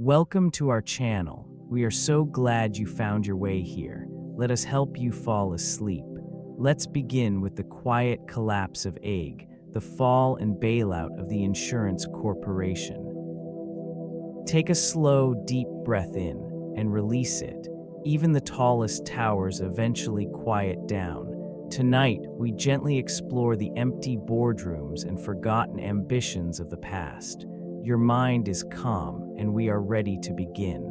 Welcome to our channel. We are so glad you found your way here. Let us help you fall asleep. Let's begin with the quiet collapse of AIG, the fall and bailout of the insurance corporation. Take a slow, deep breath in and release it. Even the tallest towers eventually quiet down. Tonight, we gently explore the empty boardrooms and forgotten ambitions of the past. Your mind is calm, and we are ready to begin.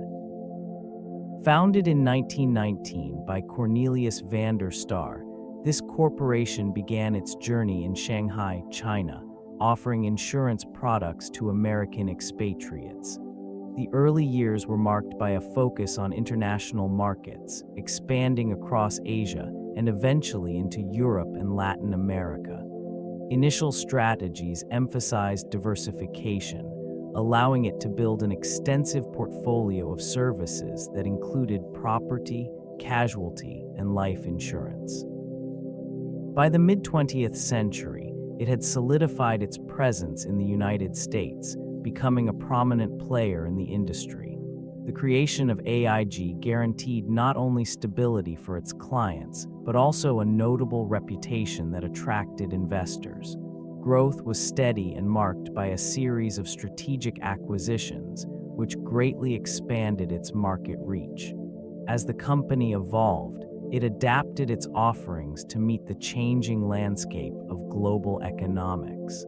Founded in 1919 by Cornelius van der Star, this corporation began its journey in Shanghai, China, offering insurance products to American expatriates. The early years were marked by a focus on international markets, expanding across Asia and eventually into Europe and Latin America. Initial strategies emphasized diversification, allowing it to build an extensive portfolio of services that included property, casualty, and life insurance. By the mid-20th century, it had solidified its presence in the United States, becoming a prominent player in the industry. The creation of AIG guaranteed not only stability for its clients, but also a notable reputation that attracted investors. Growth was steady and marked by a series of strategic acquisitions, which greatly expanded its market reach. As the company evolved, it adapted its offerings to meet the changing landscape of global economics.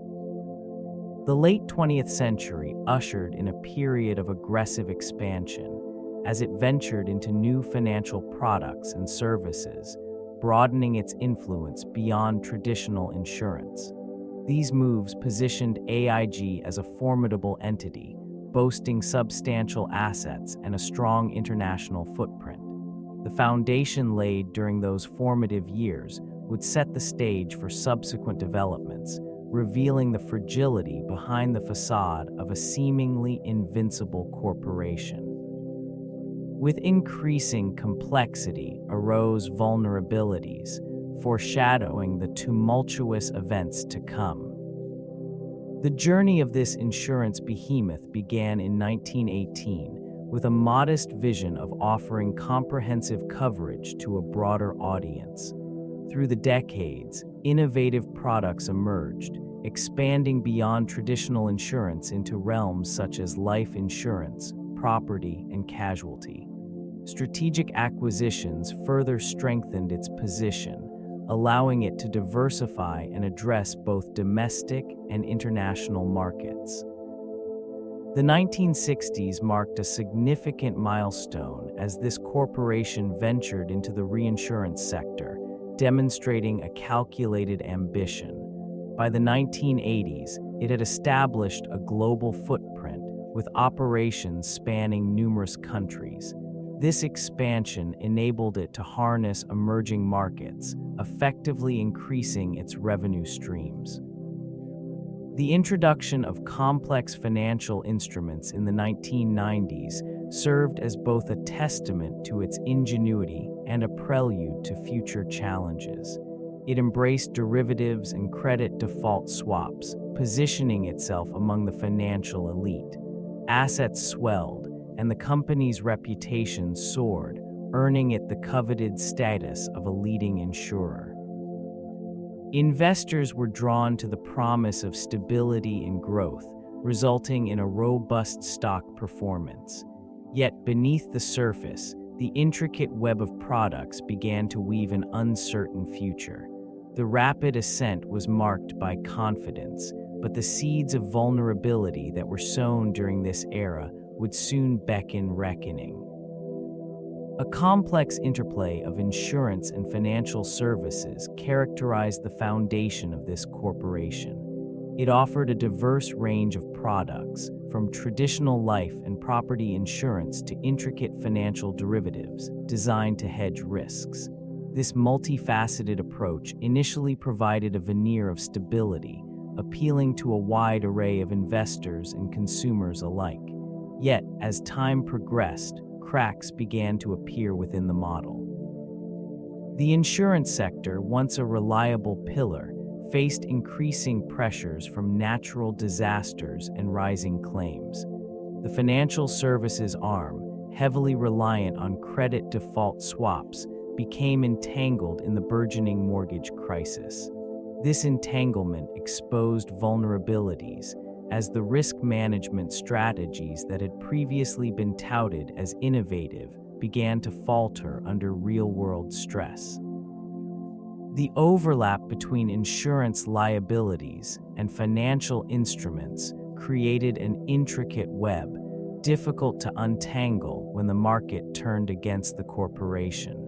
The late 20th century ushered in a period of aggressive expansion as it ventured into new financial products and services, broadening its influence beyond traditional insurance. These moves positioned AIG as a formidable entity, boasting substantial assets and a strong international footprint. The foundation laid during those formative years would set the stage for subsequent developments, revealing the fragility behind the facade of a seemingly invincible corporation. With increasing complexity arose vulnerabilities, foreshadowing the tumultuous events to come. The journey of this insurance behemoth began in 1918 with a modest vision of offering comprehensive coverage to a broader audience. Through the decades, innovative products emerged, expanding beyond traditional insurance into realms such as life insurance, property, and casualty. Strategic acquisitions further strengthened its position, allowing it to diversify and address both domestic and international markets. The 1960s marked a significant milestone as this corporation ventured into the reinsurance sector, demonstrating a calculated ambition. By the 1980s, it had established a global footprint, with operations spanning numerous countries. This expansion enabled it to harness emerging markets, effectively increasing its revenue streams. The introduction of complex financial instruments in the 1990s served as both a testament to its ingenuity and a prelude to future challenges. It embraced derivatives and credit default swaps, positioning itself among the financial elite. Assets swelled, and the company's reputation soared, earning it the coveted status of a leading insurer. Investors were drawn to the promise of stability and growth, resulting in a robust stock performance. Yet beneath the surface, the intricate web of products began to weave an uncertain future. The rapid ascent was marked by confidence, but the seeds of vulnerability that were sown during this era would soon beckon reckoning. A complex interplay of insurance and financial services characterized the foundation of this corporation. It offered a diverse range of products, from traditional life and property insurance to intricate financial derivatives designed to hedge risks. This multifaceted approach initially provided a veneer of stability, appealing to a wide array of investors and consumers alike. Yet, as time progressed, cracks began to appear within the model. The insurance sector, once a reliable pillar, faced increasing pressures from natural disasters and rising claims. The financial services arm, heavily reliant on credit default swaps, became entangled in the burgeoning mortgage crisis. This entanglement exposed vulnerabilities as the risk management strategies that had previously been touted as innovative began to falter under real-world stress. The overlap between insurance liabilities and financial instruments created an intricate web, difficult to untangle when the market turned against the corporation.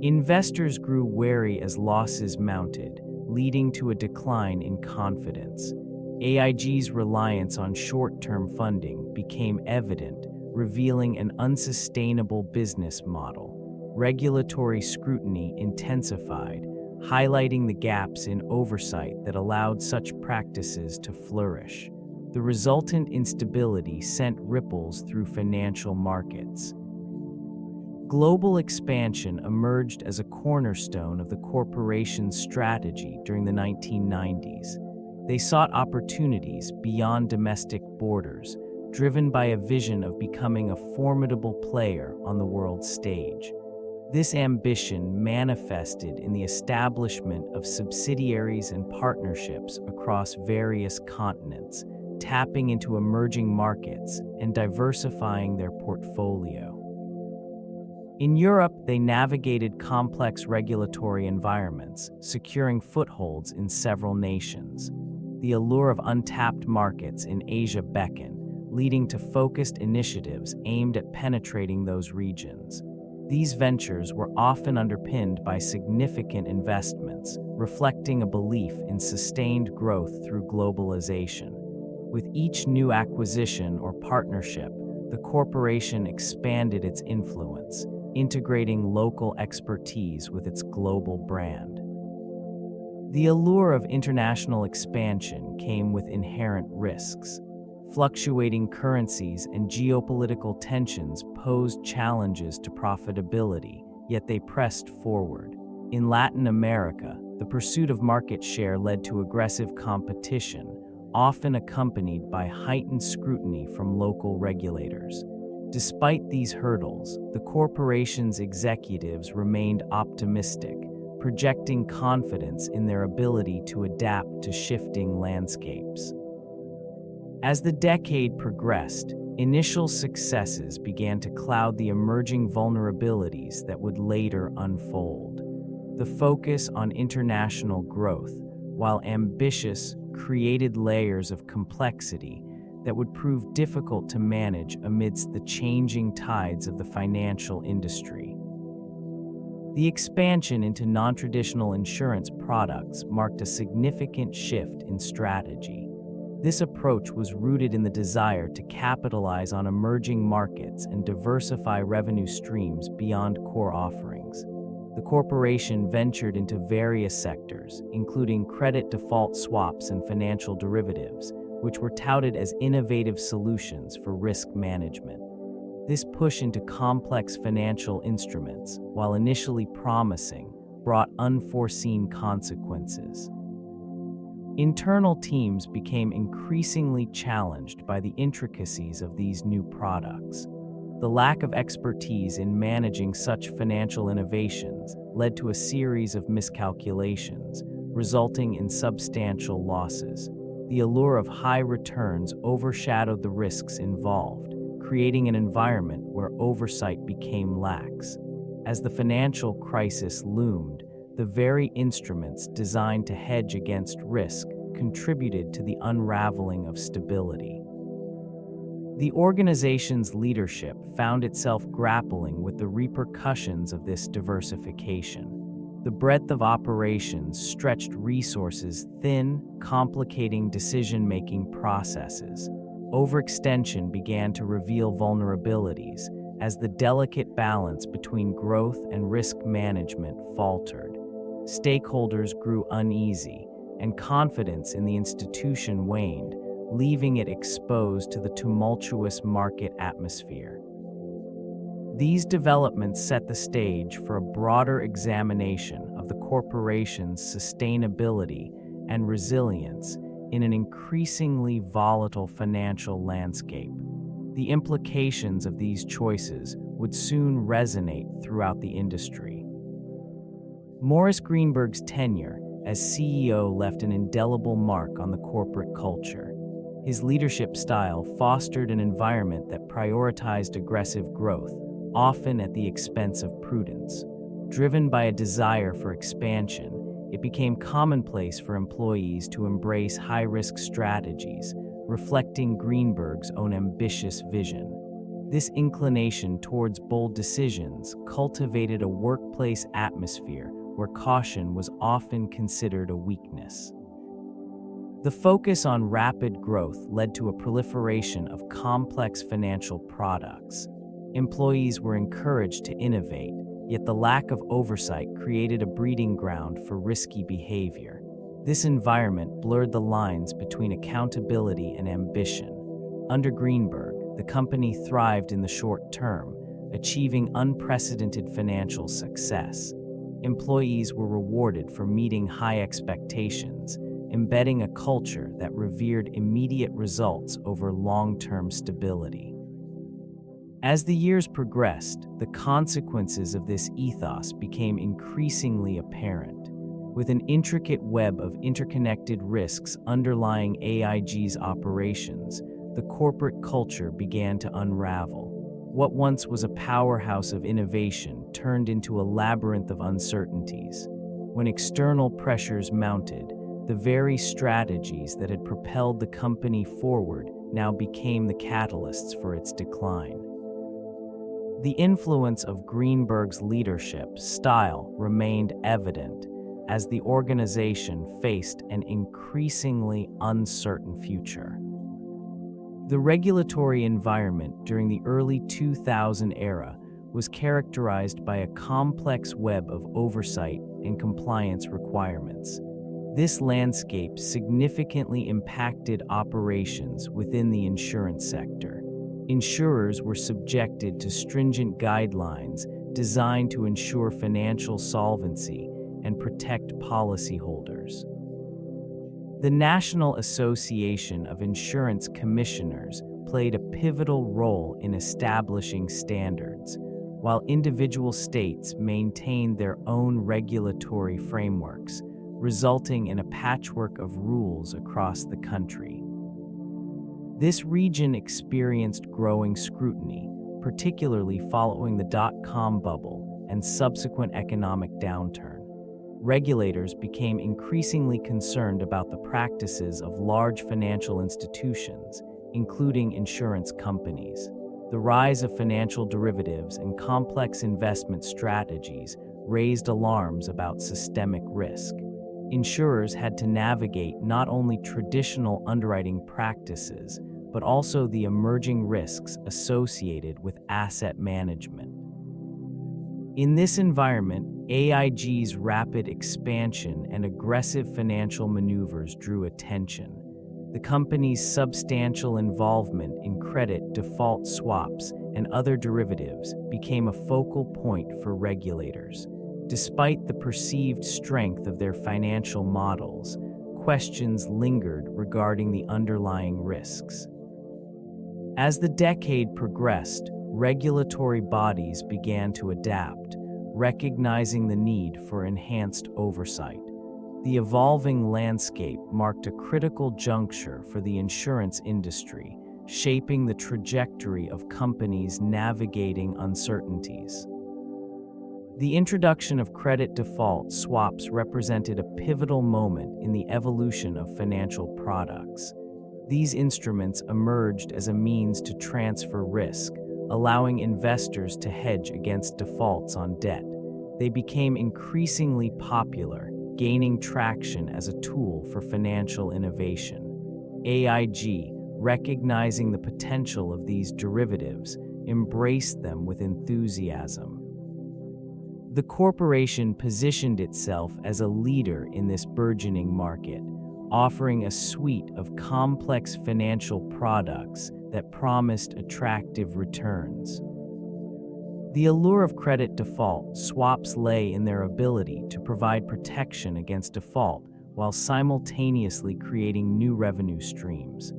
Investors grew wary as losses mounted, leading to a decline in confidence. AIG's reliance on short-term funding became evident, revealing an unsustainable business model. Regulatory scrutiny intensified, highlighting the gaps in oversight that allowed such practices to flourish. The resultant instability sent ripples through financial markets. Global expansion emerged as a cornerstone of the corporation's strategy during the 1990s. They sought opportunities beyond domestic borders, driven by a vision of becoming a formidable player on the world stage. This ambition manifested in the establishment of subsidiaries and partnerships across various continents, tapping into emerging markets and diversifying their portfolio. In Europe, they navigated complex regulatory environments, securing footholds in several nations. The allure of untapped markets in Asia beckoned, leading to focused initiatives aimed at penetrating those regions. These ventures were often underpinned by significant investments, reflecting a belief in sustained growth through globalization. With each new acquisition or partnership, the corporation expanded its influence, integrating local expertise with its global brand. The allure of international expansion came with inherent risks. Fluctuating currencies and geopolitical tensions posed challenges to profitability, yet they pressed forward. In Latin America, the pursuit of market share led to aggressive competition, often accompanied by heightened scrutiny from local regulators. Despite these hurdles, the corporation's executives remained optimistic, projecting confidence in their ability to adapt to shifting landscapes. As the decade progressed, initial successes began to cloud the emerging vulnerabilities that would later unfold. The focus on international growth, while ambitious, created layers of complexity that would prove difficult to manage amidst the changing tides of the financial industry. The expansion into non-traditional insurance products marked a significant shift in strategy. This approach was rooted in the desire to capitalize on emerging markets and diversify revenue streams beyond core offerings. The corporation ventured into various sectors, including credit default swaps and financial derivatives, which were touted as innovative solutions for risk management. This push into complex financial instruments, while initially promising, brought unforeseen consequences. Internal teams became increasingly challenged by the intricacies of these new products. The lack of expertise in managing such financial innovations led to a series of miscalculations, resulting in substantial losses. The allure of high returns overshadowed the risks involved, creating an environment where oversight became lax. As the financial crisis loomed, the very instruments designed to hedge against risk contributed to the unraveling of stability. The organization's leadership found itself grappling with the repercussions of this diversification. The breadth of operations stretched resources thin, complicating decision-making processes. Overextension began to reveal vulnerabilities as the delicate balance between growth and risk management faltered. Stakeholders grew uneasy, and confidence in the institution waned, leaving it exposed to the tumultuous market atmosphere. These developments set the stage for a broader examination of the corporation's sustainability and resilience, in an increasingly volatile financial landscape. The implications of these choices would soon resonate throughout the industry. Morris Greenberg's tenure as CEO left an indelible mark on the corporate culture. His leadership style fostered an environment that prioritized aggressive growth, often at the expense of prudence. Driven by a desire for expansion, it became commonplace for employees to embrace high-risk strategies, reflecting Greenberg's own ambitious vision. This inclination towards bold decisions cultivated a workplace atmosphere where caution was often considered a weakness. The focus on rapid growth led to a proliferation of complex financial products. Employees were encouraged to innovate, yet the lack of oversight created a breeding ground for risky behavior. This environment blurred the lines between accountability and ambition. Under Greenberg, the company thrived in the short term, achieving unprecedented financial success. Employees were rewarded for meeting high expectations, embedding a culture that revered immediate results over long-term stability. As the years progressed, the consequences of this ethos became increasingly apparent. With an intricate web of interconnected risks underlying AIG's operations, the corporate culture began to unravel. What once was a powerhouse of innovation turned into a labyrinth of uncertainties. When external pressures mounted, the very strategies that had propelled the company forward now became the catalysts for its decline. The influence of Greenberg's leadership style remained evident as the organization faced an increasingly uncertain future. The regulatory environment during the early 2000 era was characterized by a complex web of oversight and compliance requirements. This landscape significantly impacted operations within the insurance sector. Insurers were subjected to stringent guidelines designed to ensure financial solvency and protect policyholders. The National Association of Insurance Commissioners played a pivotal role in establishing standards, while individual states maintained their own regulatory frameworks, resulting in a patchwork of rules across the country. This region experienced growing scrutiny, particularly following the dot-com bubble and subsequent economic downturn. Regulators became increasingly concerned about the practices of large financial institutions, including insurance companies. The rise of financial derivatives and complex investment strategies raised alarms about systemic risk. Insurers had to navigate not only traditional underwriting practices, but also the emerging risks associated with asset management. In this environment, AIG's rapid expansion and aggressive financial maneuvers drew attention. The company's substantial involvement in credit default swaps and other derivatives became a focal point for regulators. Despite the perceived strength of their financial models, questions lingered regarding the underlying risks. As the decade progressed, regulatory bodies began to adapt, recognizing the need for enhanced oversight. The evolving landscape marked a critical juncture for the insurance industry, shaping the trajectory of companies navigating uncertainties. The introduction of credit default swaps represented a pivotal moment in the evolution of financial products. These instruments emerged as a means to transfer risk, allowing investors to hedge against defaults on debt. They became increasingly popular, gaining traction as a tool for financial innovation. AIG, recognizing the potential of these derivatives, embraced them with enthusiasm. The corporation positioned itself as a leader in this burgeoning market, offering a suite of complex financial products that promised attractive returns. The allure of credit default swaps lay in their ability to provide protection against default while simultaneously creating new revenue streams.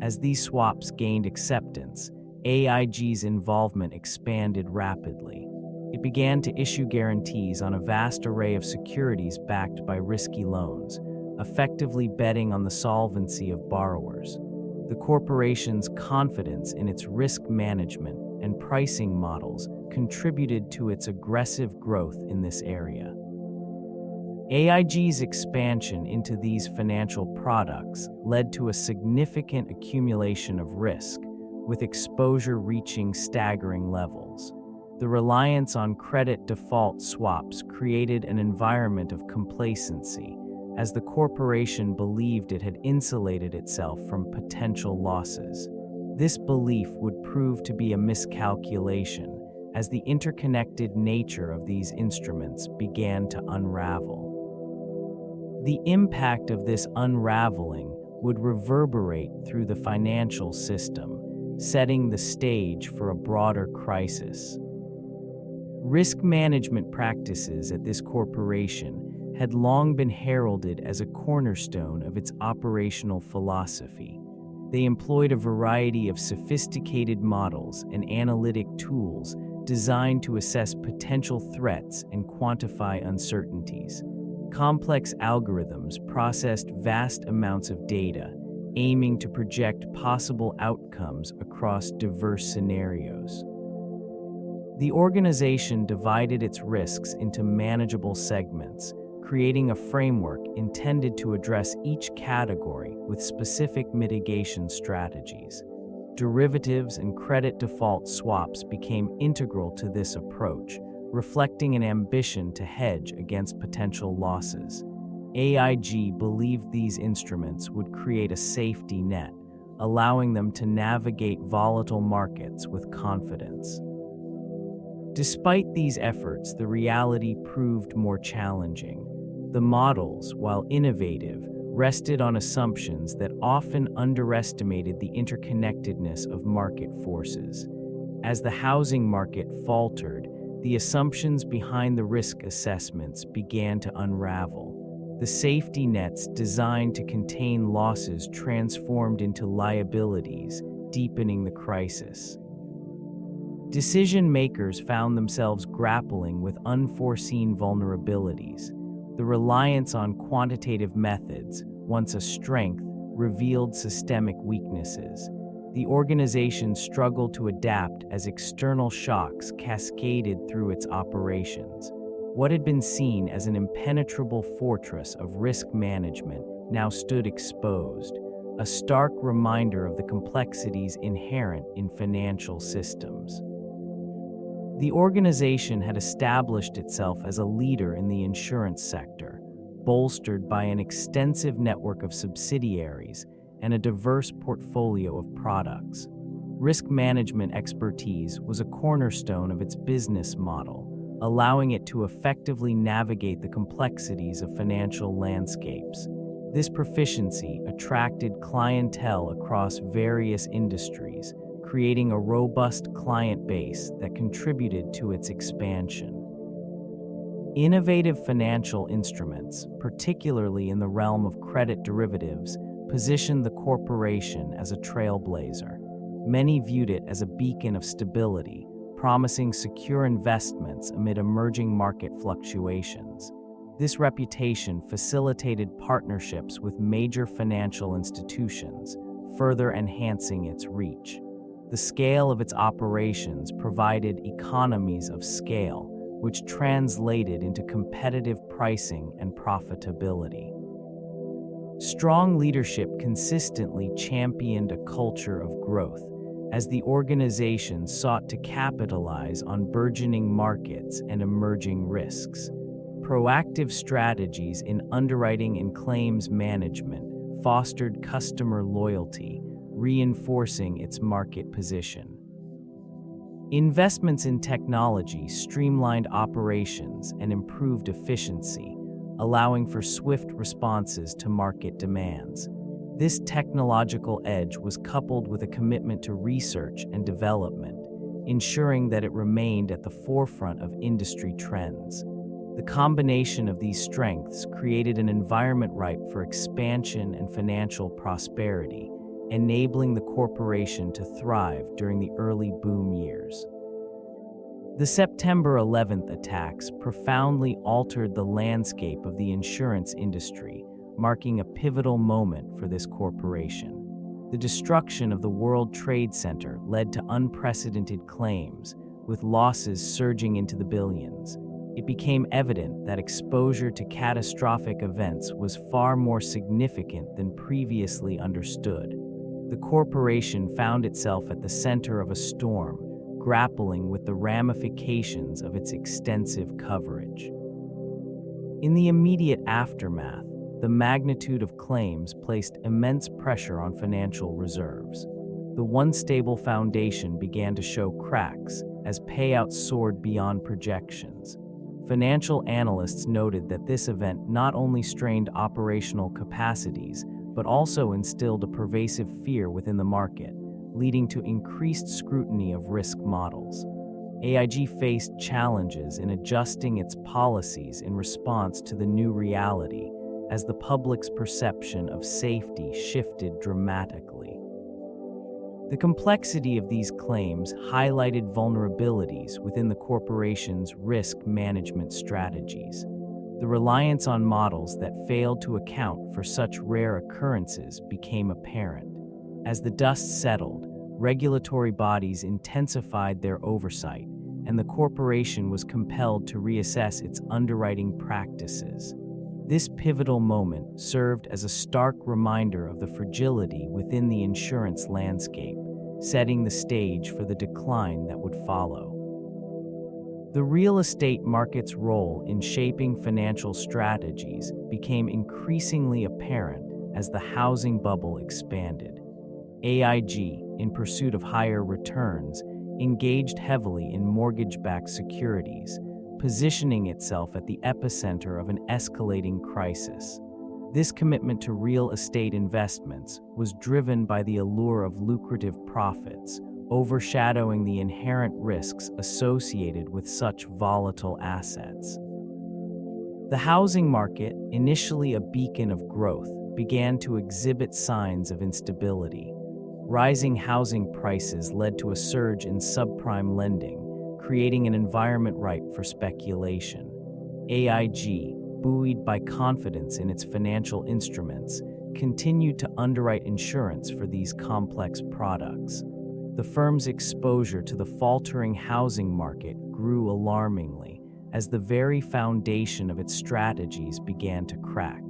As these swaps gained acceptance, AIG's involvement expanded rapidly. It began to issue guarantees on a vast array of securities backed by risky loans, effectively betting on the solvency of borrowers. The corporation's confidence in its risk management and pricing models contributed to its aggressive growth in this area. AIG's expansion into these financial products led to a significant accumulation of risk, with exposure reaching staggering levels. The reliance on credit default swaps created an environment of complacency, as the corporation believed it had insulated itself from potential losses. This belief would prove to be a miscalculation, as the interconnected nature of these instruments began to unravel. The impact of this unraveling would reverberate through the financial system, setting the stage for a broader crisis. Risk management practices at this corporation had long been heralded as a cornerstone of its operational philosophy. They employed a variety of sophisticated models and analytic tools designed to assess potential threats and quantify uncertainties. Complex algorithms processed vast amounts of data, aiming to project possible outcomes across diverse scenarios. The organization divided its risks into manageable segments, creating a framework intended to address each category with specific mitigation strategies. Derivatives and credit default swaps became integral to this approach, reflecting an ambition to hedge against potential losses. AIG believed these instruments would create a safety net, allowing them to navigate volatile markets with confidence. Despite these efforts, the reality proved more challenging. The models, while innovative, rested on assumptions that often underestimated the interconnectedness of market forces. As the housing market faltered, the assumptions behind the risk assessments began to unravel. The safety nets designed to contain losses transformed into liabilities, deepening the crisis. Decision makers found themselves grappling with unforeseen vulnerabilities. The reliance on quantitative methods, once a strength, revealed systemic weaknesses. The organization struggled to adapt as external shocks cascaded through its operations. What had been seen as an impenetrable fortress of risk management now stood exposed, a stark reminder of the complexities inherent in financial systems. The organization had established itself as a leader in the insurance sector, bolstered by an extensive network of subsidiaries and a diverse portfolio of products. Risk management expertise was a cornerstone of its business model, allowing it to effectively navigate the complexities of financial landscapes. This proficiency attracted clientele across various industries, creating a robust client base that contributed to its expansion. Innovative financial instruments, particularly in the realm of credit derivatives, positioned the corporation as a trailblazer. Many viewed it as a beacon of stability, promising secure investments amid emerging market fluctuations. This reputation facilitated partnerships with major financial institutions, further enhancing its reach. The scale of its operations provided economies of scale, which translated into competitive pricing and profitability. Strong leadership consistently championed a culture of growth, as the organization sought to capitalize on burgeoning markets and emerging risks. Proactive strategies in underwriting and claims management fostered customer loyalty, reinforcing its market position. Investments in technology streamlined operations and improved efficiency, allowing for swift responses to market demands. This technological edge was coupled with a commitment to research and development, ensuring that it remained at the forefront of industry trends. The combination of these strengths created an environment ripe for expansion and financial prosperity, enabling the corporation to thrive during the early boom years. The September 11th attacks profoundly altered the landscape of the insurance industry, marking a pivotal moment for this corporation. The destruction of the World Trade Center led to unprecedented claims, with losses surging into the billions. It became evident that exposure to catastrophic events was far more significant than previously understood. The corporation found itself at the center of a storm, grappling with the ramifications of its extensive coverage. In the immediate aftermath, the magnitude of claims placed immense pressure on financial reserves. The once stable foundation began to show cracks as payouts soared beyond projections. Financial analysts noted that this event not only strained operational capacities, but also instilled a pervasive fear within the market, leading to increased scrutiny of risk models. AIG faced challenges in adjusting its policies in response to the new reality, as the public's perception of safety shifted dramatically. The complexity of these claims highlighted vulnerabilities within the corporation's risk management strategies. The reliance on models that failed to account for such rare occurrences became apparent. As the dust settled, regulatory bodies intensified their oversight, and the corporation was compelled to reassess its underwriting practices. This pivotal moment served as a stark reminder of the fragility within the insurance landscape, setting the stage for the decline that would follow. The real estate market's role in shaping financial strategies became increasingly apparent as the housing bubble expanded. AIG, in pursuit of higher returns, engaged heavily in mortgage-backed securities, positioning itself at the epicenter of an escalating crisis. This commitment to real estate investments was driven by the allure of lucrative profits, overshadowing the inherent risks associated with such volatile assets. The housing market, initially a beacon of growth, began to exhibit signs of instability. Rising housing prices led to a surge in subprime lending, creating an environment ripe for speculation. AIG, buoyed by confidence in its financial instruments, continued to underwrite insurance for these complex products. The firm's exposure to the faltering housing market grew alarmingly as the very foundation of its strategies began to crack.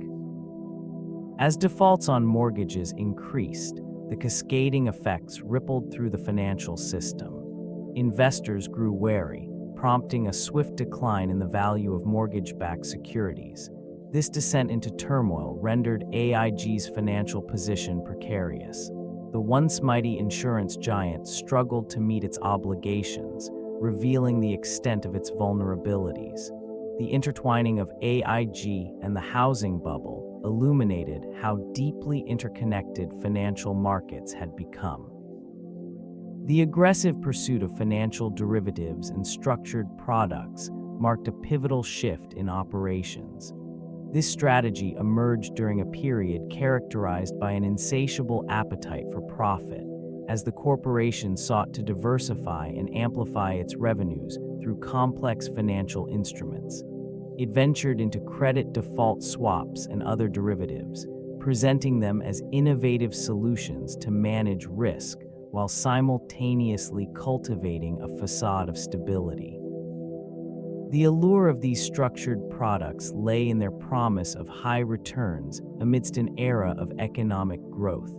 As defaults on mortgages increased, the cascading effects rippled through the financial system. Investors grew wary, prompting a swift decline in the value of mortgage-backed securities. This descent into turmoil rendered AIG's financial position precarious. The once mighty insurance giant struggled to meet its obligations, revealing the extent of its vulnerabilities. The intertwining of AIG and the housing bubble illuminated how deeply interconnected financial markets had become. The aggressive pursuit of financial derivatives and structured products marked a pivotal shift in operations. This strategy emerged during a period characterized by an insatiable appetite for profit, as the corporation sought to diversify and amplify its revenues through complex financial instruments. It ventured into credit default swaps and other derivatives, presenting them as innovative solutions to manage risk while simultaneously cultivating a facade of stability. The allure of these structured products lay in their promise of high returns amidst an era of economic growth.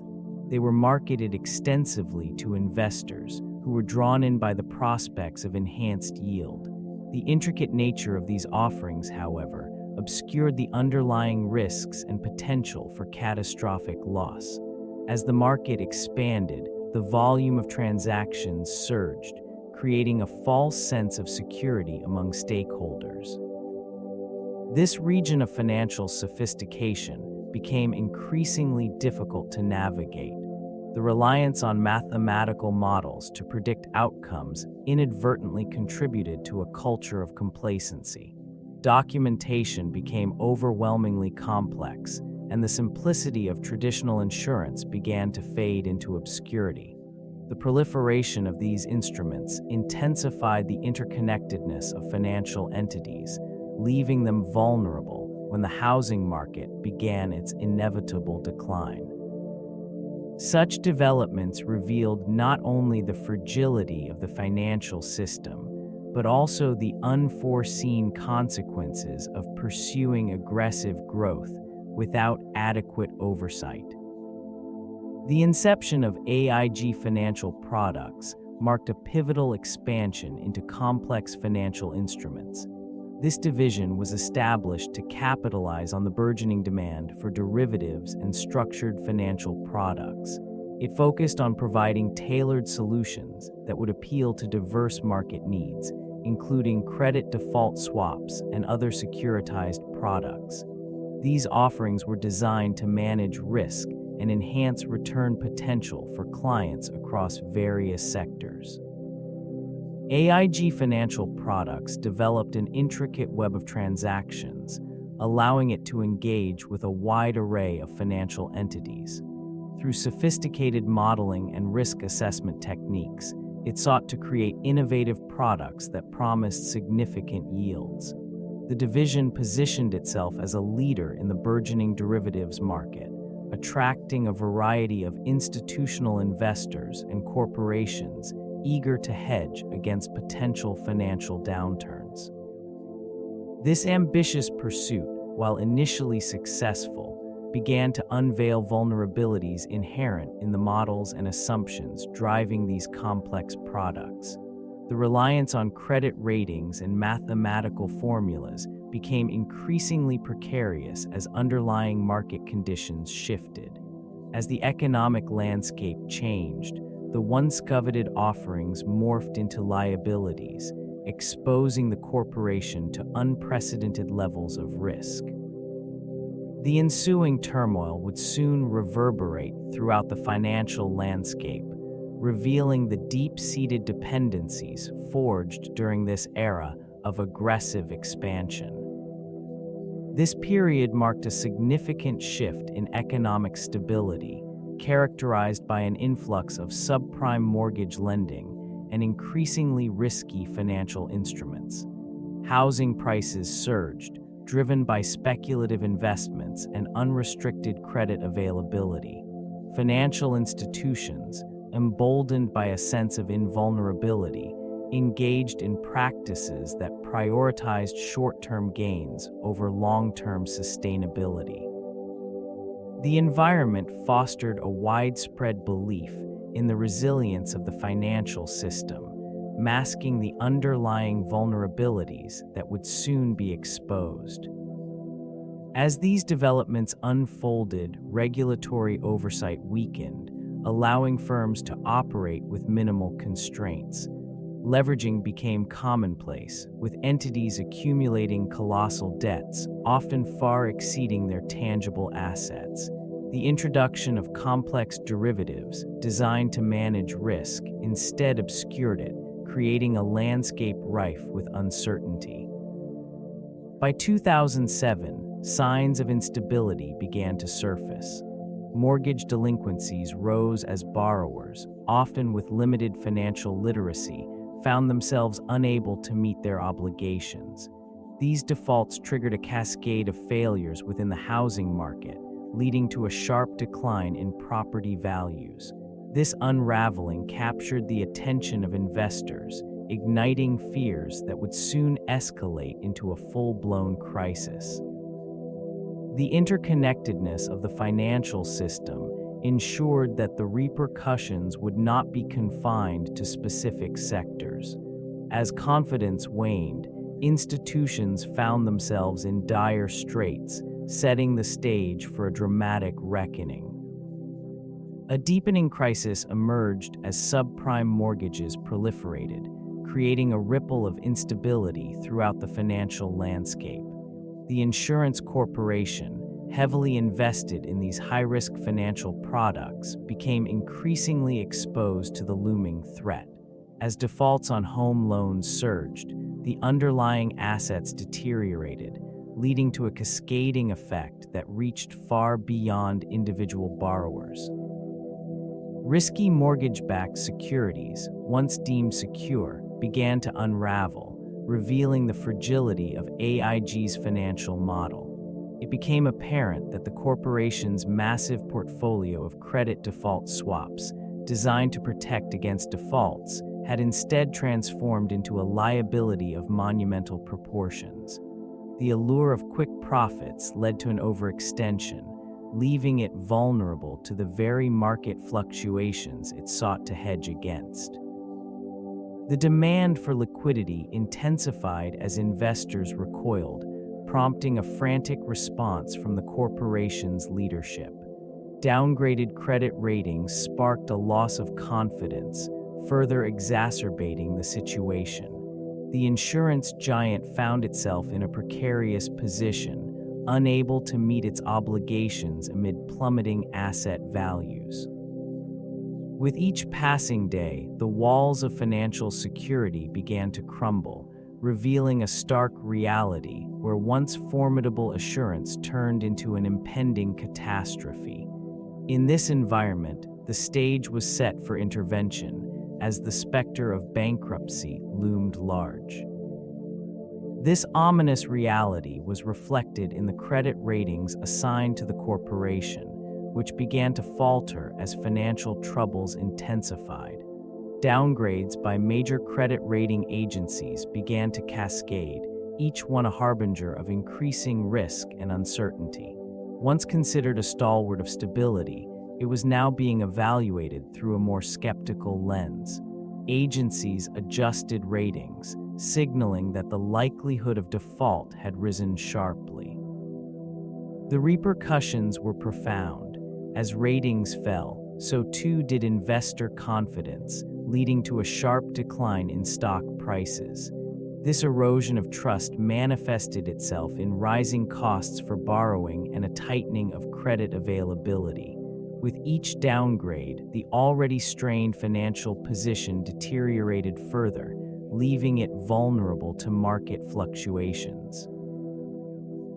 They were marketed extensively to investors who were drawn in by the prospects of enhanced yield. The intricate nature of these offerings, however, obscured the underlying risks and potential for catastrophic loss. As the market expanded, the volume of transactions surged, creating a false sense of security among stakeholders. This region of financial sophistication became increasingly difficult to navigate. The reliance on mathematical models to predict outcomes inadvertently contributed to a culture of complacency. documentation became overwhelmingly complex, and the simplicity of traditional insurance began to fade into obscurity. The proliferation of these instruments intensified the interconnectedness of financial entities, leaving them vulnerable when the housing market began its inevitable decline. Such developments revealed not only the fragility of the financial system, but also the unforeseen consequences of pursuing aggressive growth without adequate oversight. The inception of AIG Financial Products marked a pivotal expansion into complex financial instruments. This division was established to capitalize on the burgeoning demand for derivatives and structured financial products. It focused on providing tailored solutions that would appeal to diverse market needs, including credit default swaps and other securitized products. These offerings were designed to manage risk and enhance return potential for clients across various sectors. AIG Financial Products developed an intricate web of transactions, allowing it to engage with a wide array of financial entities. Through sophisticated modeling and risk assessment techniques, it sought to create innovative products that promised significant yields. The division positioned itself as a leader in the burgeoning derivatives market, attracting a variety of institutional investors and corporations eager to hedge against potential financial downturns. This ambitious pursuit, while initially successful, began to unveil vulnerabilities inherent in the models and assumptions driving these complex products. The reliance on credit ratings and mathematical formulas became increasingly precarious as underlying market conditions shifted. As the economic landscape changed, the once coveted offerings morphed into liabilities, exposing the corporation to unprecedented levels of risk. The ensuing turmoil would soon reverberate throughout the financial landscape, revealing the deep-seated dependencies forged during this era of aggressive expansion. This period marked a significant shift in economic stability, characterized by an influx of subprime mortgage lending and increasingly risky financial instruments. Housing prices surged, driven by speculative investments and unrestricted credit availability. Financial institutions, emboldened by a sense of invulnerability, engaged in practices that prioritized short-term gains over long-term sustainability. The environment fostered a widespread belief in the resilience of the financial system, masking the underlying vulnerabilities that would soon be exposed. As these developments unfolded, regulatory oversight weakened, allowing firms to operate with minimal constraints. Leveraging became commonplace, with entities accumulating colossal debts, often far exceeding their tangible assets. The introduction of complex derivatives designed to manage risk instead obscured it, creating a landscape rife with uncertainty. By 2007, signs of instability began to surface. Mortgage delinquencies rose as borrowers, often with limited financial literacy, found themselves unable to meet their obligations. These defaults triggered a cascade of failures within the housing market, leading to a sharp decline in property values. This unraveling captured the attention of investors, igniting fears that would soon escalate into a full-blown crisis. The interconnectedness of the financial system ensured that the repercussions would not be confined to specific sectors. As confidence waned, institutions found themselves in dire straits, setting the stage for a dramatic reckoning. A deepening crisis emerged as subprime mortgages proliferated, creating a ripple of instability throughout the financial landscape. The insurance corporation, heavily invested in these high-risk financial products, became increasingly exposed to the looming threat. As defaults on home loans surged, the underlying assets deteriorated, leading to a cascading effect that reached far beyond individual borrowers. Risky mortgage-backed securities, once deemed secure, began to unravel, revealing the fragility of AIG's financial model. It became apparent that the corporation's massive portfolio of credit default swaps, designed to protect against defaults, had instead transformed into a liability of monumental proportions. The allure of quick profits led to an overextension, leaving it vulnerable to the very market fluctuations it sought to hedge against. The demand for liquidity intensified as investors recoiled, prompting a frantic response from the corporation's leadership. Downgraded credit ratings sparked a loss of confidence, further exacerbating the situation. The insurance giant found itself in a precarious position, unable to meet its obligations amid plummeting asset values. With each passing day, the walls of financial security began to crumble, revealing a stark reality where once formidable assurance turned into an impending catastrophe. In this environment, the stage was set for intervention, as the specter of bankruptcy loomed large. This ominous reality was reflected in the credit ratings assigned to the corporation, which began to falter as financial troubles intensified. Downgrades by major credit rating agencies began to cascade, each one a harbinger of increasing risk and uncertainty. Once considered a stalwart of stability, it was now being evaluated through a more skeptical lens. Agencies adjusted ratings, signaling that the likelihood of default had risen sharply. The repercussions were profound. As ratings fell, so too did investor confidence, leading to a sharp decline in stock prices. This erosion of trust manifested itself in rising costs for borrowing and a tightening of credit availability. With each downgrade, the already strained financial position deteriorated further, leaving it vulnerable to market fluctuations.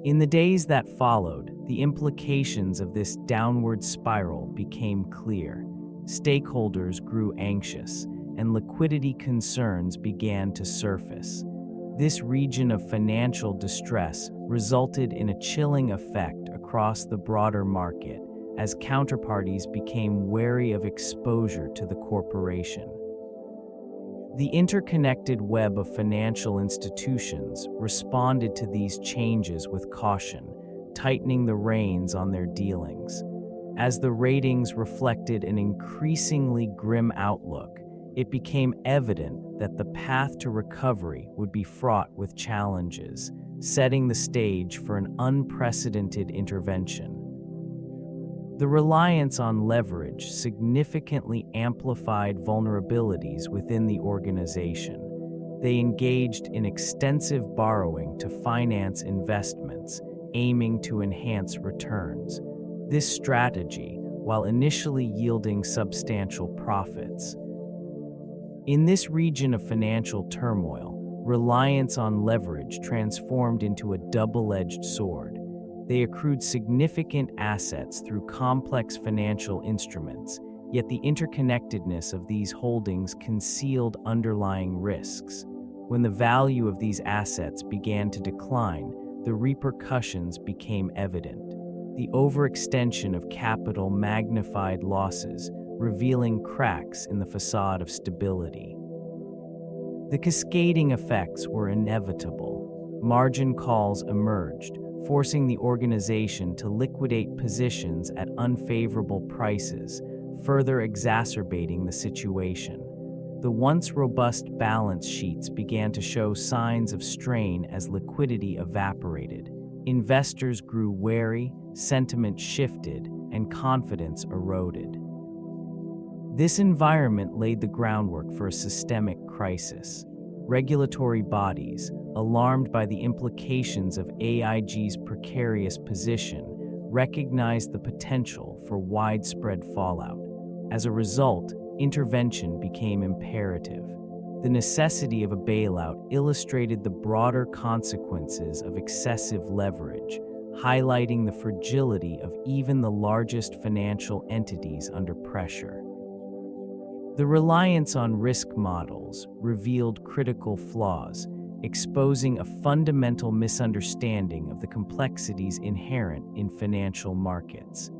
In the days that followed, the implications of this downward spiral became clear. Stakeholders grew anxious, and liquidity concerns began to surface. This region of financial distress resulted in a chilling effect across the broader market, as counterparties became wary of exposure to the corporation. The interconnected web of financial institutions responded to these changes with caution, tightening the reins on their dealings. As the ratings reflected an increasingly grim outlook, it became evident that the path to recovery would be fraught with challenges, setting the stage for an unprecedented intervention. The reliance on leverage significantly amplified vulnerabilities within the organization. They engaged in extensive borrowing to finance investments, aiming to enhance returns. This strategy, while initially yielding substantial profits. In this region of financial turmoil, reliance on leverage transformed into a double-edged sword. They accrued significant assets through complex financial instruments, yet the interconnectedness of these holdings concealed underlying risks. When the value of these assets began to decline, the repercussions became evident. The overextension of capital magnified losses, revealing cracks in the facade of stability. The cascading effects were inevitable. Margin calls emerged, forcing the organization to liquidate positions at unfavorable prices, further exacerbating the situation. The once robust balance sheets began to show signs of strain as liquidity evaporated. Investors grew wary, sentiment shifted, and confidence eroded. This environment laid the groundwork for a systemic crisis. Regulatory bodies, alarmed by the implications of AIG's precarious position, recognized the potential for widespread fallout. As a result, intervention became imperative. The necessity of a bailout illustrated the broader consequences of excessive leverage, highlighting the fragility of even the largest financial entities under pressure. The reliance on risk models revealed critical flaws, exposing a fundamental misunderstanding of the complexities inherent in financial markets.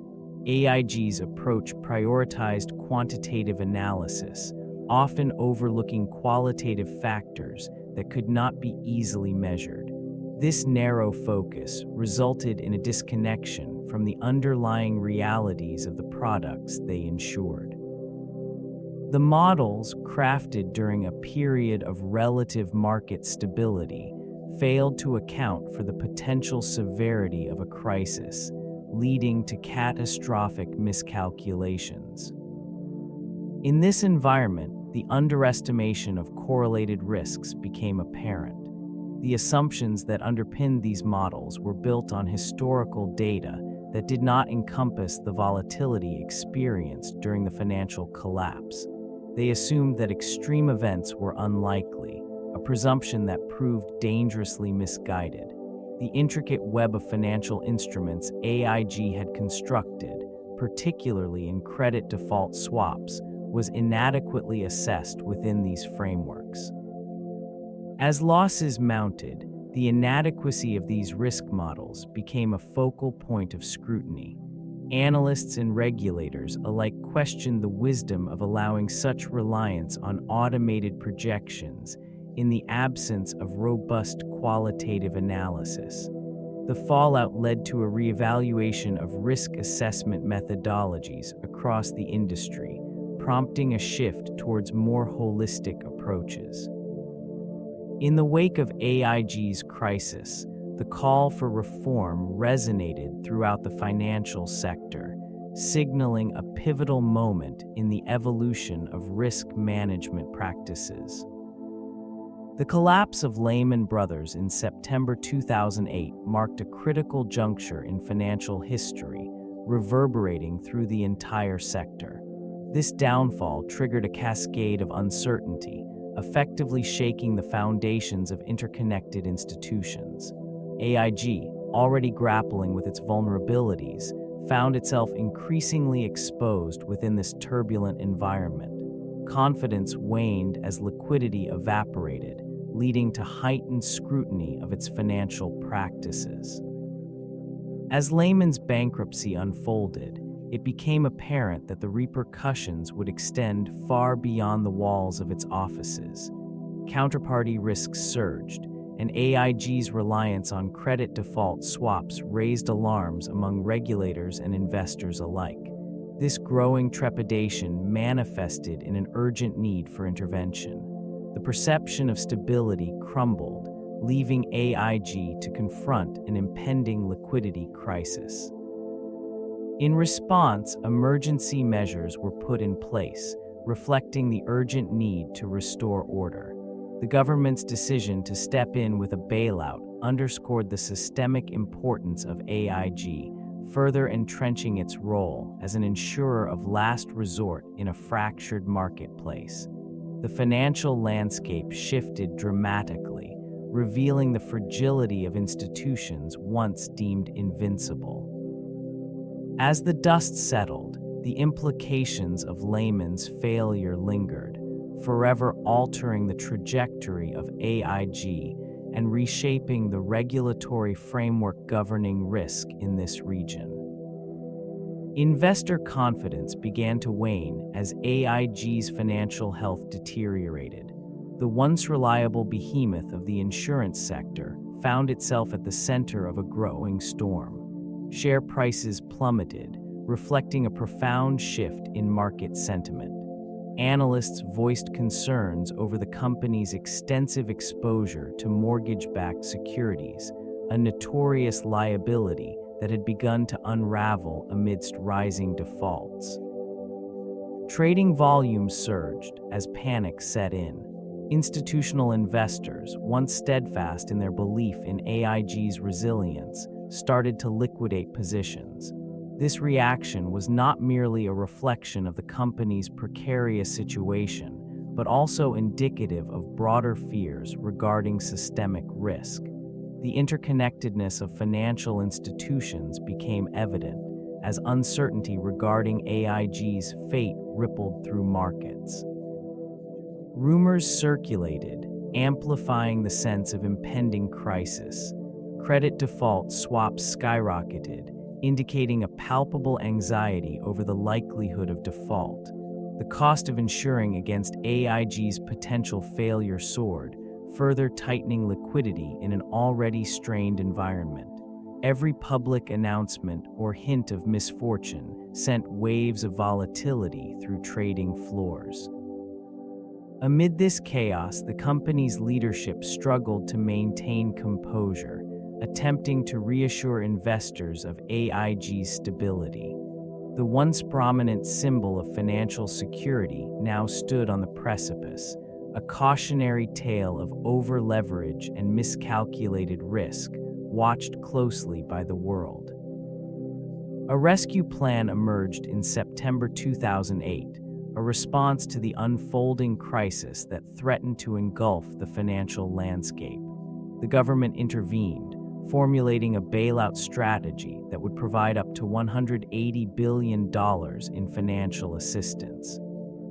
AIG's approach prioritized quantitative analysis, often overlooking qualitative factors that could not be easily measured. This narrow focus resulted in a disconnection from the underlying realities of the products they insured. The models, crafted during a period of relative market stability, failed to account for the potential severity of a crisis, leading to catastrophic miscalculations. In this environment, the underestimation of correlated risks became apparent. The assumptions that underpinned these models were built on historical data that did not encompass the volatility experienced during the financial collapse. They assumed that extreme events were unlikely, a presumption that proved dangerously misguided. The intricate web of financial instruments AIG had constructed, particularly in credit default swaps, was inadequately assessed within these frameworks. As losses mounted, the inadequacy of these risk models became a focal point of scrutiny. Analysts and regulators alike questioned the wisdom of allowing such reliance on automated projections in the absence of robust qualitative analysis. The fallout led to a reevaluation of risk assessment methodologies across the industry, prompting a shift towards more holistic approaches. In the wake of AIG's crisis, the call for reform resonated throughout the financial sector, signaling a pivotal moment in the evolution of risk management practices. The collapse of Lehman Brothers in September 2008 marked a critical juncture in financial history, reverberating through the entire sector. This downfall triggered a cascade of uncertainty, effectively shaking the foundations of interconnected institutions. AIG, already grappling with its vulnerabilities, found itself increasingly exposed within this turbulent environment. Confidence waned as liquidity evaporated, leading to heightened scrutiny of its financial practices. As Lehman's bankruptcy unfolded, it became apparent that the repercussions would extend far beyond the walls of its offices. Counterparty risks surged, and AIG's reliance on credit default swaps raised alarms among regulators and investors alike. This growing trepidation manifested in an urgent need for intervention. The perception of stability crumbled, leaving AIG to confront an impending liquidity crisis. In response, emergency measures were put in place, reflecting the urgent need to restore order. The government's decision to step in with a bailout underscored the systemic importance of AIG, further entrenching its role as an insurer of last resort in a fractured marketplace. The financial landscape shifted dramatically, revealing the fragility of institutions once deemed invincible. As the dust settled, the implications of Lehman's failure lingered, forever altering the trajectory of AIG and reshaping the regulatory framework governing risk in this region. Investor confidence began to wane as AIG's financial health deteriorated. The once reliable behemoth of the insurance sector found itself at the center of a growing storm. Share prices plummeted, reflecting a profound shift in market sentiment. Analysts voiced concerns over the company's extensive exposure to mortgage-backed securities, a notorious liability that had begun to unravel amidst rising defaults. Trading volumes surged as panic set in. Institutional investors, once steadfast in their belief in AIG's resilience, started to liquidate positions. This reaction was not merely a reflection of the company's precarious situation, but also indicative of broader fears regarding systemic risk. The interconnectedness of financial institutions became evident as uncertainty regarding AIG's fate rippled through markets. Rumors circulated, amplifying the sense of impending crisis. Credit default swaps skyrocketed, indicating a palpable anxiety over the likelihood of default. The cost of insuring against AIG's potential failure soared, further tightening liquidity in an already strained environment. Every public announcement or hint of misfortune sent waves of volatility through trading floors. Amid this chaos, the company's leadership struggled to maintain composure, attempting to reassure investors of AIG's stability. The once prominent symbol of financial security now stood on the precipice, a cautionary tale of over-leverage and miscalculated risk, watched closely by the world. A rescue plan emerged in September 2008, a response to the unfolding crisis that threatened to engulf the financial landscape. The government intervened, formulating a bailout strategy that would provide up to $180 billion in financial assistance.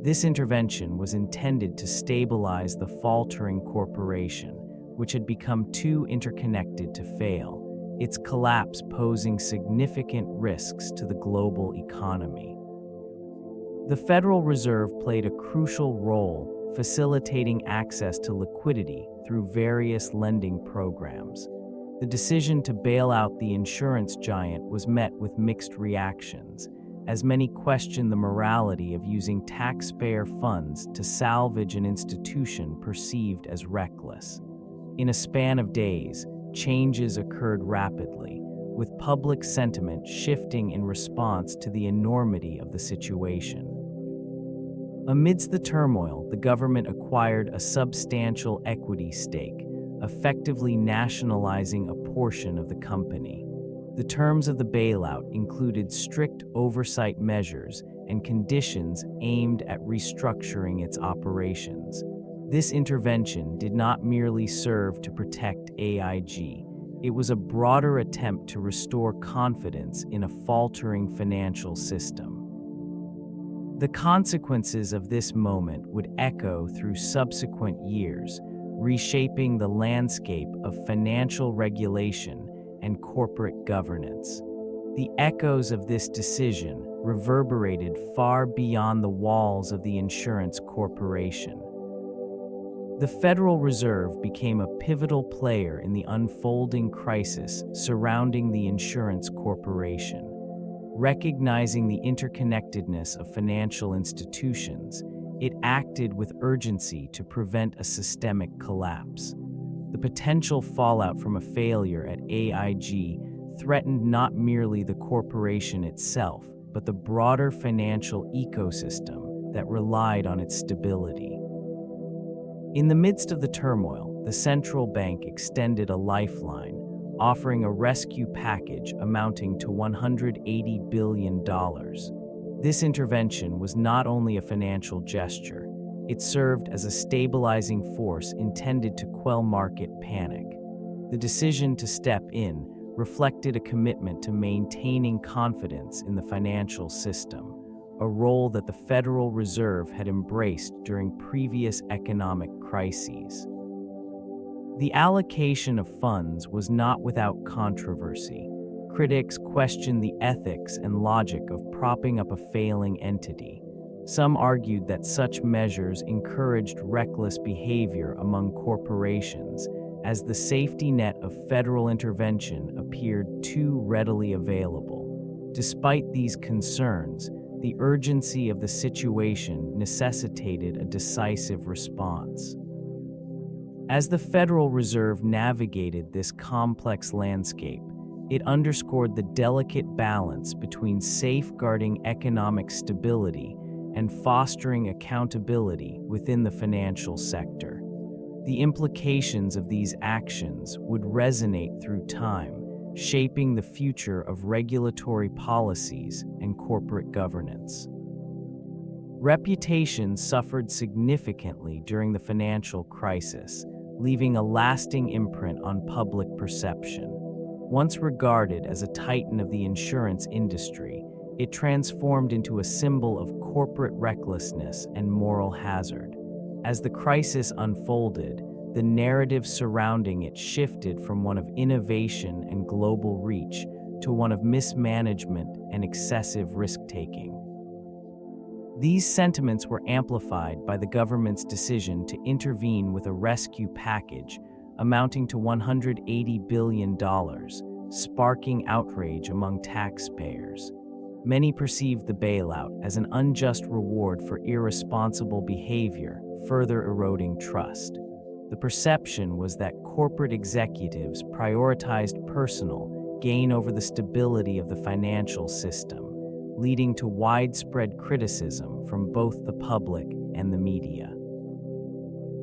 This intervention was intended to stabilize the faltering corporation, which had become too interconnected to fail, its collapse posing significant risks to the global economy. The Federal Reserve played a crucial role, facilitating access to liquidity through various lending programs. The decision to bail out the insurance giant was met with mixed reactions, as many questioned the morality of using taxpayer funds to salvage an institution perceived as reckless. In a span of days, changes occurred rapidly, with public sentiment shifting in response to the enormity of the situation. Amidst the turmoil, the government acquired a substantial equity stake, effectively nationalizing a portion of the company. The terms of the bailout included strict oversight measures and conditions aimed at restructuring its operations. This intervention did not merely serve to protect AIG. It was a broader attempt to restore confidence in a faltering financial system. The consequences of this moment would echo through subsequent years, reshaping the landscape of financial regulation and corporate governance. The echoes of this decision reverberated far beyond the walls of the insurance corporation. The Federal Reserve became a pivotal player in the unfolding crisis surrounding the insurance corporation. Recognizing the interconnectedness of financial institutions, it acted with urgency to prevent a systemic collapse. The potential fallout from a failure at AIG threatened not merely the corporation itself, but the broader financial ecosystem that relied on its stability. In the midst of the turmoil, the central bank extended a lifeline, offering a rescue package amounting to $180 billion. This intervention was not only a financial gesture, it served as a stabilizing force intended to quell market panic. The decision to step in reflected a commitment to maintaining confidence in the financial system, a role that the Federal Reserve had embraced during previous economic crises. The allocation of funds was not without controversy. Critics questioned the ethics and logic of propping up a failing entity. Some argued that such measures encouraged reckless behavior among corporations, as the safety net of federal intervention appeared too readily available. Despite these concerns, the urgency of the situation necessitated a decisive response. As the Federal Reserve navigated this complex landscape, it underscored the delicate balance between safeguarding economic stability and fostering accountability within the financial sector. The implications of these actions would resonate through time, shaping the future of regulatory policies and corporate governance. Reputation suffered significantly during the financial crisis, leaving a lasting imprint on public perception. Once regarded as a titan of the insurance industry, it transformed into a symbol of corporate recklessness and moral hazard. As the crisis unfolded, the narrative surrounding it shifted from one of innovation and global reach to one of mismanagement and excessive risk-taking. These sentiments were amplified by the government's decision to intervene with a rescue package amounting to $180 billion, sparking outrage among taxpayers. Many perceived the bailout as an unjust reward for irresponsible behavior, further eroding trust. The perception was that corporate executives prioritized personal gain over the stability of the financial system, leading to widespread criticism from both the public and the media.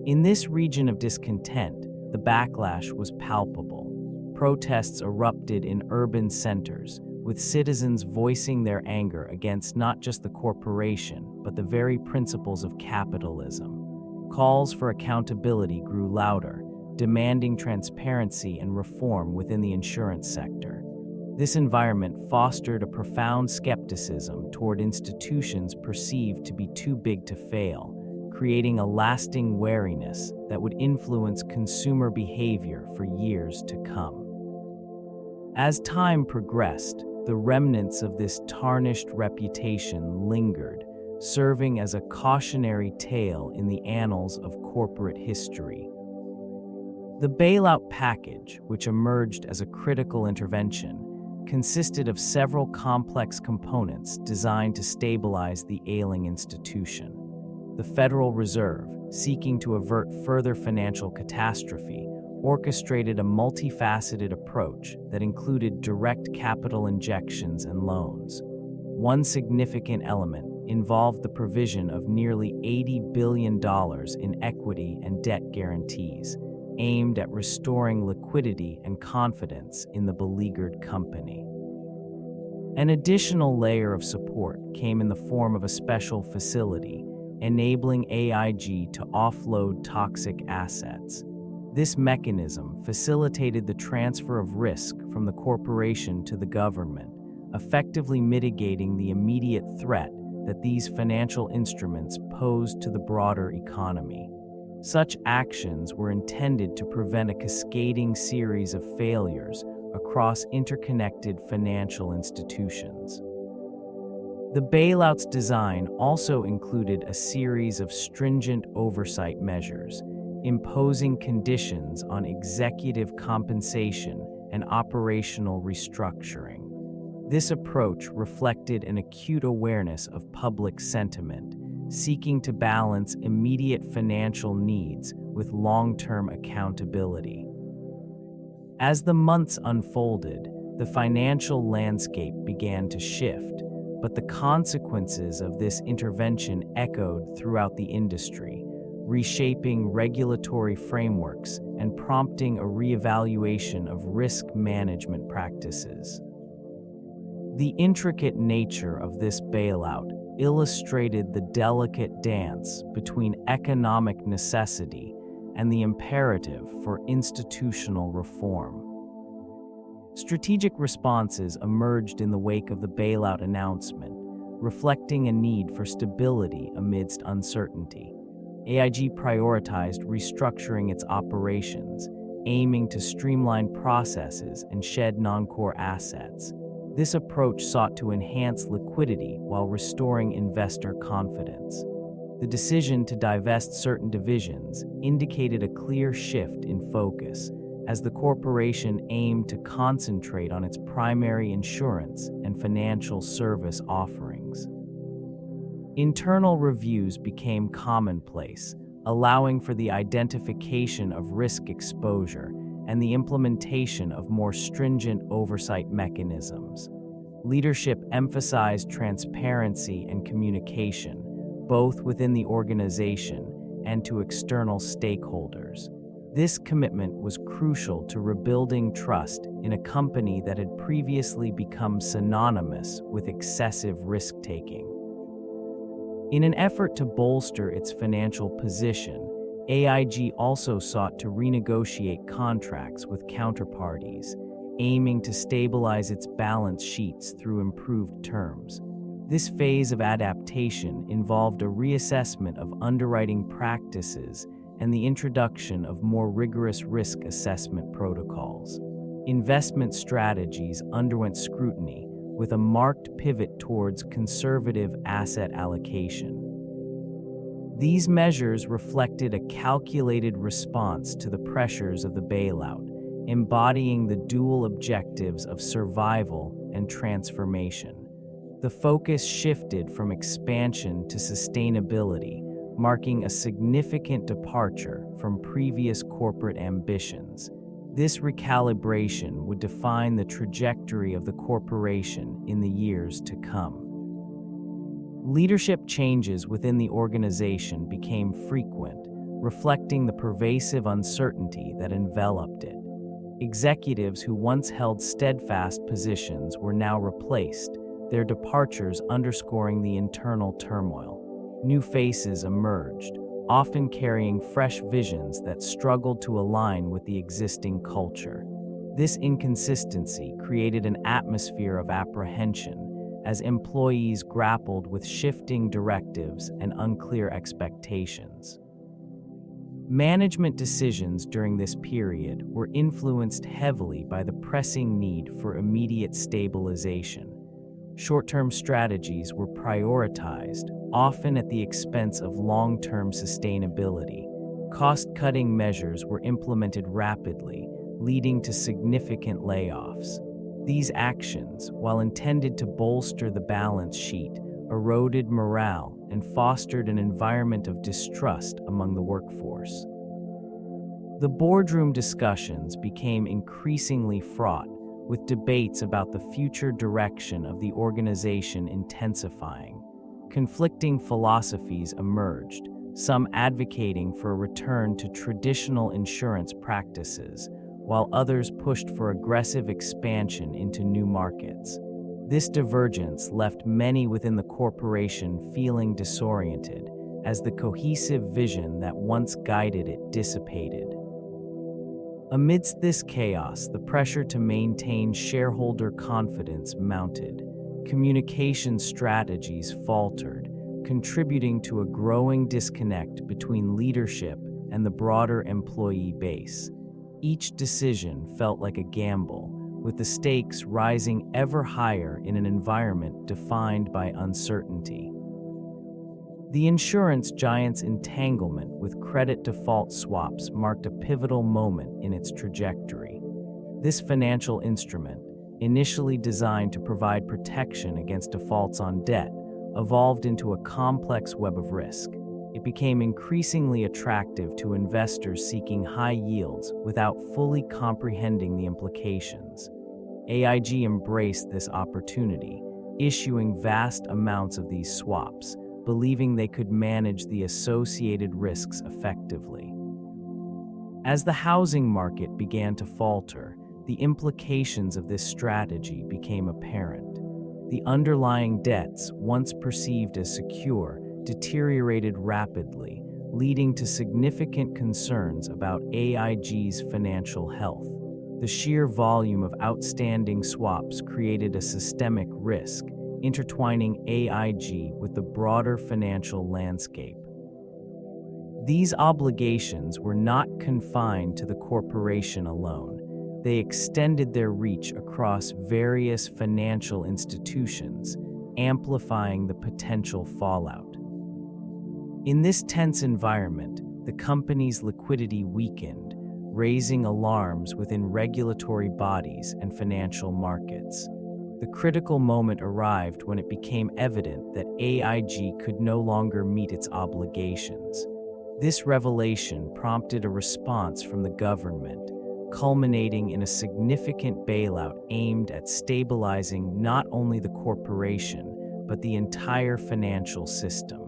In this region of discontent, the backlash was palpable. Protests erupted in urban centers, with citizens voicing their anger against not just the corporation, but the very principles of capitalism. Calls for accountability grew louder, demanding transparency and reform within the insurance sector. This environment fostered a profound skepticism toward institutions perceived to be too big to fail, creating a lasting wariness that would influence consumer behavior for years to come. As time progressed, the remnants of this tarnished reputation lingered, serving as a cautionary tale in the annals of corporate history. The bailout package, which emerged as a critical intervention, consisted of several complex components designed to stabilize the ailing institution. The Federal Reserve, seeking to avert further financial catastrophe, orchestrated a multifaceted approach that included direct capital injections and loans. One significant element involved the provision of nearly $80 billion in equity and debt guarantees, aimed at restoring liquidity and confidence in the beleaguered company. An additional layer of support came in the form of a special facility, enabling AIG to offload toxic assets. This mechanism facilitated the transfer of risk from the corporation to the government, effectively mitigating the immediate threat that these financial instruments posed to the broader economy. Such actions were intended to prevent a cascading series of failures across interconnected financial institutions. The bailout's design also included a series of stringent oversight measures, imposing conditions on executive compensation and operational restructuring. This approach reflected an acute awareness of public sentiment, seeking to balance immediate financial needs with long-term accountability. As the months unfolded, the financial landscape began to shift, but the consequences of this intervention echoed throughout the industry, reshaping regulatory frameworks and prompting a reevaluation of risk management practices. The intricate nature of this bailout illustrated the delicate dance between economic necessity and the imperative for institutional reform. Strategic responses emerged in the wake of the bailout announcement, reflecting a need for stability amidst uncertainty. AIG prioritized restructuring its operations, aiming to streamline processes and shed non-core assets. This approach sought to enhance liquidity while restoring investor confidence. The decision to divest certain divisions indicated a clear shift in focus, as the corporation aimed to concentrate on its primary insurance and financial service offerings. Internal reviews became commonplace, allowing for the identification of risk exposure and the implementation of more stringent oversight mechanisms. Leadership emphasized transparency and communication, both within the organization and to external stakeholders. This commitment was crucial to rebuilding trust in a company that had previously become synonymous with excessive risk-taking. In an effort to bolster its financial position, AIG also sought to renegotiate contracts with counterparties, aiming to stabilize its balance sheets through improved terms. This phase of adaptation involved a reassessment of underwriting practices and the introduction of more rigorous risk assessment protocols. Investment strategies underwent scrutiny, with a marked pivot towards conservative asset allocation. These measures reflected a calculated response to the pressures of the bailout, embodying the dual objectives of survival and transformation. The focus shifted from expansion to sustainability, marking a significant departure from previous corporate ambitions. This recalibration would define the trajectory of the corporation in the years to come. Leadership changes within the organization became frequent, reflecting the pervasive uncertainty that enveloped it. Executives who once held steadfast positions were now replaced, their departures underscoring the internal turmoil. New faces emerged, often carrying fresh visions that struggled to align with the existing culture. This inconsistency created an atmosphere of apprehension as employees grappled with shifting directives and unclear expectations. Management decisions during this period were influenced heavily by the pressing need for immediate stabilization. Short-term strategies were prioritized, often at the expense of long-term sustainability. Cost-cutting measures were implemented rapidly, leading to significant layoffs. These actions, while intended to bolster the balance sheet, eroded morale and fostered an environment of distrust among the workforce. The boardroom discussions became increasingly fraught, with debates about the future direction of the organization intensifying. Conflicting philosophies emerged, some advocating for a return to traditional insurance practices, while others pushed for aggressive expansion into new markets. This divergence left many within the corporation feeling disoriented, as the cohesive vision that once guided it dissipated. Amidst this chaos, the pressure to maintain shareholder confidence mounted. Communication strategies faltered, contributing to a growing disconnect between leadership and the broader employee base. Each decision felt like a gamble, with the stakes rising ever higher in an environment defined by uncertainty. The insurance giant's entanglement with credit default swaps marked a pivotal moment in its trajectory. This financial instrument, initially designed to provide protection against defaults on debt, evolved into a complex web of risk. It became increasingly attractive to investors seeking high yields without fully comprehending the implications. AIG embraced this opportunity, issuing vast amounts of these swaps, believing they could manage the associated risks effectively. As the housing market began to falter, the implications of this strategy became apparent. The underlying debts, once perceived as secure, deteriorated rapidly, leading to significant concerns about AIG's financial health. The sheer volume of outstanding swaps created a systemic risk, intertwining AIG with the broader financial landscape. These obligations were not confined to the corporation alone. They extended their reach across various financial institutions, amplifying the potential fallout. In this tense environment, the company's liquidity weakened, raising alarms within regulatory bodies and financial markets. The critical moment arrived when it became evident that AIG could no longer meet its obligations. This revelation prompted a response from the government, culminating in a significant bailout aimed at stabilizing not only the corporation, but the entire financial system.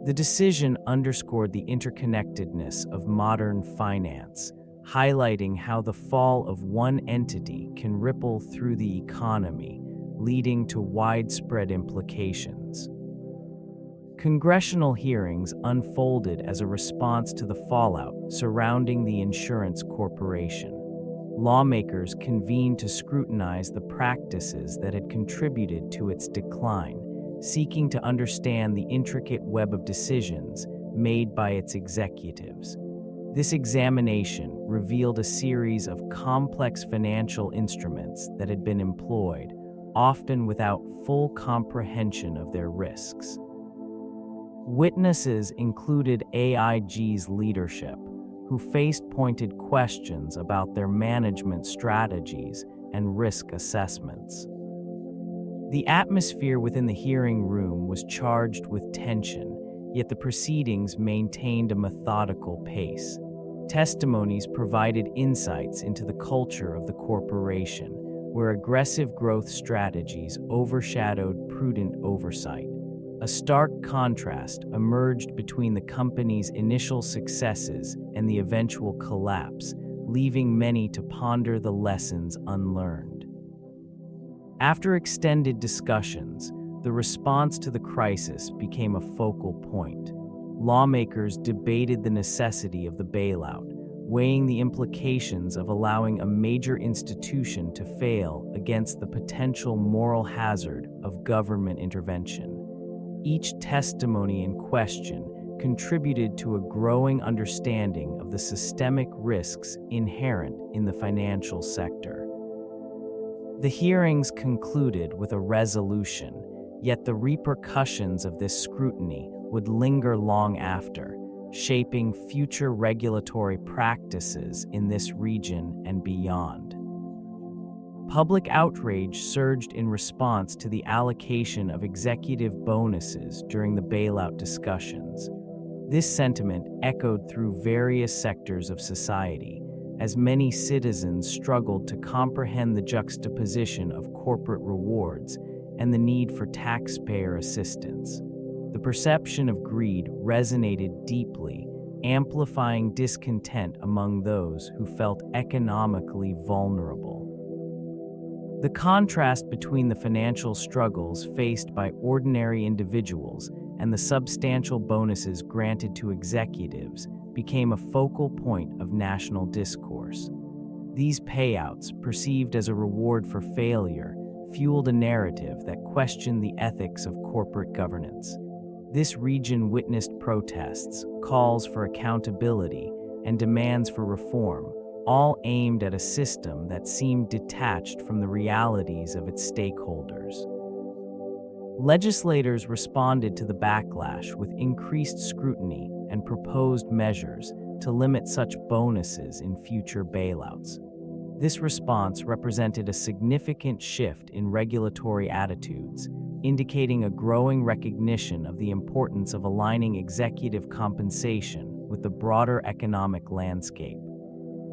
The decision underscored the interconnectedness of modern finance, highlighting how the fall of one entity can ripple through the economy, leading to widespread implications. Congressional hearings unfolded as a response to the fallout surrounding the insurance corporation. Lawmakers convened to scrutinize the practices that had contributed to its decline, seeking to understand the intricate web of decisions made by its executives. This examination revealed a series of complex financial instruments that had been employed, often without full comprehension of their risks. Witnesses included AIG's leadership, who faced pointed questions about their management strategies and risk assessments. The atmosphere within the hearing room was charged with tension, yet the proceedings maintained a methodical pace. Testimonies provided insights into the culture of the corporation, where aggressive growth strategies overshadowed prudent oversight. A stark contrast emerged between the company's initial successes and the eventual collapse, leaving many to ponder the lessons unlearned. After extended discussions, the response to the crisis became a focal point. Lawmakers debated the necessity of the bailout, weighing the implications of allowing a major institution to fail against the potential moral hazard of government intervention. Each testimony in question contributed to a growing understanding of the systemic risks inherent in the financial sector. The hearings concluded with a resolution, yet the repercussions of this scrutiny would linger long after, shaping future regulatory practices in this region and beyond. Public outrage surged in response to the allocation of executive bonuses during the bailout discussions. This sentiment echoed through various sectors of society, as many citizens struggled to comprehend the juxtaposition of corporate rewards and the need for taxpayer assistance. The perception of greed resonated deeply, amplifying discontent among those who felt economically vulnerable. The contrast between the financial struggles faced by ordinary individuals and the substantial bonuses granted to executives became a focal point of national discourse. These payouts, perceived as a reward for failure, fueled a narrative that questioned the ethics of corporate governance. This region witnessed protests, calls for accountability, and demands for reform, all aimed at a system that seemed detached from the realities of its stakeholders. Legislators responded to the backlash with increased scrutiny and proposed measures to limit such bonuses in future bailouts. This response represented a significant shift in regulatory attitudes, indicating a growing recognition of the importance of aligning executive compensation with the broader economic landscape.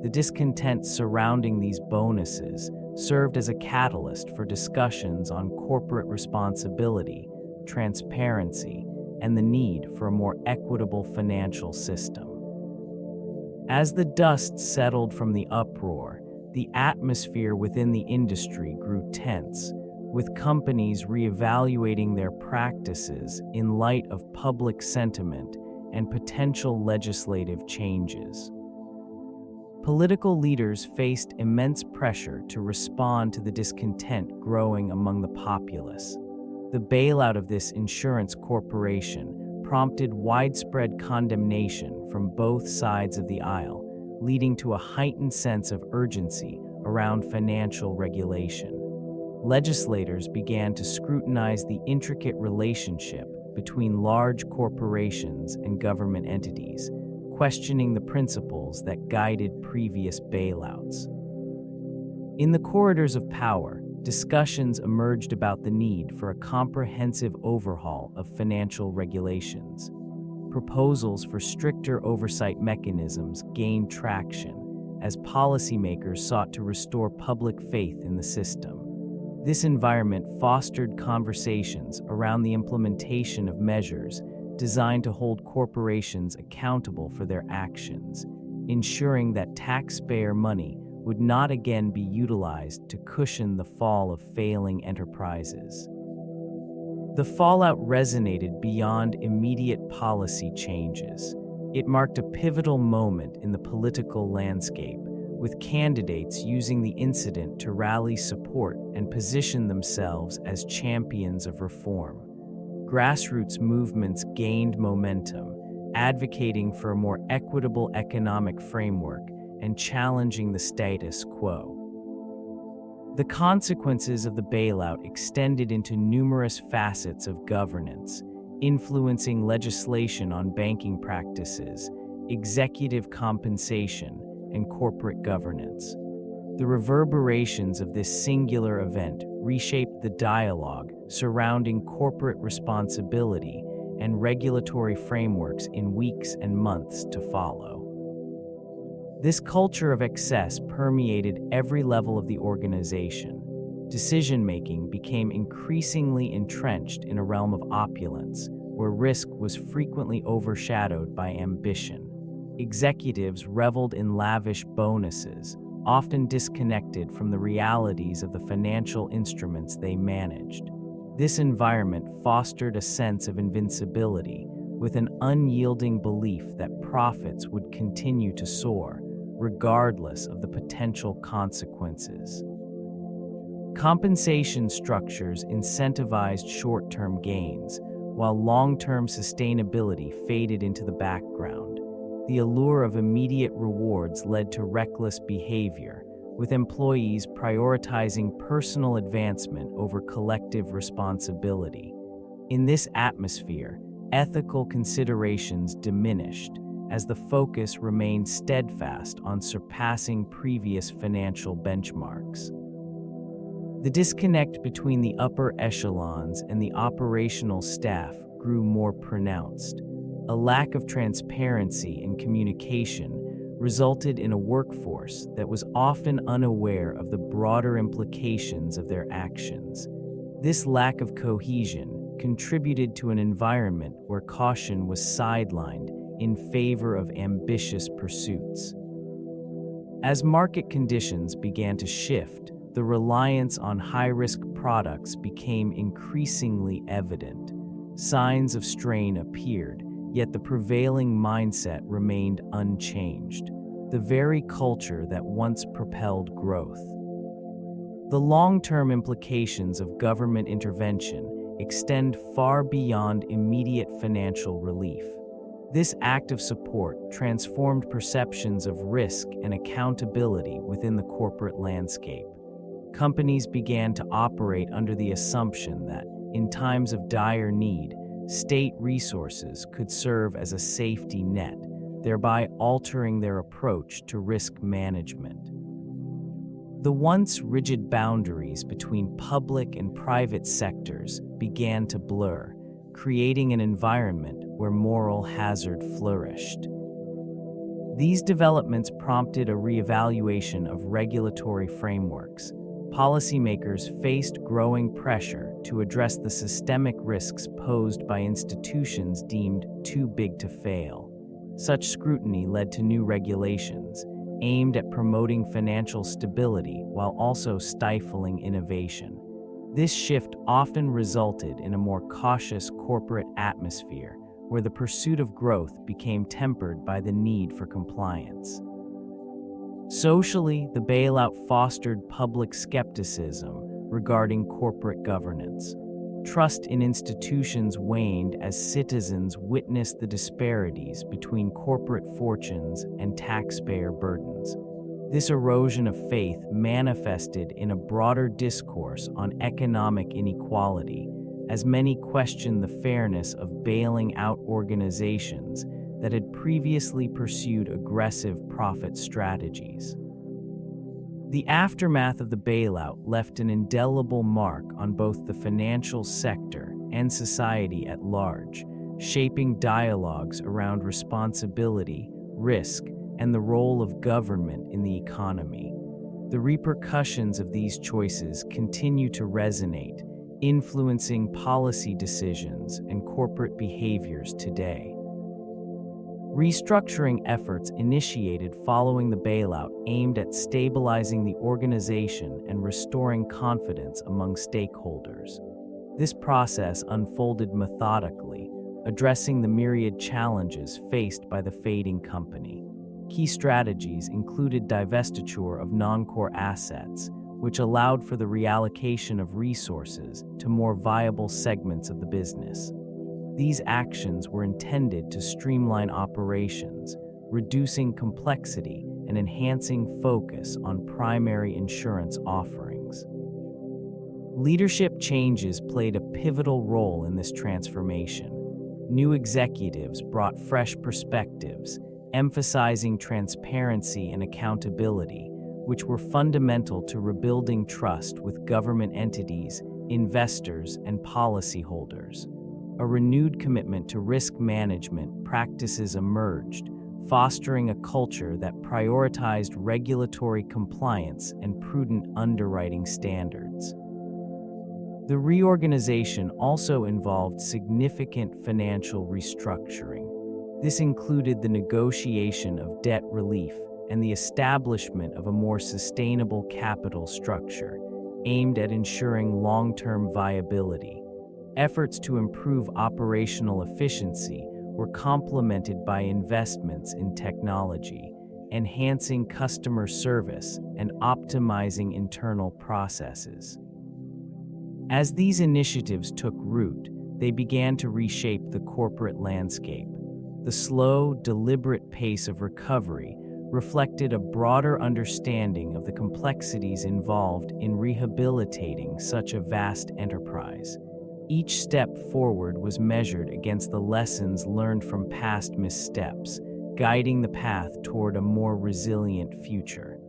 The discontent surrounding these bonuses served as a catalyst for discussions on corporate responsibility, transparency, and the need for a more equitable financial system. As the dust settled from the uproar, the atmosphere within the industry grew tense, with companies reevaluating their practices in light of public sentiment and potential legislative changes. Political leaders faced immense pressure to respond to the discontent growing among the populace. The bailout of this insurance corporation prompted widespread condemnation from both sides of the aisle, leading to a heightened sense of urgency around financial regulation. Legislators began to scrutinize the intricate relationship between large corporations and government entities, questioning the principles that guided previous bailouts. In the corridors of power, discussions emerged about the need for a comprehensive overhaul of financial regulations. Proposals for stricter oversight mechanisms gained traction as policymakers sought to restore public faith in the system. This environment fostered conversations around the implementation of measures designed to hold corporations accountable for their actions, ensuring that taxpayer money would not again be utilized to cushion the fall of failing enterprises. The fallout resonated beyond immediate policy changes. It marked a pivotal moment in the political landscape, with candidates using the incident to rally support and position themselves as champions of reform. Grassroots movements gained momentum, advocating for a more equitable economic framework and challenging the status quo. The consequences of the bailout extended into numerous facets of governance, influencing legislation on banking practices, executive compensation, and corporate governance. The reverberations of this singular event reshaped the dialogue surrounding corporate responsibility and regulatory frameworks in weeks and months to follow. This culture of excess permeated every level of the organization. Decision-making became increasingly entrenched in a realm of opulence, where risk was frequently overshadowed by ambition. Executives reveled in lavish bonuses, often disconnected from the realities of the financial instruments they managed. This environment fostered a sense of invincibility, with an unyielding belief that profits would continue to soar, regardless of the potential consequences. Compensation structures incentivized short-term gains, while long-term sustainability faded into the background. The allure of immediate rewards led to reckless behavior, with employees prioritizing personal advancement over collective responsibility. In this atmosphere, ethical considerations diminished, as the focus remained steadfast on surpassing previous financial benchmarks. The disconnect between the upper echelons and the operational staff grew more pronounced. A lack of transparency and communication resulted in a workforce that was often unaware of the broader implications of their actions. This lack of cohesion contributed to an environment where caution was sidelined in favor of ambitious pursuits. As market conditions began to shift, the reliance on high-risk products became increasingly evident. Signs of strain appeared, yet the prevailing mindset remained unchanged, the very culture that once propelled growth. The long-term implications of government intervention extend far beyond immediate financial relief. This act of support transformed perceptions of risk and accountability within the corporate landscape. Companies began to operate under the assumption that, in times of dire need, state resources could serve as a safety net, thereby altering their approach to risk management. The once rigid boundaries between public and private sectors began to blur, creating an environment where moral hazard flourished. These developments prompted a reevaluation of regulatory frameworks. Policymakers faced growing pressure to address the systemic risks posed by institutions deemed too big to fail. Such scrutiny led to new regulations, aimed at promoting financial stability while also stifling innovation. This shift often resulted in a more cautious corporate atmosphere, where the pursuit of growth became tempered by the need for compliance. Socially, the bailout fostered public skepticism regarding corporate governance. Trust in institutions waned as citizens witnessed the disparities between corporate fortunes and taxpayer burdens. This erosion of faith manifested in a broader discourse on economic inequality, as many questioned the fairness of bailing out organizations that had previously pursued aggressive profit strategies. The aftermath of the bailout left an indelible mark on both the financial sector and society at large, shaping dialogues around responsibility, risk, and the role of government in the economy. The repercussions of these choices continue to resonate, influencing policy decisions and corporate behaviors today. Restructuring efforts initiated following the bailout aimed at stabilizing the organization and restoring confidence among stakeholders. This process unfolded methodically, addressing the myriad challenges faced by the fading company. Key strategies included divestiture of non-core assets, which allowed for the reallocation of resources to more viable segments of the business. These actions were intended to streamline operations, reducing complexity and enhancing focus on primary insurance offerings. Leadership changes played a pivotal role in this transformation. New executives brought fresh perspectives, emphasizing transparency and accountability, which were fundamental to rebuilding trust with government entities, investors, and policyholders. A renewed commitment to risk management practices emerged, fostering a culture that prioritized regulatory compliance and prudent underwriting standards. The reorganization also involved significant financial restructuring. This included the negotiation of debt relief and the establishment of a more sustainable capital structure, aimed at ensuring long-term viability. Efforts to improve operational efficiency were complemented by investments in technology, enhancing customer service and optimizing internal processes. As these initiatives took root, they began to reshape the corporate landscape. The slow, deliberate pace of recovery reflected a broader understanding of the complexities involved in rehabilitating such a vast enterprise. Each step forward was measured against the lessons learned from past missteps, guiding the path toward a more resilient future.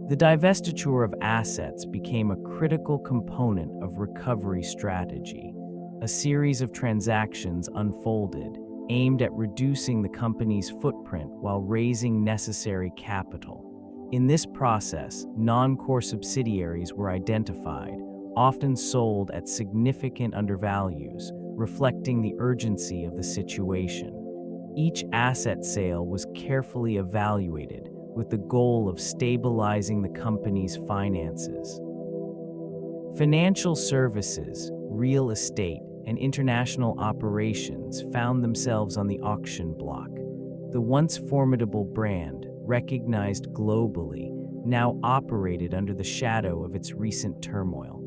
The divestiture of assets became a critical component of recovery strategy. A series of transactions unfolded, aimed at reducing the company's footprint while raising necessary capital. In this process, non-core subsidiaries were identified, often sold at significant undervalues, reflecting the urgency of the situation. Each asset sale was carefully evaluated, with the goal of stabilizing the company's finances. Financial services, real estate, and international operations found themselves on the auction block. The once formidable brand, recognized globally, now operated under the shadow of its recent turmoil.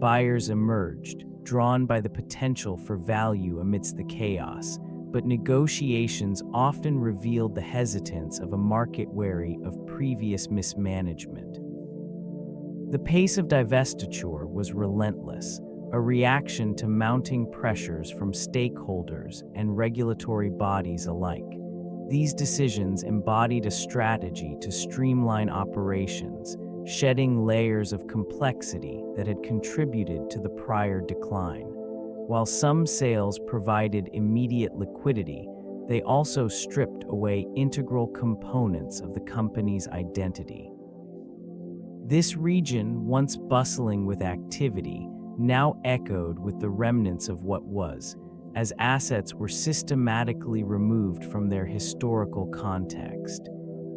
Buyers emerged, drawn by the potential for value amidst the chaos, but negotiations often revealed the hesitance of a market wary of previous mismanagement. The pace of divestiture was relentless, a reaction to mounting pressures from stakeholders and regulatory bodies alike. These decisions embodied a strategy to streamline operations, shedding layers of complexity that had contributed to the prior decline. While some sales provided immediate liquidity, they also stripped away integral components of the company's identity. This region, once bustling with activity, now echoed with the remnants of what was, as assets were systematically removed from their historical context.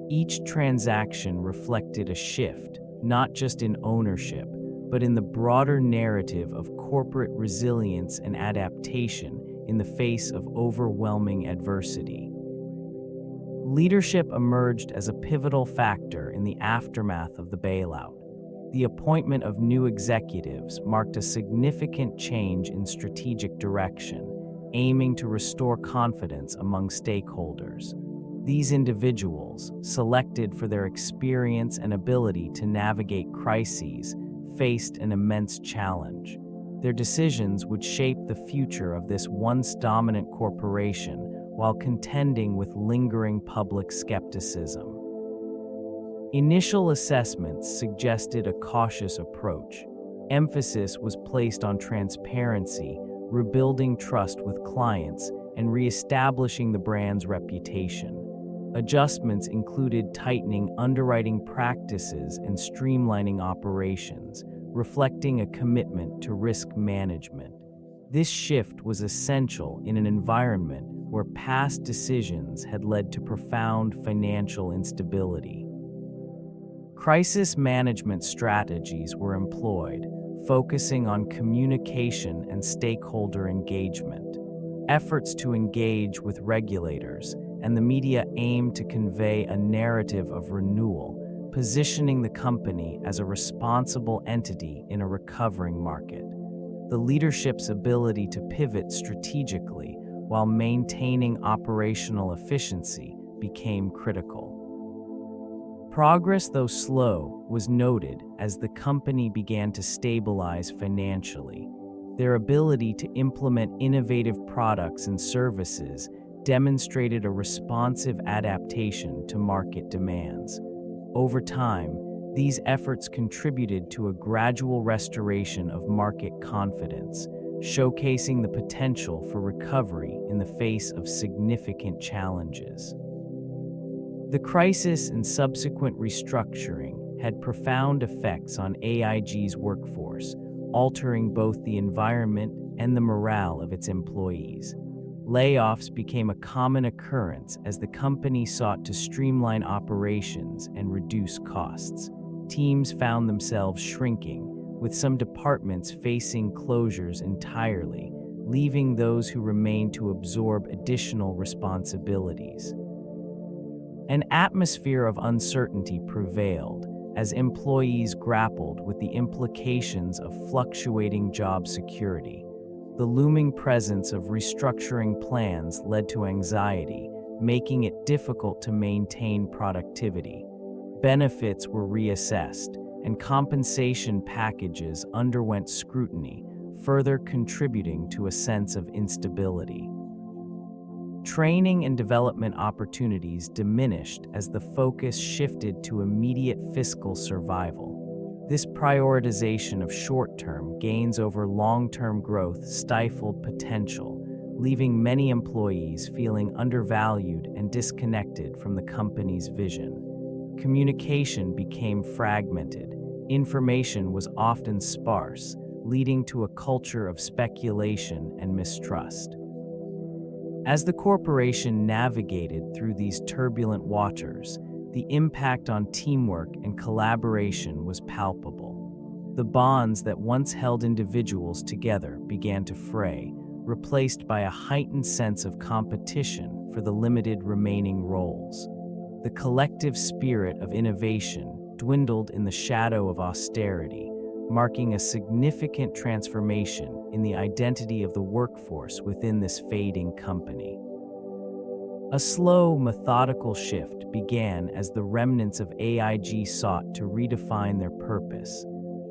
Each transaction reflected a shift, not just in ownership, but in the broader narrative of corporate resilience and adaptation in the face of overwhelming adversity. Leadership emerged as a pivotal factor in the aftermath of the bailout. The appointment of new executives marked a significant change in strategic direction, aiming to restore confidence among stakeholders. These individuals, selected for their experience and ability to navigate crises, faced an immense challenge. Their decisions would shape the future of this once dominant corporation while contending with lingering public skepticism. Initial assessments suggested a cautious approach. Emphasis was placed on transparency, rebuilding trust with clients, and reestablishing the brand's reputation. Adjustments included tightening underwriting practices and streamlining operations, reflecting a commitment to risk management. This shift was essential in an environment where past decisions had led to profound financial instability. Crisis management strategies were employed, focusing on communication and stakeholder engagement. Efforts to engage with regulators and the media aimed to convey a narrative of renewal, positioning the company as a responsible entity in a recovering market. The leadership's ability to pivot strategically while maintaining operational efficiency became critical. Progress, though slow, was noted as the company began to stabilize financially. Their ability to implement innovative products and services demonstrated a responsive adaptation to market demands. Over time, these efforts contributed to a gradual restoration of market confidence, showcasing the potential for recovery in the face of significant challenges. The crisis and subsequent restructuring had profound effects on AIG's workforce, altering both the environment and the morale of its employees. Layoffs became a common occurrence as the company sought to streamline operations and reduce costs. Teams found themselves shrinking, with some departments facing closures entirely, leaving those who remained to absorb additional responsibilities. An atmosphere of uncertainty prevailed as employees grappled with the implications of fluctuating job security. The looming presence of restructuring plans led to anxiety, making it difficult to maintain productivity. Benefits were reassessed, and compensation packages underwent scrutiny, further contributing to a sense of instability. Training and development opportunities diminished as the focus shifted to immediate fiscal survival. This prioritization of short-term gains over long-term growth stifled potential, leaving many employees feeling undervalued and disconnected from the company's vision. Communication became fragmented. Information was often sparse, leading to a culture of speculation and mistrust. As the corporation navigated through these turbulent waters, the impact on teamwork and collaboration was palpable. The bonds that once held individuals together began to fray, replaced by a heightened sense of competition for the limited remaining roles. The collective spirit of innovation dwindled in the shadow of austerity, marking a significant transformation in the identity of the workforce within this fading company. A slow, methodical shift began as the remnants of AIG sought to redefine their purpose.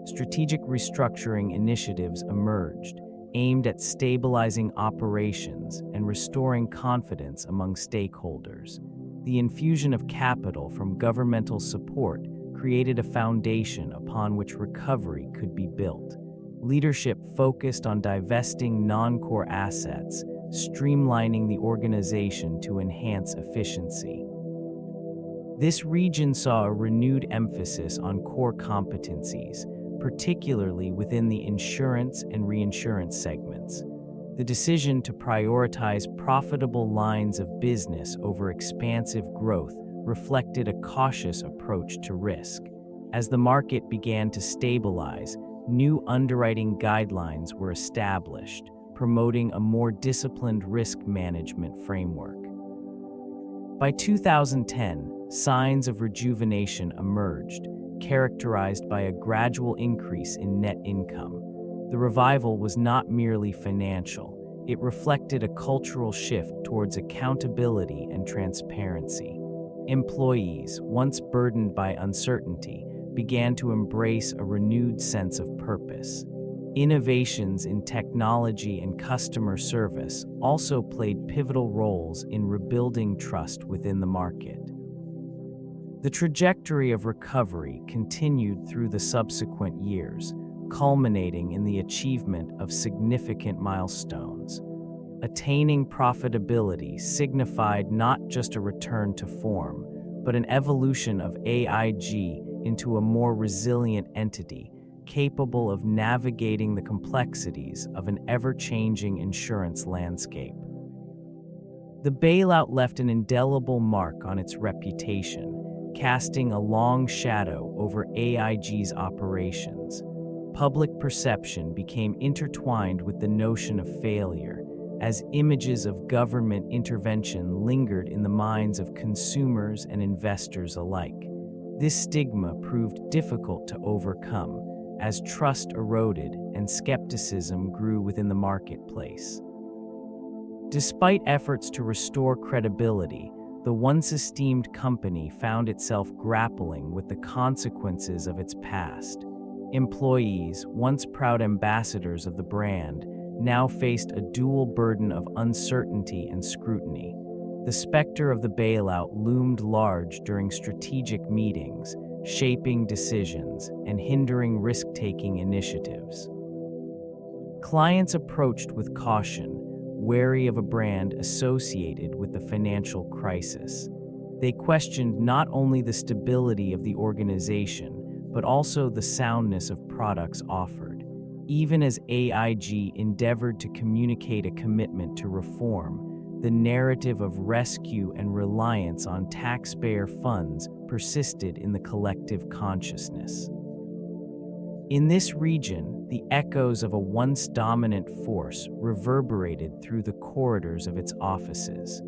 Strategic restructuring initiatives emerged, aimed at stabilizing operations and restoring confidence among stakeholders. The infusion of capital from governmental support created a foundation upon which recovery could be built. Leadership focused on divesting non-core assets, streamlining the organization to enhance efficiency. This region saw a renewed emphasis on core competencies, particularly within the insurance and reinsurance segments. The decision to prioritize profitable lines of business over expansive growth reflected a cautious approach to risk. As the market began to stabilize, new underwriting guidelines were established, promoting a more disciplined risk management framework. By 2010, signs of rejuvenation emerged, characterized by a gradual increase in net income. The revival was not merely financial, it reflected a cultural shift towards accountability and transparency. Employees, once burdened by uncertainty, began to embrace a renewed sense of purpose. Innovations in technology and customer service also played pivotal roles in rebuilding trust within the market. The trajectory of recovery continued through the subsequent years, culminating in the achievement of significant milestones. Attaining profitability signified not just a return to form, but an evolution of AIG into a more resilient entity, capable of navigating the complexities of an ever-changing insurance landscape. The bailout left an indelible mark on its reputation, casting a long shadow over AIG's operations. public perception became intertwined with the notion of failure, as images of government intervention lingered in the minds of consumers and investors alike. This stigma proved difficult to overcome, as trust eroded and skepticism grew within the marketplace. Despite efforts to restore credibility, the once esteemed company found itself grappling with the consequences of its past. Employees, once proud ambassadors of the brand, now faced a dual burden of uncertainty and scrutiny. The specter of the bailout loomed large during strategic meetings, shaping decisions and hindering risk-taking initiatives. Clients approached with caution, wary of a brand associated with the financial crisis. They questioned not only the stability of the organization, but also the soundness of products offered. Even as AIG endeavored to communicate a commitment to reform, the narrative of rescue and reliance on taxpayer funds persisted in the collective consciousness. In this region, the echoes of a once dominant force reverberated through the corridors of its offices.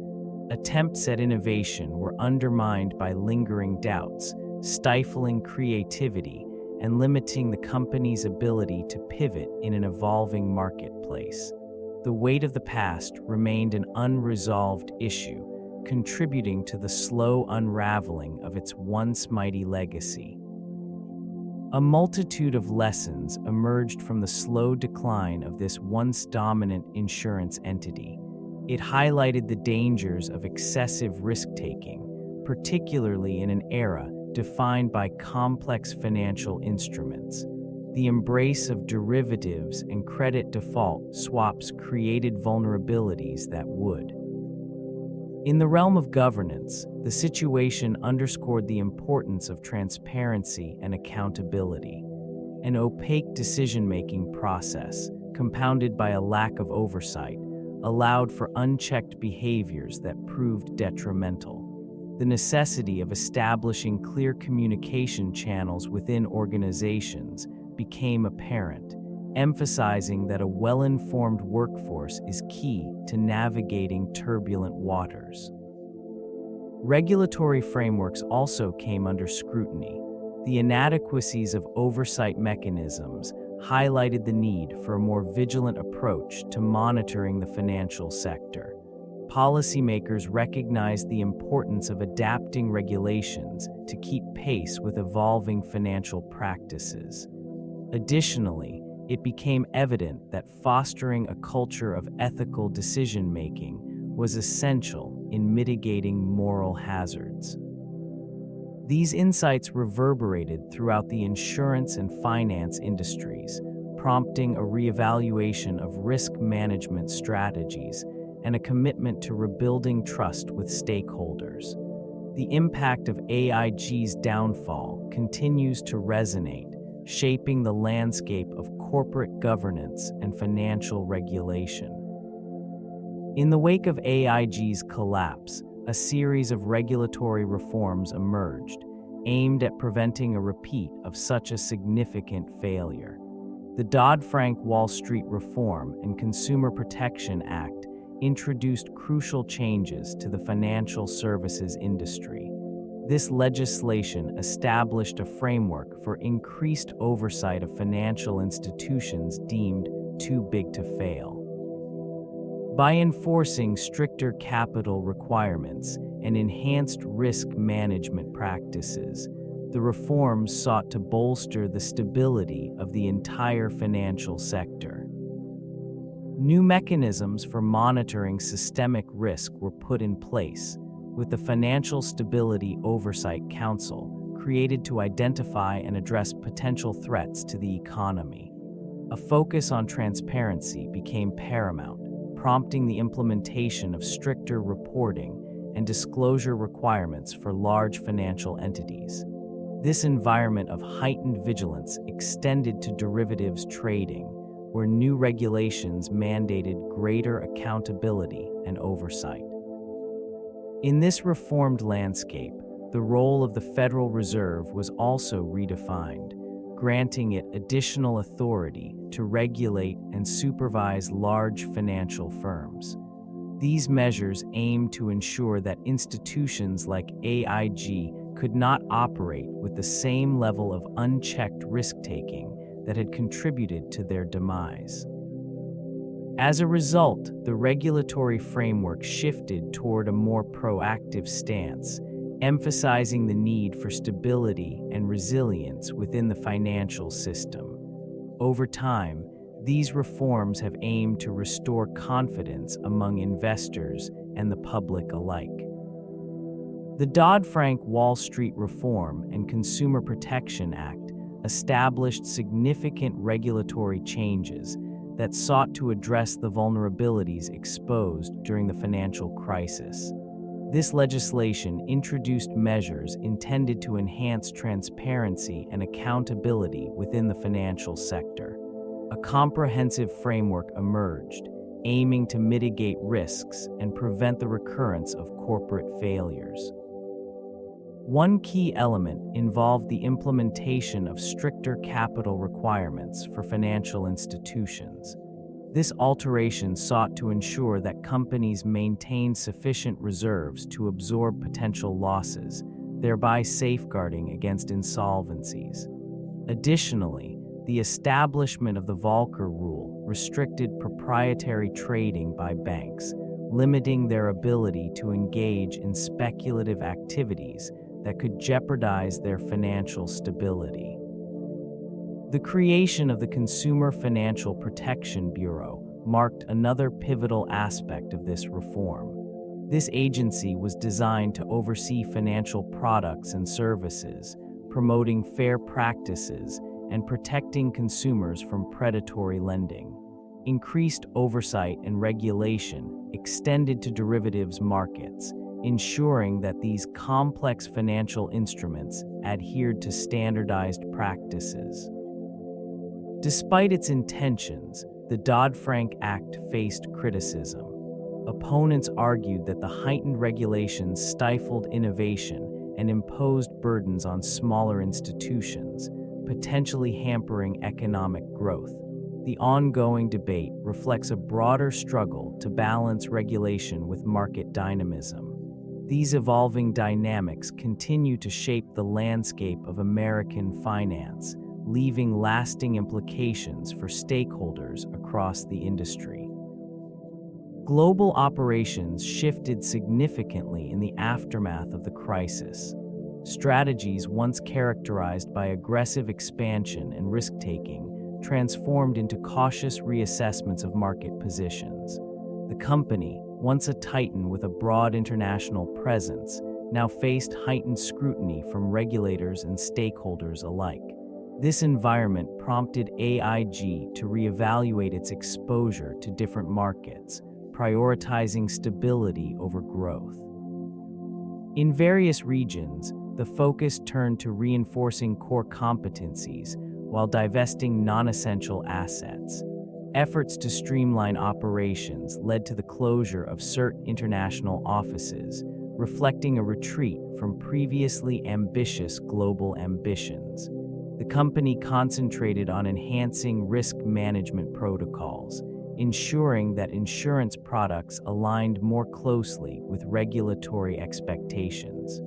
Attempts at innovation were undermined by lingering doubts, stifling creativity and limiting the company's ability to pivot in an evolving marketplace. The weight of the past remained an unresolved issue, contributing to the slow unraveling of its once mighty legacy. A multitude of lessons emerged from the slow decline of this once dominant insurance entity. It highlighted the dangers of excessive risk-taking, particularly in an era defined by complex financial instruments. The embrace of derivatives and credit default swaps created vulnerabilities that would. In the realm of governance, the situation underscored the importance of transparency and accountability. An opaque decision-making process, compounded by a lack of oversight, allowed for unchecked behaviors that proved detrimental. The necessity of establishing clear communication channels within organizations became apparent, emphasizing that a well-informed workforce is key to navigating turbulent waters. Regulatory frameworks also came under scrutiny. The inadequacies of oversight mechanisms highlighted the need for a more vigilant approach to monitoring the financial sector. Policymakers recognized the importance of adapting regulations to keep pace with evolving financial practices. Additionally, it became evident that fostering a culture of ethical decision-making was essential in mitigating moral hazards. These insights reverberated throughout the insurance and finance industries, prompting a reevaluation of risk management strategies and a commitment to rebuilding trust with stakeholders. The impact of AIG's downfall continues to resonate, shaping the landscape of corporate governance and financial regulation. In the wake of AIG's collapse, a series of regulatory reforms emerged, aimed at preventing a repeat of such a significant failure. The Dodd-Frank Wall Street Reform and Consumer Protection Act introduced crucial changes to the financial services industry. This legislation established a framework for increased oversight of financial institutions deemed too big to fail. By enforcing stricter capital requirements and enhanced risk management practices, the reforms sought to bolster the stability of the entire financial sector. New mechanisms for monitoring systemic risk were put in place, with the Financial Stability Oversight Council created to identify and address potential threats to the economy. A focus on transparency became paramount, prompting the implementation of stricter reporting and disclosure requirements for large financial entities. This environment of heightened vigilance extended to derivatives trading, where new regulations mandated greater accountability and oversight. In this reformed landscape, the role of the Federal Reserve was also redefined. granting it additional authority to regulate and supervise large financial firms. These measures aim to ensure that institutions like AIG could not operate with the same level of unchecked risk-taking that had contributed to their demise. As a result, the regulatory framework shifted toward a more proactive stance, emphasizing the need for stability and resilience within the financial system. Over time, these reforms have aimed to restore confidence among investors and the public alike. The Dodd-Frank Wall Street Reform and Consumer Protection Act established significant regulatory changes that sought to address the vulnerabilities exposed during the financial crisis. This legislation introduced measures intended to enhance transparency and accountability within the financial sector. A comprehensive framework emerged, aiming to mitigate risks and prevent the recurrence of corporate failures. One key element involved the implementation of stricter capital requirements for financial institutions. This alteration sought to ensure that companies maintain sufficient reserves to absorb potential losses, thereby safeguarding against insolvencies. Additionally, the establishment of the Volcker Rule restricted proprietary trading by banks, limiting their ability to engage in speculative activities that could jeopardize their financial stability. The creation of the Consumer Financial Protection Bureau marked another pivotal aspect of this reform. This agency was designed to oversee financial products and services, promoting fair practices and protecting consumers from predatory lending. Increased oversight and regulation extended to derivatives markets, ensuring that these complex financial instruments adhered to standardized practices. Despite its intentions, the Dodd-Frank Act faced criticism. Opponents argued that the heightened regulations stifled innovation and imposed burdens on smaller institutions, potentially hampering economic growth. The ongoing debate reflects a broader struggle to balance regulation with market dynamism. These evolving dynamics continue to shape the landscape of American finance, leaving lasting implications for stakeholders across the industry. Global operations shifted significantly in the aftermath of the crisis. Strategies once characterized by aggressive expansion and risk-taking transformed into cautious reassessments of market positions. The company, once a titan with a broad international presence, now faced heightened scrutiny from regulators and stakeholders alike. This environment prompted AIG to reevaluate its exposure to different markets, prioritizing stability over growth. In various regions, the focus turned to reinforcing core competencies while divesting non-essential assets. Efforts to streamline operations led to the closure of certain international offices, reflecting a retreat from previously ambitious global ambitions. The company concentrated on enhancing risk management protocols, ensuring that insurance products aligned more closely with regulatory expectations.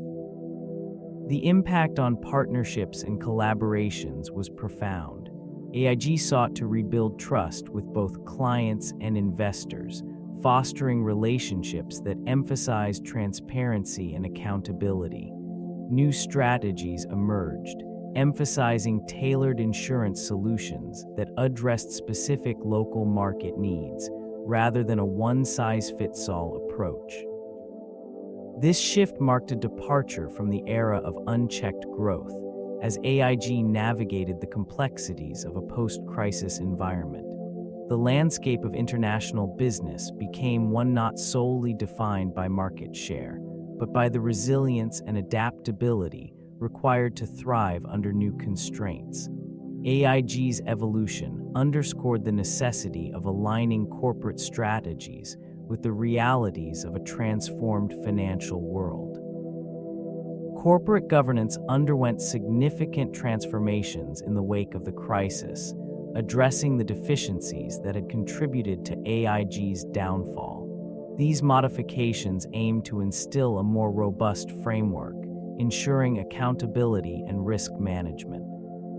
The impact on partnerships and collaborations was profound. AIG sought to rebuild trust with both clients and investors, fostering relationships that emphasized transparency and accountability. New strategies emerged, emphasizing tailored insurance solutions that addressed specific local market needs, rather than a one-size-fits-all approach. This shift marked a departure from the era of unchecked growth, as AIG navigated the complexities of a post-crisis environment. The landscape of international business became one not solely defined by market share, but by the resilience and adaptability required to thrive under new constraints. AIG's evolution underscored the necessity of aligning corporate strategies with the realities of a transformed financial world. Corporate governance underwent significant transformations in the wake of the crisis, addressing the deficiencies that had contributed to AIG's downfall. These modifications aimed to instill a more robust framework, ensuring accountability and risk management.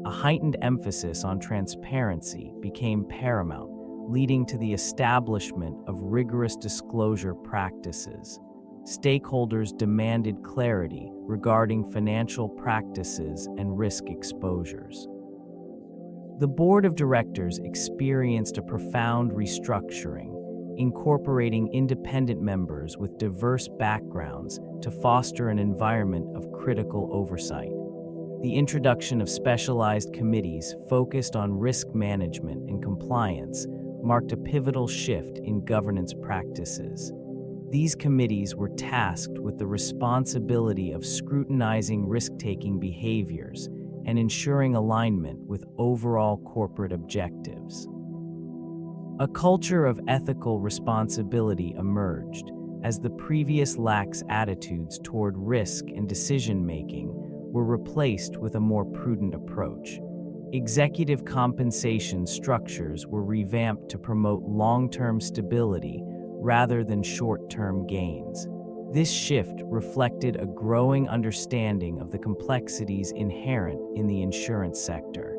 A heightened emphasis on transparency became paramount, leading to the establishment of rigorous disclosure practices. Stakeholders demanded clarity regarding financial practices and risk exposures. The board of directors experienced a profound restructuring, incorporating independent members with diverse backgrounds to foster an environment of critical oversight. The introduction of specialized committees focused on risk management and compliance marked a pivotal shift in governance practices. These committees were tasked with the responsibility of scrutinizing risk-taking behaviors and ensuring alignment with overall corporate objectives. A culture of ethical responsibility emerged as the previous lax attitudes toward risk and decision-making were replaced with a more prudent approach. Executive compensation structures were revamped to promote long-term stability rather than short-term gains. This shift reflected a growing understanding of the complexities inherent in the insurance sector.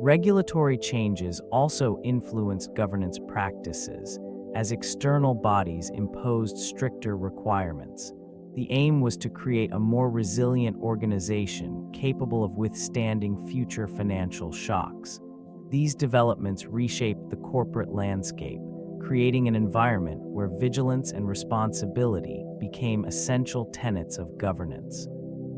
Regulatory changes also influenced governance practices, as external bodies imposed stricter requirements. The aim was to create a more resilient organization capable of withstanding future financial shocks. These developments reshaped the corporate landscape, creating an environment where vigilance and responsibility became essential tenets of governance.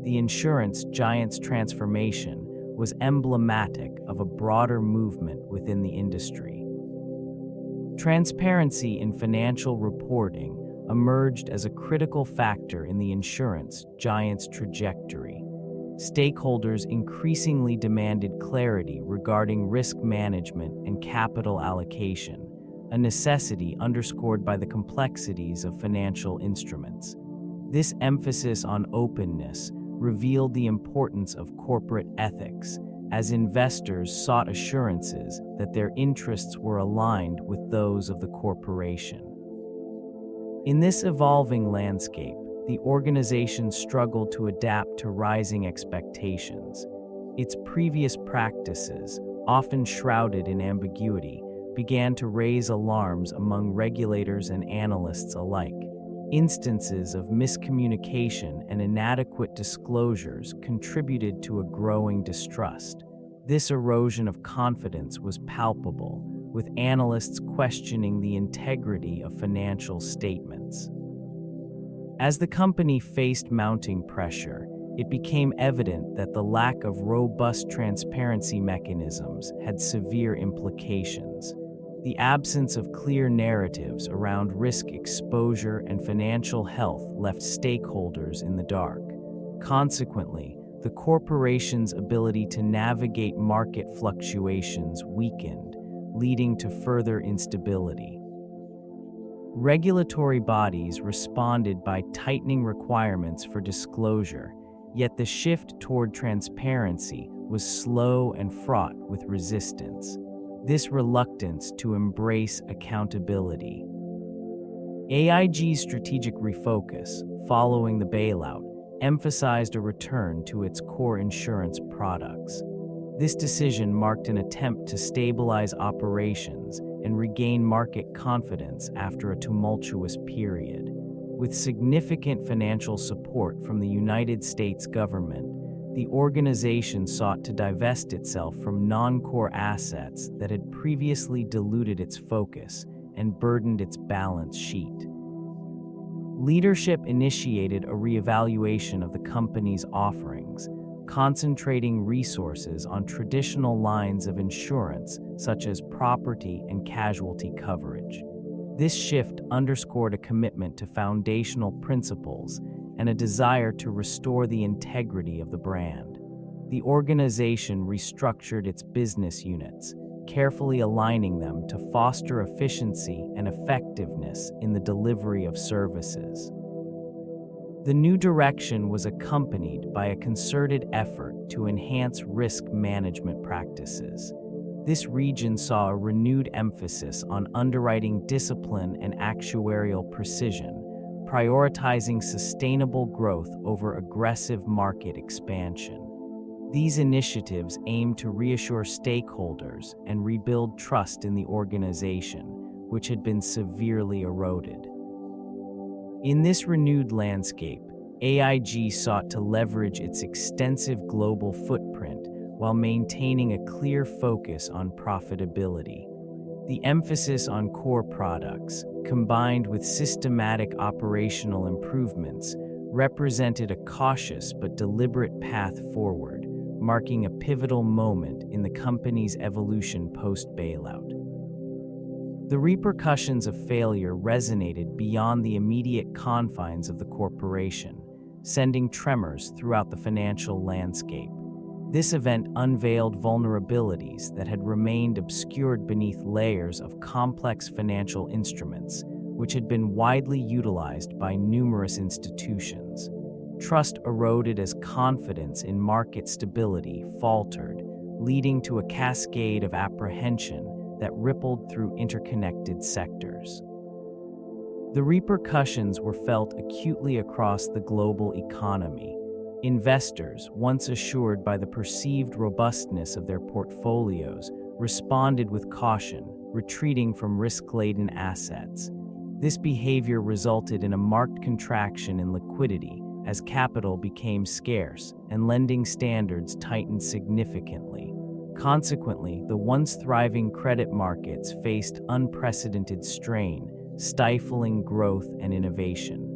The insurance giant's transformation was emblematic of a broader movement within the industry. Transparency in financial reporting emerged as a critical factor in the insurance giant's trajectory. Stakeholders increasingly demanded clarity regarding risk management and capital allocation, a necessity underscored by the complexities of financial instruments. This emphasis on openness revealed the importance of corporate ethics, as investors sought assurances that their interests were aligned with those of the corporation. In this evolving landscape, the organization struggled to adapt to rising expectations. Its previous practices, often shrouded in ambiguity, began to raise alarms among regulators and analysts alike. Instances of miscommunication and inadequate disclosures contributed to a growing distrust. This erosion of confidence was palpable, with analysts questioning the integrity of financial statements. As the company faced mounting pressure, it became evident that the lack of robust transparency mechanisms had severe implications. The absence of clear narratives around risk exposure and financial health left stakeholders in the dark. Consequently, the corporation's ability to navigate market fluctuations weakened, leading to further instability. Regulatory bodies responded by tightening requirements for disclosure, yet the shift toward transparency was slow and fraught with resistance. This reluctance to embrace accountability. AIG's strategic refocus, following the bailout, emphasized a return to its core insurance products. This decision marked an attempt to stabilize operations and regain market confidence after a tumultuous period. With significant financial support from the United States government, the organization sought to divest itself from non-core assets that had previously diluted its focus and burdened its balance sheet. Leadership initiated a reevaluation of the company's offerings, concentrating resources on traditional lines of insurance such as property and casualty coverage. This shift underscored a commitment to foundational principles and a desire to restore the integrity of the brand. The organization restructured its business units, carefully aligning them to foster efficiency and effectiveness in the delivery of services. The new direction was accompanied by a concerted effort to enhance risk management practices. This region saw a renewed emphasis on underwriting discipline and actuarial precision, prioritizing sustainable growth over aggressive market expansion. These initiatives aim to reassure stakeholders and rebuild trust in the organization, which had been severely eroded. In this renewed landscape, AIG sought to leverage its extensive global footprint while maintaining a clear focus on profitability. The emphasis on core products, combined with systematic operational improvements, represented a cautious but deliberate path forward, marking a pivotal moment in the company's evolution post-bailout. The repercussions of failure resonated beyond the immediate confines of the corporation, sending tremors throughout the financial landscape. This event unveiled vulnerabilities that had remained obscured beneath layers of complex financial instruments, which had been widely utilized by numerous institutions. Trust eroded as confidence in market stability faltered, leading to a cascade of apprehension that rippled through interconnected sectors. The repercussions were felt acutely across the global economy. Investors, once assured by the perceived robustness of their portfolios, responded with caution, retreating from risk-laden assets. This behavior resulted in a marked contraction in liquidity as capital became scarce and lending standards tightened significantly. Consequently, the once thriving credit markets faced unprecedented strain, stifling growth and innovation.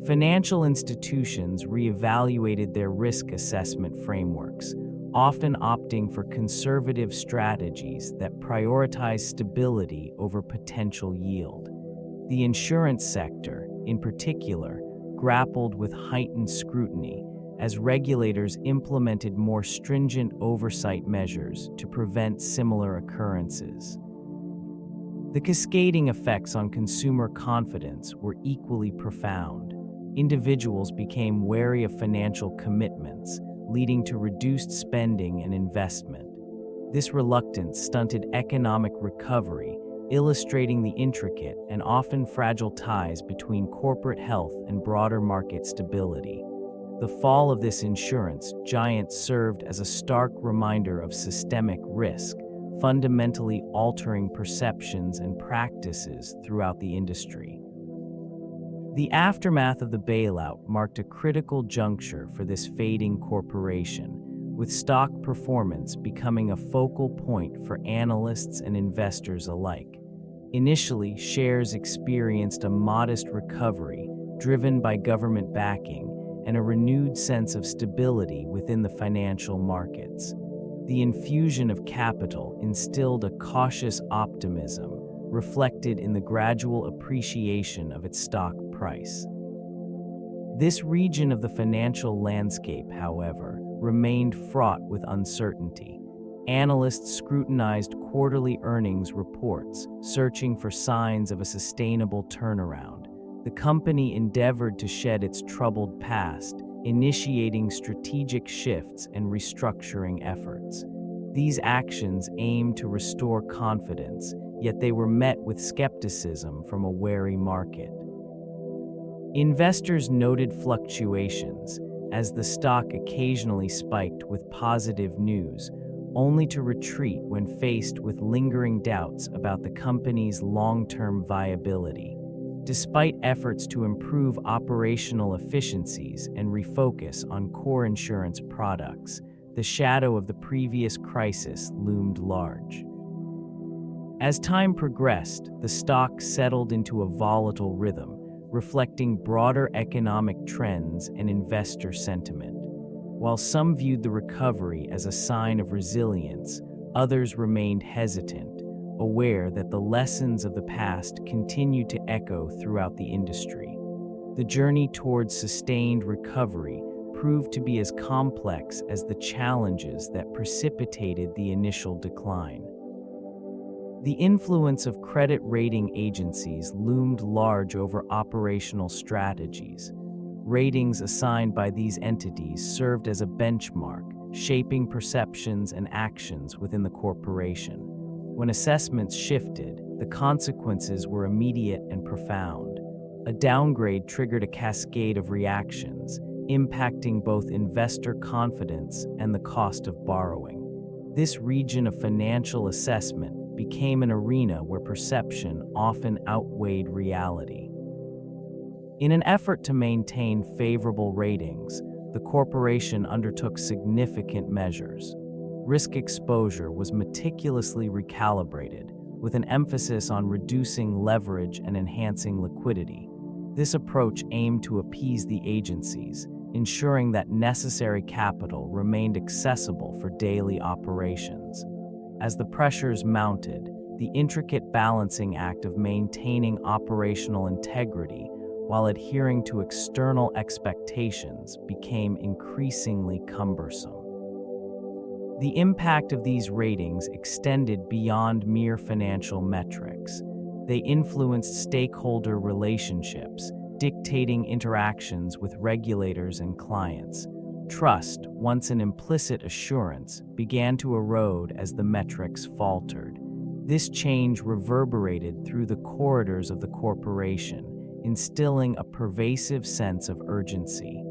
Financial institutions reevaluated their risk assessment frameworks, often opting for conservative strategies that prioritize stability over potential yield. The insurance sector, in particular, grappled with heightened scrutiny as regulators implemented more stringent oversight measures to prevent similar occurrences. The cascading effects on consumer confidence were equally profound. Individuals became wary of financial commitments, leading to reduced spending and investment. This reluctance stunted economic recovery, illustrating the intricate and often fragile ties between corporate health and broader market stability. The fall of this insurance giant served as a stark reminder of systemic risk, fundamentally altering perceptions and practices throughout the industry. The aftermath of the bailout marked a critical juncture for this fading corporation, with stock performance becoming a focal point for analysts and investors alike. Initially, shares experienced a modest recovery, driven by government backing and a renewed sense of stability within the financial markets. The infusion of capital instilled a cautious optimism, reflected in the gradual appreciation of its stock price. This region of the financial landscape, however, remained fraught with uncertainty. Analysts scrutinized quarterly earnings reports, searching for signs of a sustainable turnaround. The company endeavored to shed its troubled past, initiating strategic shifts and restructuring efforts. These actions aimed to restore confidence, yet they were met with skepticism from a wary market. Investors noted fluctuations, as the stock occasionally spiked with positive news, only to retreat when faced with lingering doubts about the company's long-term viability. Despite efforts to improve operational efficiencies and refocus on core insurance products, the shadow of the previous crisis loomed large. As time progressed, the stock settled into a volatile rhythm, reflecting broader economic trends and investor sentiment. While some viewed the recovery as a sign of resilience, others remained hesitant, aware that the lessons of the past continued to echo throughout the industry. The journey towards sustained recovery proved to be as complex as the challenges that precipitated the initial decline. The influence of credit rating agencies loomed large over operational strategies. Ratings assigned by these entities served as a benchmark, shaping perceptions and actions within the corporation. When assessments shifted, the consequences were immediate and profound. A downgrade triggered a cascade of reactions, impacting both investor confidence and the cost of borrowing. This region of financial assessment became an arena where perception often outweighed reality. In an effort to maintain favorable ratings, the corporation undertook significant measures. Risk exposure was meticulously recalibrated, with an emphasis on reducing leverage and enhancing liquidity. This approach aimed to appease the agencies, ensuring that necessary capital remained accessible for daily operations. As the pressures mounted, the intricate balancing act of maintaining operational integrity while adhering to external expectations became increasingly cumbersome. The impact of these ratings extended beyond mere financial metrics. They influenced stakeholder relationships, dictating interactions with regulators and clients. Trust, once an implicit assurance, began to erode as the metrics faltered. This change reverberated through the corridors of the corporation, instilling a pervasive sense of urgency.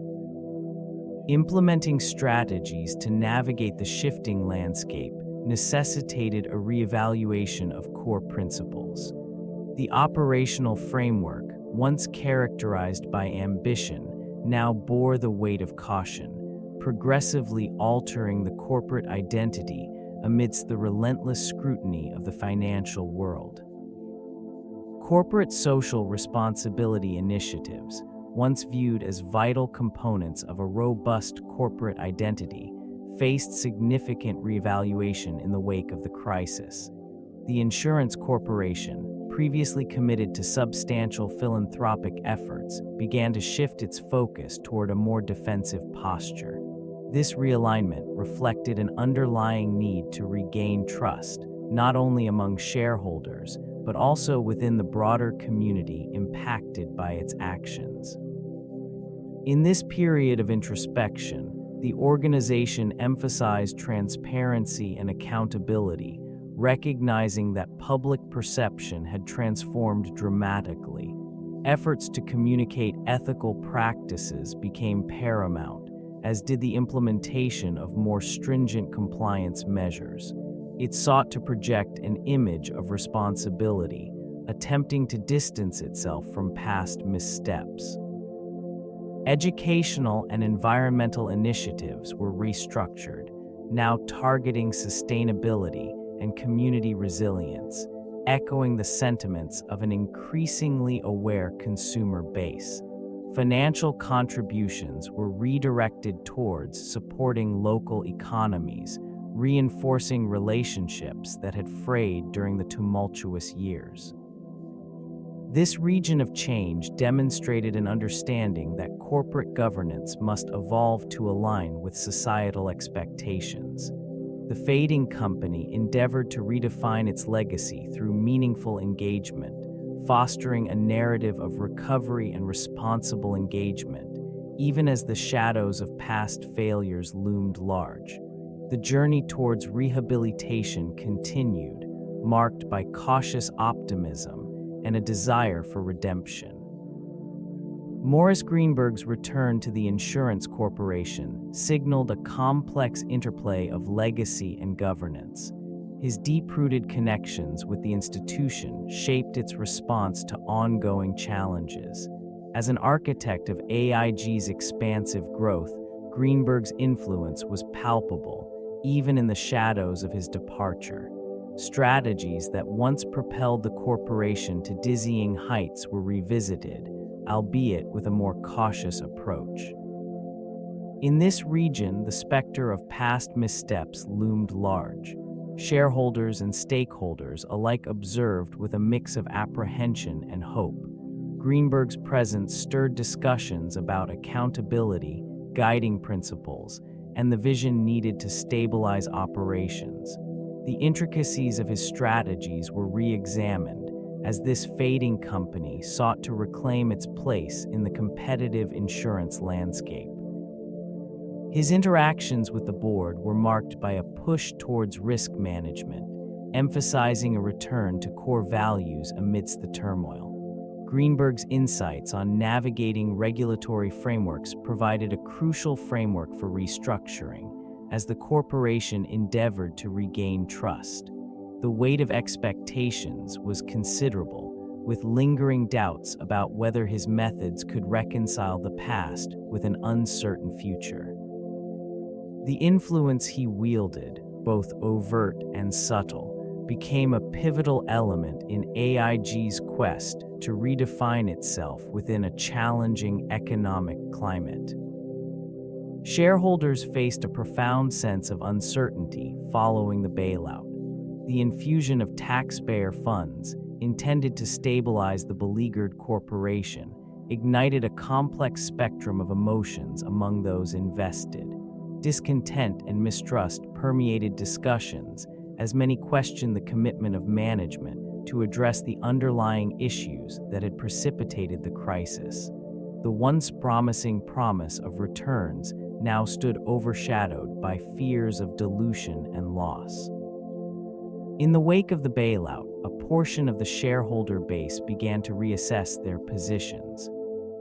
Implementing strategies to navigate the shifting landscape necessitated a reevaluation of core principles. The operational framework, once characterized by ambition, now bore the weight of caution, progressively altering the corporate identity amidst the relentless scrutiny of the financial world. Corporate social responsibility initiatives, once viewed as vital components of a robust corporate identity, faced significant reevaluation in the wake of the crisis. The insurance corporation, previously committed to substantial philanthropic efforts, began to shift its focus toward a more defensive posture. This realignment reflected an underlying need to regain trust, not only among shareholders, but also within the broader community impacted by its actions. In this period of introspection, the organization emphasized transparency and accountability, recognizing that public perception had transformed dramatically. Efforts to communicate ethical practices became paramount, as did the implementation of more stringent compliance measures. It sought to project an image of responsibility, attempting to distance itself from past missteps. Educational and environmental initiatives were restructured, now targeting sustainability and community resilience, echoing the sentiments of an increasingly aware consumer base. Financial contributions were redirected towards supporting local economies, reinforcing relationships that had frayed during the tumultuous years. This region of change demonstrated an understanding that corporate governance must evolve to align with societal expectations. The fading company endeavored to redefine its legacy through meaningful engagement, fostering a narrative of recovery and responsible engagement, even as the shadows of past failures loomed large. The journey towards rehabilitation continued, marked by cautious optimism and a desire for redemption. Morris Greenberg's return to the insurance corporation signaled a complex interplay of legacy and governance. His deep-rooted connections with the institution shaped its response to ongoing challenges. As an architect of AIG's expansive growth, Greenberg's influence was palpable, even in the shadows of his departure. Strategies that once propelled the corporation to dizzying heights were revisited, albeit with a more cautious approach. In this region, the specter of past missteps loomed large. Shareholders and stakeholders alike observed with a mix of apprehension and hope. Greenberg's presence stirred discussions about accountability, guiding principles, and the vision needed to stabilize operations. The intricacies of his strategies were re-examined, as this fading company sought to reclaim its place in the competitive insurance landscape. His interactions with the board were marked by a push towards risk management, emphasizing a return to core values amidst the turmoil. Greenberg's insights on navigating regulatory frameworks provided a crucial framework for restructuring, as the corporation endeavored to regain trust. The weight of expectations was considerable, with lingering doubts about whether his methods could reconcile the past with an uncertain future. The influence he wielded, both overt and subtle, became a pivotal element in AIG's quest to redefine itself within a challenging economic climate. Shareholders faced a profound sense of uncertainty following the bailout. The infusion of taxpayer funds, intended to stabilize the beleaguered corporation, ignited a complex spectrum of emotions among those invested. Discontent and mistrust permeated discussions, as many questioned the commitment of management to address the underlying issues that had precipitated the crisis. The once promising promise of returns now stood overshadowed by fears of dilution and loss. In the wake of the bailout, a portion of the shareholder base began to reassess their positions.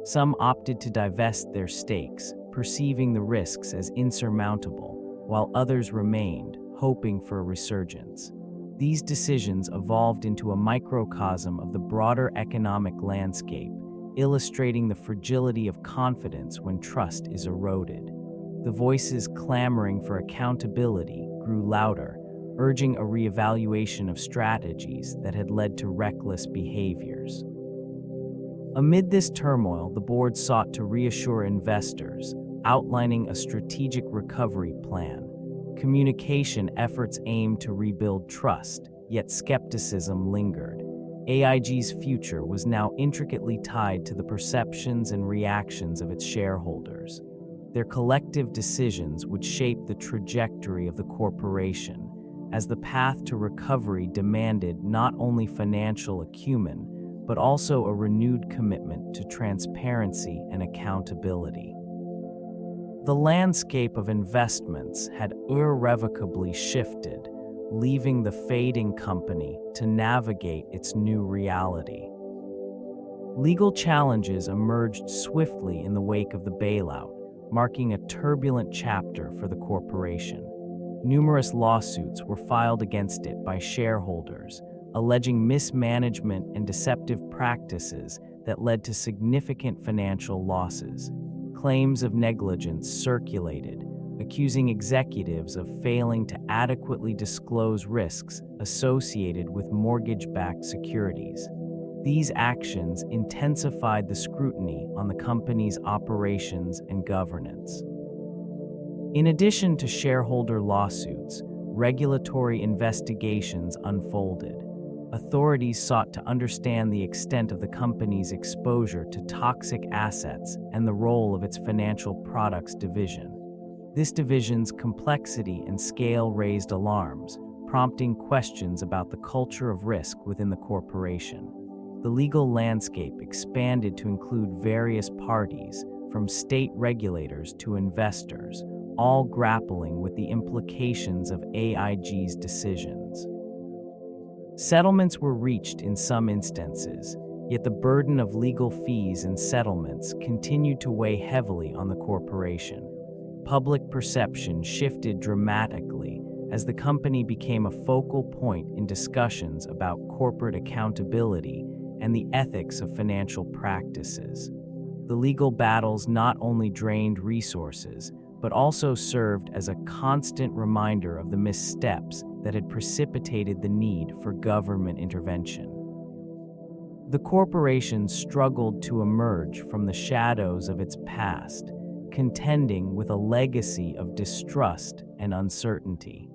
Some opted to divest their stakes, perceiving the risks as insurmountable, while others remained, hoping for a resurgence. These decisions evolved into a microcosm of the broader economic landscape, illustrating the fragility of confidence when trust is eroded. The voices clamoring for accountability grew louder, urging a reevaluation of strategies that had led to reckless behaviors. Amid this turmoil, the board sought to reassure investors, outlining a strategic recovery plan. Communication efforts aimed to rebuild trust, yet skepticism lingered. AIG's future was now intricately tied to the perceptions and reactions of its shareholders. Their collective decisions would shape the trajectory of the corporation, as the path to recovery demanded not only financial acumen, but also a renewed commitment to transparency and accountability. The landscape of investments had irrevocably shifted, leaving the fading company to navigate its new reality. Legal challenges emerged swiftly in the wake of the bailout, marking a turbulent chapter for the corporation. Numerous lawsuits were filed against it by shareholders, alleging mismanagement and deceptive practices that led to significant financial losses. Claims of negligence circulated, accusing executives of failing to adequately disclose risks associated with mortgage-backed securities. These actions intensified the scrutiny on the company's operations and governance. In addition to shareholder lawsuits, regulatory investigations unfolded. Authorities sought to understand the extent of the company's exposure to toxic assets and the role of its financial products division. This division's complexity and scale raised alarms, prompting questions about the culture of risk within the corporation. The legal landscape expanded to include various parties, from state regulators to investors, all grappling with the implications of AIG's decisions. Settlements were reached in some instances, yet the burden of legal fees and settlements continued to weigh heavily on the corporation. Public perception shifted dramatically as the company became a focal point in discussions about corporate accountability and the ethics of financial practices. The legal battles not only drained resources, but also served as a constant reminder of the missteps that had precipitated the need for government intervention. The corporation struggled to emerge from the shadows of its past, contending with a legacy of distrust and uncertainty.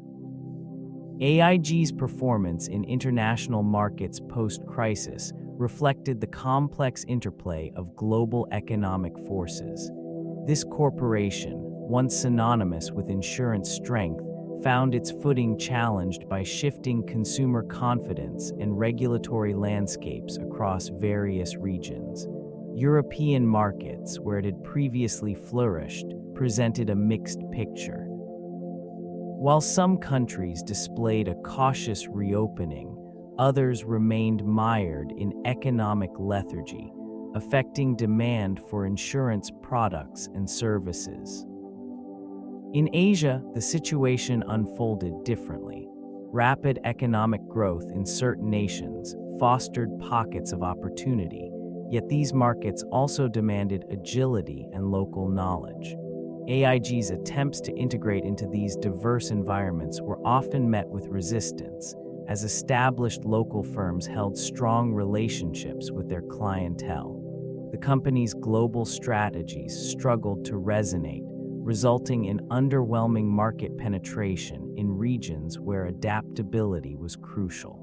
AIG's performance in international markets post-crisis reflected the complex interplay of global economic forces. This corporation, once synonymous with insurance strength, found its footing challenged by shifting consumer confidence and regulatory landscapes across various regions. European markets, where it had previously flourished, presented a mixed picture. While some countries displayed a cautious reopening, others remained mired in economic lethargy, affecting demand for insurance products and services. In Asia, the situation unfolded differently. Rapid economic growth in certain nations fostered pockets of opportunity, yet these markets also demanded agility and local knowledge. AIG's attempts to integrate into these diverse environments were often met with resistance, as established local firms held strong relationships with their clientele. The company's global strategies struggled to resonate, resulting in underwhelming market penetration in regions where adaptability was crucial.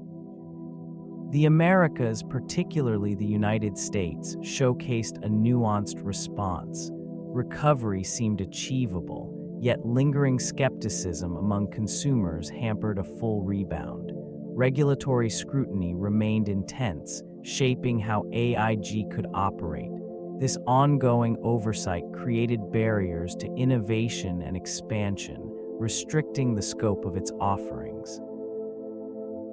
The Americas, particularly the United States, showcased a nuanced response. Recovery seemed achievable, yet lingering skepticism among consumers hampered a full rebound. Regulatory scrutiny remained intense, shaping how AIG could operate. This ongoing oversight created barriers to innovation and expansion, restricting the scope of its offerings.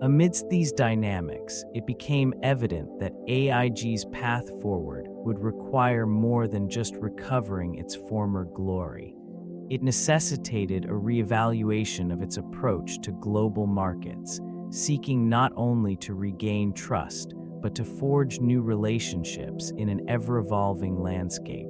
Amidst these dynamics, it became evident that AIG's path forward would require more than just recovering its former glory. It necessitated a reevaluation of its approach to global markets, seeking not only to regain trust, but to forge new relationships in an ever-evolving landscape.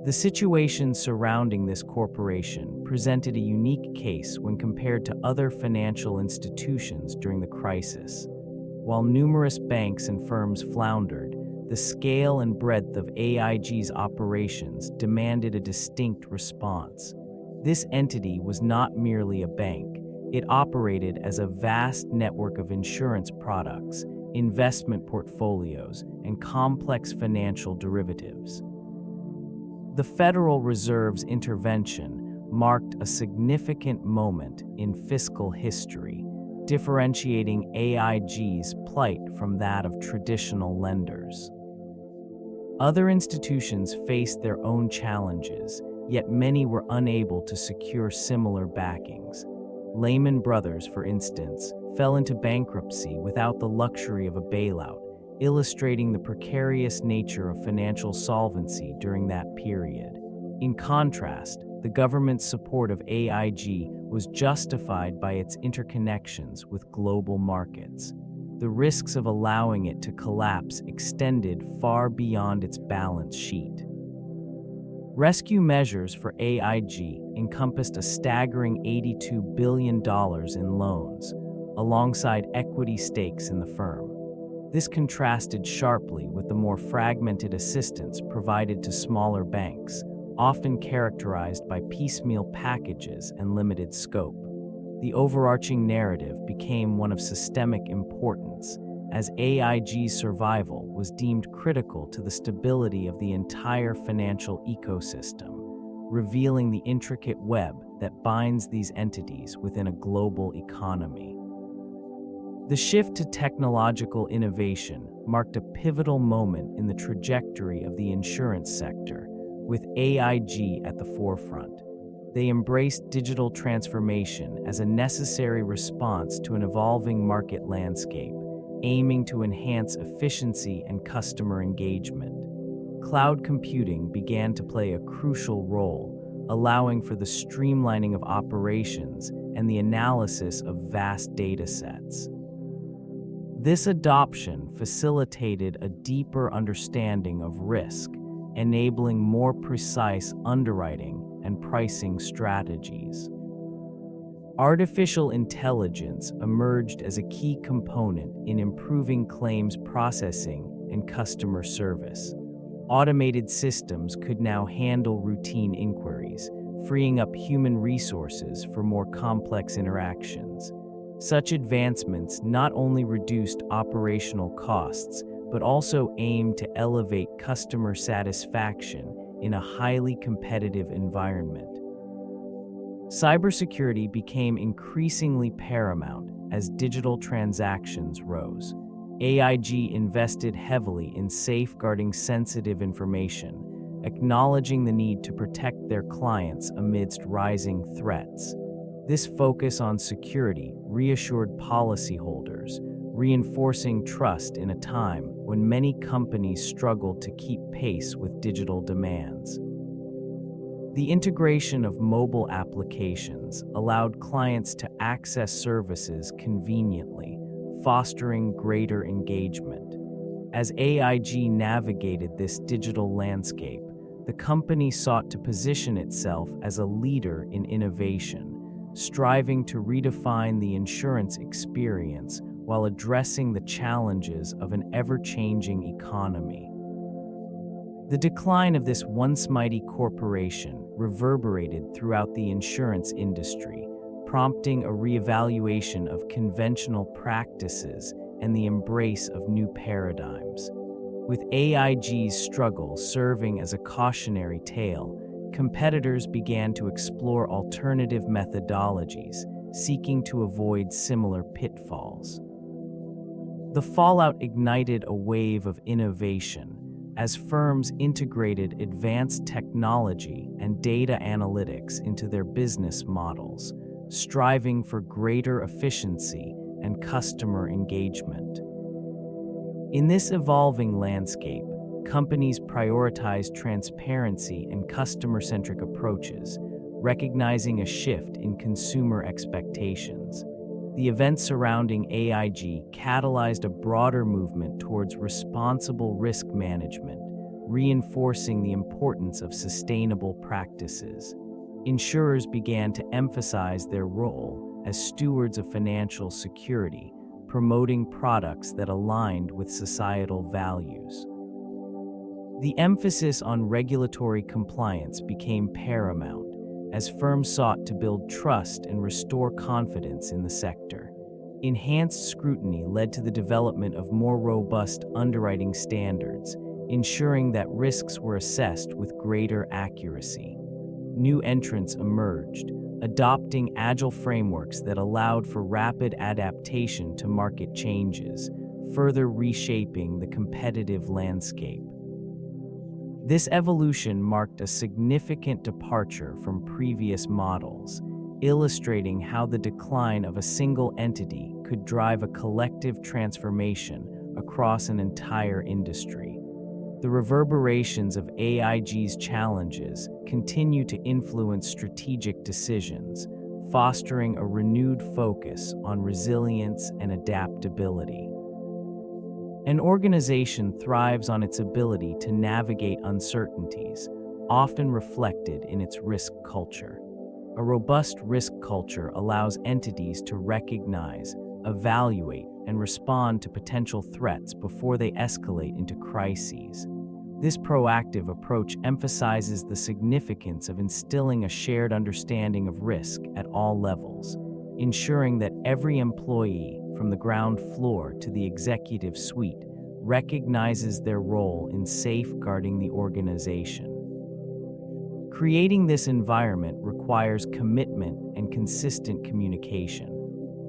The situation surrounding this corporation presented a unique case when compared to other financial institutions during the crisis. While numerous banks and firms floundered, the scale and breadth of AIG's operations demanded a distinct response. This entity was not merely a bank. It operated as a vast network of insurance products, investment portfolios, and complex financial derivatives. The Federal Reserve's intervention marked a significant moment in fiscal history, differentiating AIG's plight from that of traditional lenders. Other institutions faced their own challenges, yet many were unable to secure similar backings. Lehman Brothers, for instance, fell into bankruptcy without the luxury of a bailout, illustrating the precarious nature of financial solvency during that period. In contrast, the government's support of AIG was justified by its interconnections with global markets. The risks of allowing it to collapse extended far beyond its balance sheet. Rescue measures for AIG encompassed a staggering $82 billion in loans, alongside equity stakes in the firm. This contrasted sharply with the more fragmented assistance provided to smaller banks, often characterized by piecemeal packages and limited scope. The overarching narrative became one of systemic importance, as AIG's survival was deemed critical to the stability of the entire financial ecosystem, revealing the intricate web that binds these entities within a global economy. The shift to technological innovation marked a pivotal moment in the trajectory of the insurance sector, with AIG at the forefront. They embraced digital transformation as a necessary response to an evolving market landscape, aiming to enhance efficiency and customer engagement. Cloud computing began to play a crucial role, allowing for the streamlining of operations and the analysis of vast data sets. This adoption facilitated a deeper understanding of risk, enabling more precise underwriting and pricing strategies. Artificial intelligence emerged as a key component in improving claims processing and customer service. Automated systems could now handle routine inquiries, freeing up human resources for more complex interactions. Such advancements not only reduced operational costs, but also aimed to elevate customer satisfaction in a highly competitive environment. Cybersecurity became increasingly paramount as digital transactions rose. AIG invested heavily in safeguarding sensitive information, acknowledging the need to protect their clients amidst rising threats. This focus on security reassured policyholders, reinforcing trust in a time when many companies struggled to keep pace with digital demands. The integration of mobile applications allowed clients to access services conveniently, fostering greater engagement. As AIG navigated this digital landscape, the company sought to position itself as a leader in innovation, striving to redefine the insurance experience while addressing the challenges of an ever-changing economy. The decline of this once mighty corporation reverberated throughout the insurance industry, prompting a reevaluation of conventional practices and the embrace of new paradigms. With AIG's struggle serving as a cautionary tale, competitors began to explore alternative methodologies, seeking to avoid similar pitfalls. The fallout ignited a wave of innovation as firms integrated advanced technology and data analytics into their business models, striving for greater efficiency and customer engagement. In this evolving landscape, companies prioritize transparency and customer-centric approaches, recognizing a shift in consumer expectations. The events surrounding AIG catalyzed a broader movement towards responsible risk management, reinforcing the importance of sustainable practices. Insurers began to emphasize their role as stewards of financial security, promoting products that aligned with societal values. The emphasis on regulatory compliance became paramount as firms sought to build trust and restore confidence in the sector. Enhanced scrutiny led to the development of more robust underwriting standards, ensuring that risks were assessed with greater accuracy. New entrants emerged, adopting agile frameworks that allowed for rapid adaptation to market changes, further reshaping the competitive landscape. This evolution marked a significant departure from previous models, illustrating how the decline of a single entity could drive a collective transformation across an entire industry. The reverberations of AIG's challenges continue to influence strategic decisions, fostering a renewed focus on resilience and adaptability. An organization thrives on its ability to navigate uncertainties, often reflected in its risk culture. A robust risk culture allows entities to recognize, evaluate, and respond to potential threats before they escalate into crises. This proactive approach emphasizes the significance of instilling a shared understanding of risk at all levels, ensuring that every employee, from the ground floor to the executive suite, recognizes their role in safeguarding the organization. Creating this environment requires commitment and consistent communication.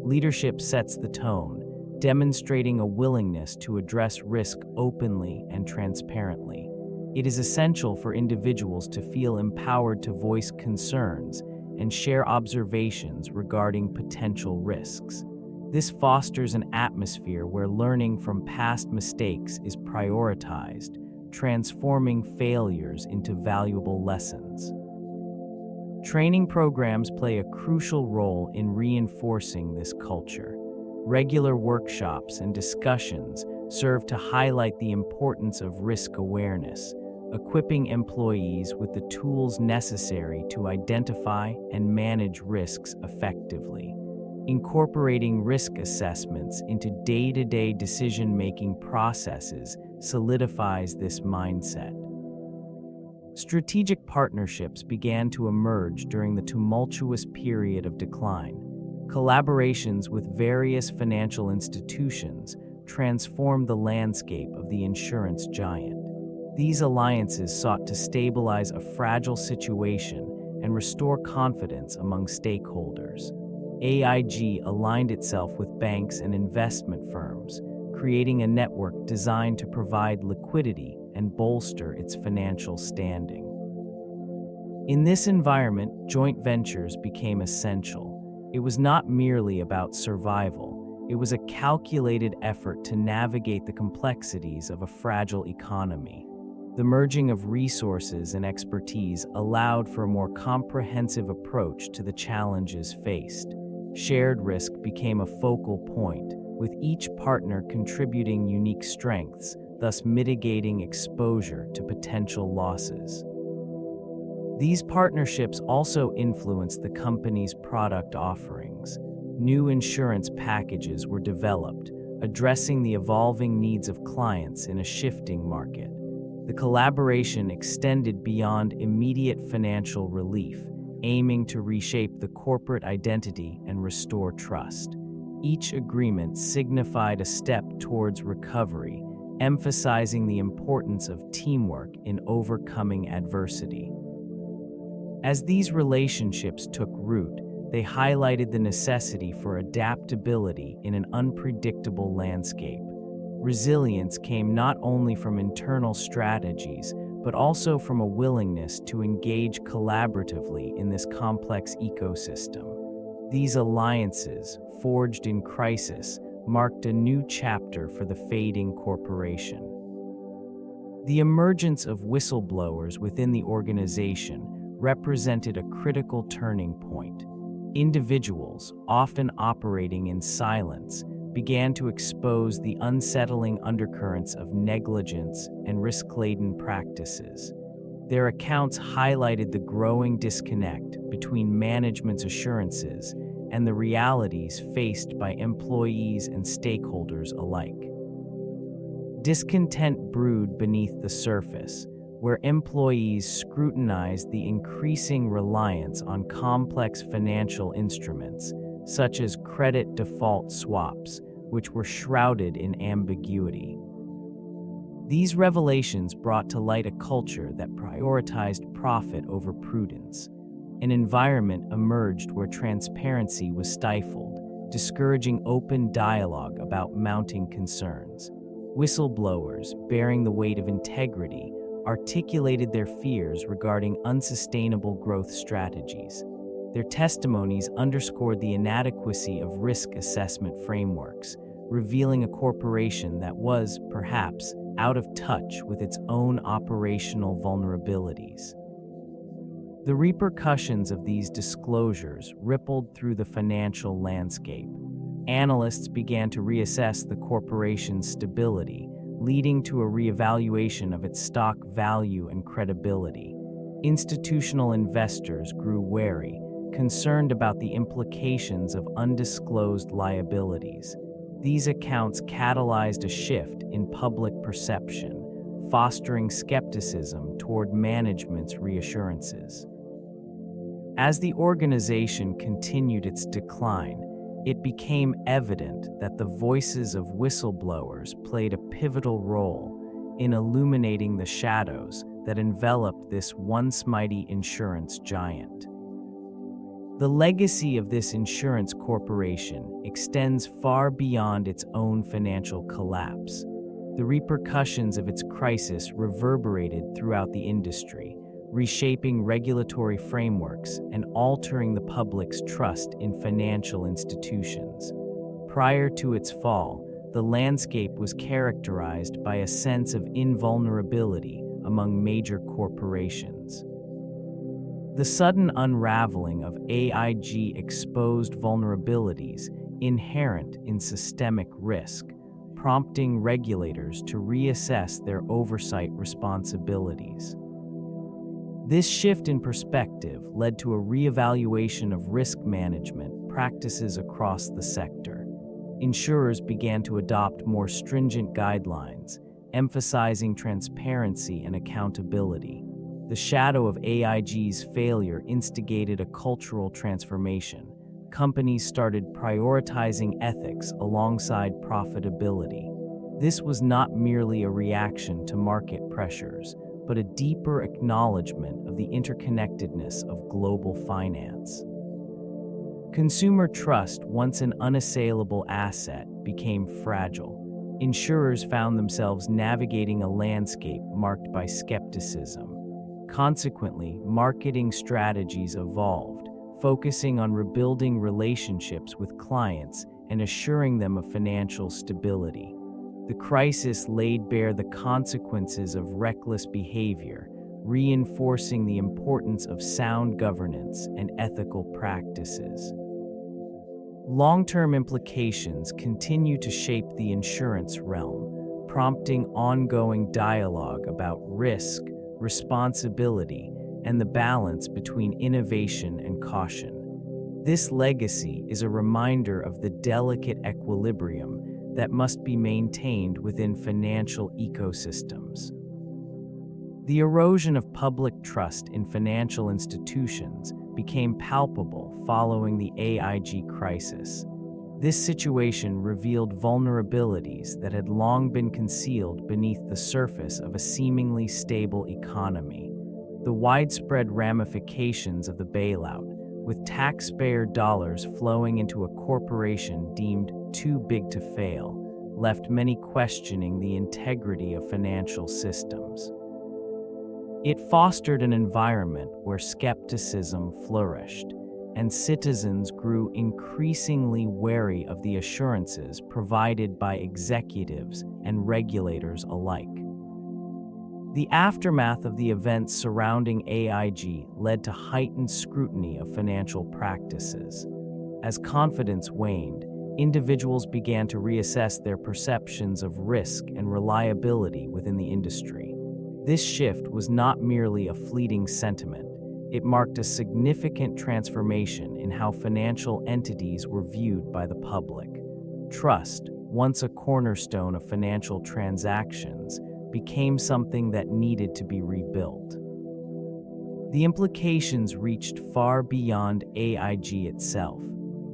Leadership sets the tone, demonstrating a willingness to address risk openly and transparently. It is essential for individuals to feel empowered to voice concerns and share observations regarding potential risks. This fosters an atmosphere where learning from past mistakes is prioritized, transforming failures into valuable lessons. Training programs play a crucial role in reinforcing this culture. Regular workshops and discussions serve to highlight the importance of risk awareness, equipping employees with the tools necessary to identify and manage risks effectively. Incorporating risk assessments into day-to-day decision-making processes solidifies this mindset. Strategic partnerships began to emerge during the tumultuous period of decline. Collaborations with various financial institutions transformed the landscape of the insurance giant. These alliances sought to stabilize a fragile situation and and restore confidence among stakeholders. AIG aligned itself with banks and investment firms, creating a network designed to provide liquidity and bolster its financial standing. In this environment, joint ventures became essential. It was not merely about survival. It was a calculated effort to navigate the complexities of a fragile economy. The merging of resources and expertise allowed for a more comprehensive approach to the challenges faced. Shared risk became a focal point, with each partner contributing unique strengths, thus mitigating exposure to potential losses. These partnerships also influenced the company's product offerings. New insurance packages were developed, addressing the evolving needs of clients in a shifting market. The collaboration extended beyond immediate financial relief, aiming to reshape the corporate identity and restore trust. Each agreement signified a step towards recovery, emphasizing the importance of teamwork in overcoming adversity. As these relationships took root, they highlighted the necessity for adaptability in an unpredictable landscape. Resilience came not only from internal strategies, but also from a willingness to engage collaboratively in this complex ecosystem. These alliances, forged in crisis, marked a new chapter for the fading corporation. The emergence of whistleblowers within the organization represented a critical turning point. Individuals, often operating in silence, began to expose the unsettling undercurrents of negligence and risk-laden practices. Their accounts highlighted the growing disconnect between management's assurances and the realities faced by employees and stakeholders alike. Discontent brewed beneath the surface, where employees scrutinized the increasing reliance on complex financial instruments, such as credit default swaps, which were shrouded in ambiguity. These revelations brought to light a culture that prioritized profit over prudence. An environment emerged where transparency was stifled, discouraging open dialogue about mounting concerns. Whistleblowers, bearing the weight of integrity, articulated their fears regarding unsustainable growth strategies. Their testimonies underscored the inadequacy of risk assessment frameworks, revealing a corporation that was, perhaps, out of touch with its own operational vulnerabilities. The repercussions of these disclosures rippled through the financial landscape. Analysts began to reassess the corporation's stability, leading to a reevaluation of its stock value and credibility. Institutional investors grew wary, concerned about the implications of undisclosed liabilities. These accounts catalyzed a shift in public perception, fostering skepticism toward management's reassurances. As the organization continued its decline, it became evident that the voices of whistleblowers played a pivotal role in illuminating the shadows that enveloped this once mighty insurance giant. The legacy of this insurance corporation extends far beyond its own financial collapse. The repercussions of its crisis reverberated throughout the industry, reshaping regulatory frameworks and altering the public's trust in financial institutions. Prior to its fall, the landscape was characterized by a sense of invulnerability among major corporations. The sudden unraveling of AIG exposed vulnerabilities inherent in systemic risk, prompting regulators to reassess their oversight responsibilities. This shift in perspective led to a reevaluation of risk management practices across the sector. Insurers began to adopt more stringent guidelines, emphasizing transparency and accountability. The shadow of AIG's failure instigated a cultural transformation. Companies started prioritizing ethics alongside profitability. This was not merely a reaction to market pressures, but a deeper acknowledgement of the interconnectedness of global finance. Consumer trust, once an unassailable asset, became fragile. Insurers found themselves navigating a landscape marked by skepticism. Consequently, marketing strategies evolved, focusing on rebuilding relationships with clients and assuring them of financial stability. The crisis laid bare the consequences of reckless behavior, reinforcing the importance of sound governance and ethical practices. Long-term implications continue to shape the insurance realm, prompting ongoing dialogue about risk, responsibility, and the balance between innovation and caution. This legacy is a reminder of the delicate equilibrium that must be maintained within financial ecosystems. The erosion of public trust in financial institutions became palpable following the AIG crisis. This situation revealed vulnerabilities that had long been concealed beneath the surface of a seemingly stable economy. The widespread ramifications of the bailout, with taxpayer dollars flowing into a corporation deemed too big to fail, left many questioning the integrity of financial systems. It fostered an environment where skepticism flourished, and citizens grew increasingly wary of the assurances provided by executives and regulators alike. The aftermath of the events surrounding AIG led to heightened scrutiny of financial practices. As confidence waned, individuals began to reassess their perceptions of risk and reliability within the industry. This shift was not merely a fleeting sentiment. It marked a significant transformation in how financial entities were viewed by the public. Trust, once a cornerstone of financial transactions, became something that needed to be rebuilt. The implications reached far beyond AIG itself.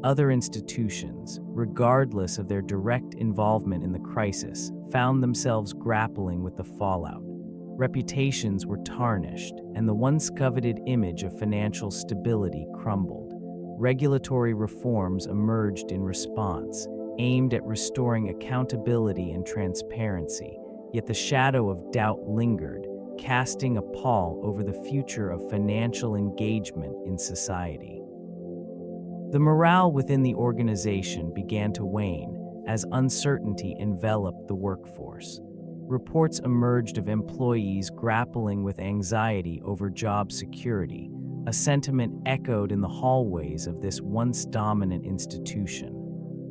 Other institutions, regardless of their direct involvement in the crisis, found themselves grappling with the fallout. Reputations were tarnished, and the once coveted image of financial stability crumbled. Regulatory reforms emerged in response, aimed at restoring accountability and transparency, yet the shadow of doubt lingered, casting a pall over the future of financial engagement in society. The morale within the organization began to wane as uncertainty enveloped the workforce. Reports emerged of employees grappling with anxiety over job security, a sentiment echoed in the hallways of this once dominant institution.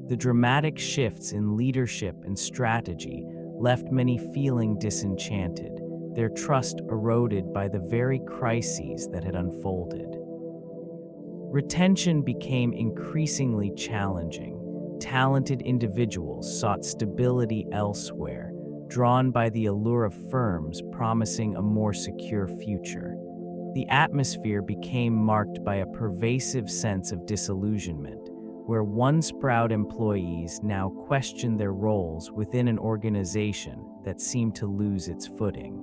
The dramatic shifts in leadership and strategy left many feeling disenchanted, their trust eroded by the very crises that had unfolded. Retention became increasingly challenging. Talented individuals sought stability elsewhere, drawn by the allure of firms promising a more secure future. The atmosphere became marked by a pervasive sense of disillusionment, where once proud employees now questioned their roles within an organization that seemed to lose its footing.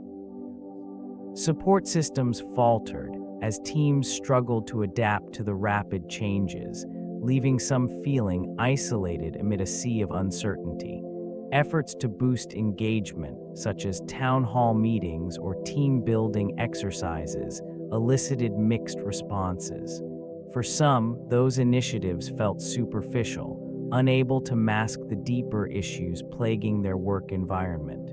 Support systems faltered as teams struggled to adapt to the rapid changes, leaving some feeling isolated amid a sea of uncertainty. Efforts to boost engagement, such as town hall meetings or team-building exercises, elicited mixed responses. For some, those initiatives felt superficial, unable to mask the deeper issues plaguing their work environment.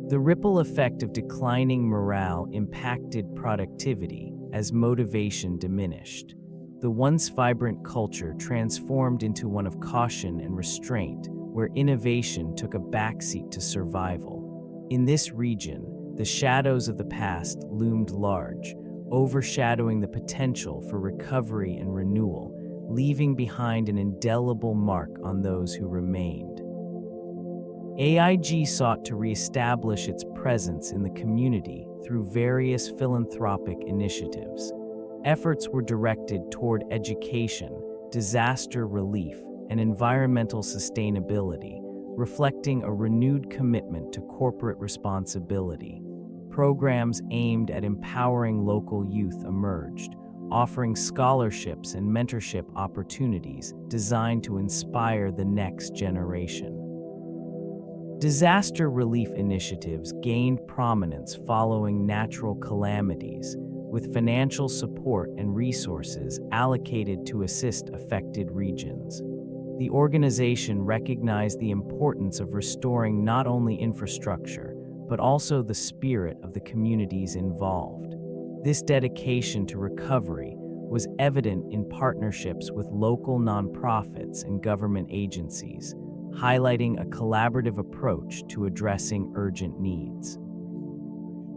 The ripple effect of declining morale impacted productivity as motivation diminished. The once vibrant culture transformed into one of caution and restraint, where innovation took a backseat to survival. In this region, the shadows of the past loomed large, overshadowing the potential for recovery and renewal, leaving behind an indelible mark on those who remained. AIG sought to reestablish its presence in the community through various philanthropic initiatives. Efforts were directed toward education, disaster relief, and environmental sustainability, reflecting a renewed commitment to corporate responsibility. programs aimed at empowering local youth emerged, offering scholarships and mentorship opportunities designed to inspire the next generation. Disaster relief initiatives gained prominence following natural calamities, with financial support and resources allocated to assist affected regions. The organization recognized the importance of restoring not only infrastructure, but also the spirit of the communities involved. This dedication to recovery was evident in partnerships with local nonprofits and government agencies, highlighting a collaborative approach to addressing urgent needs.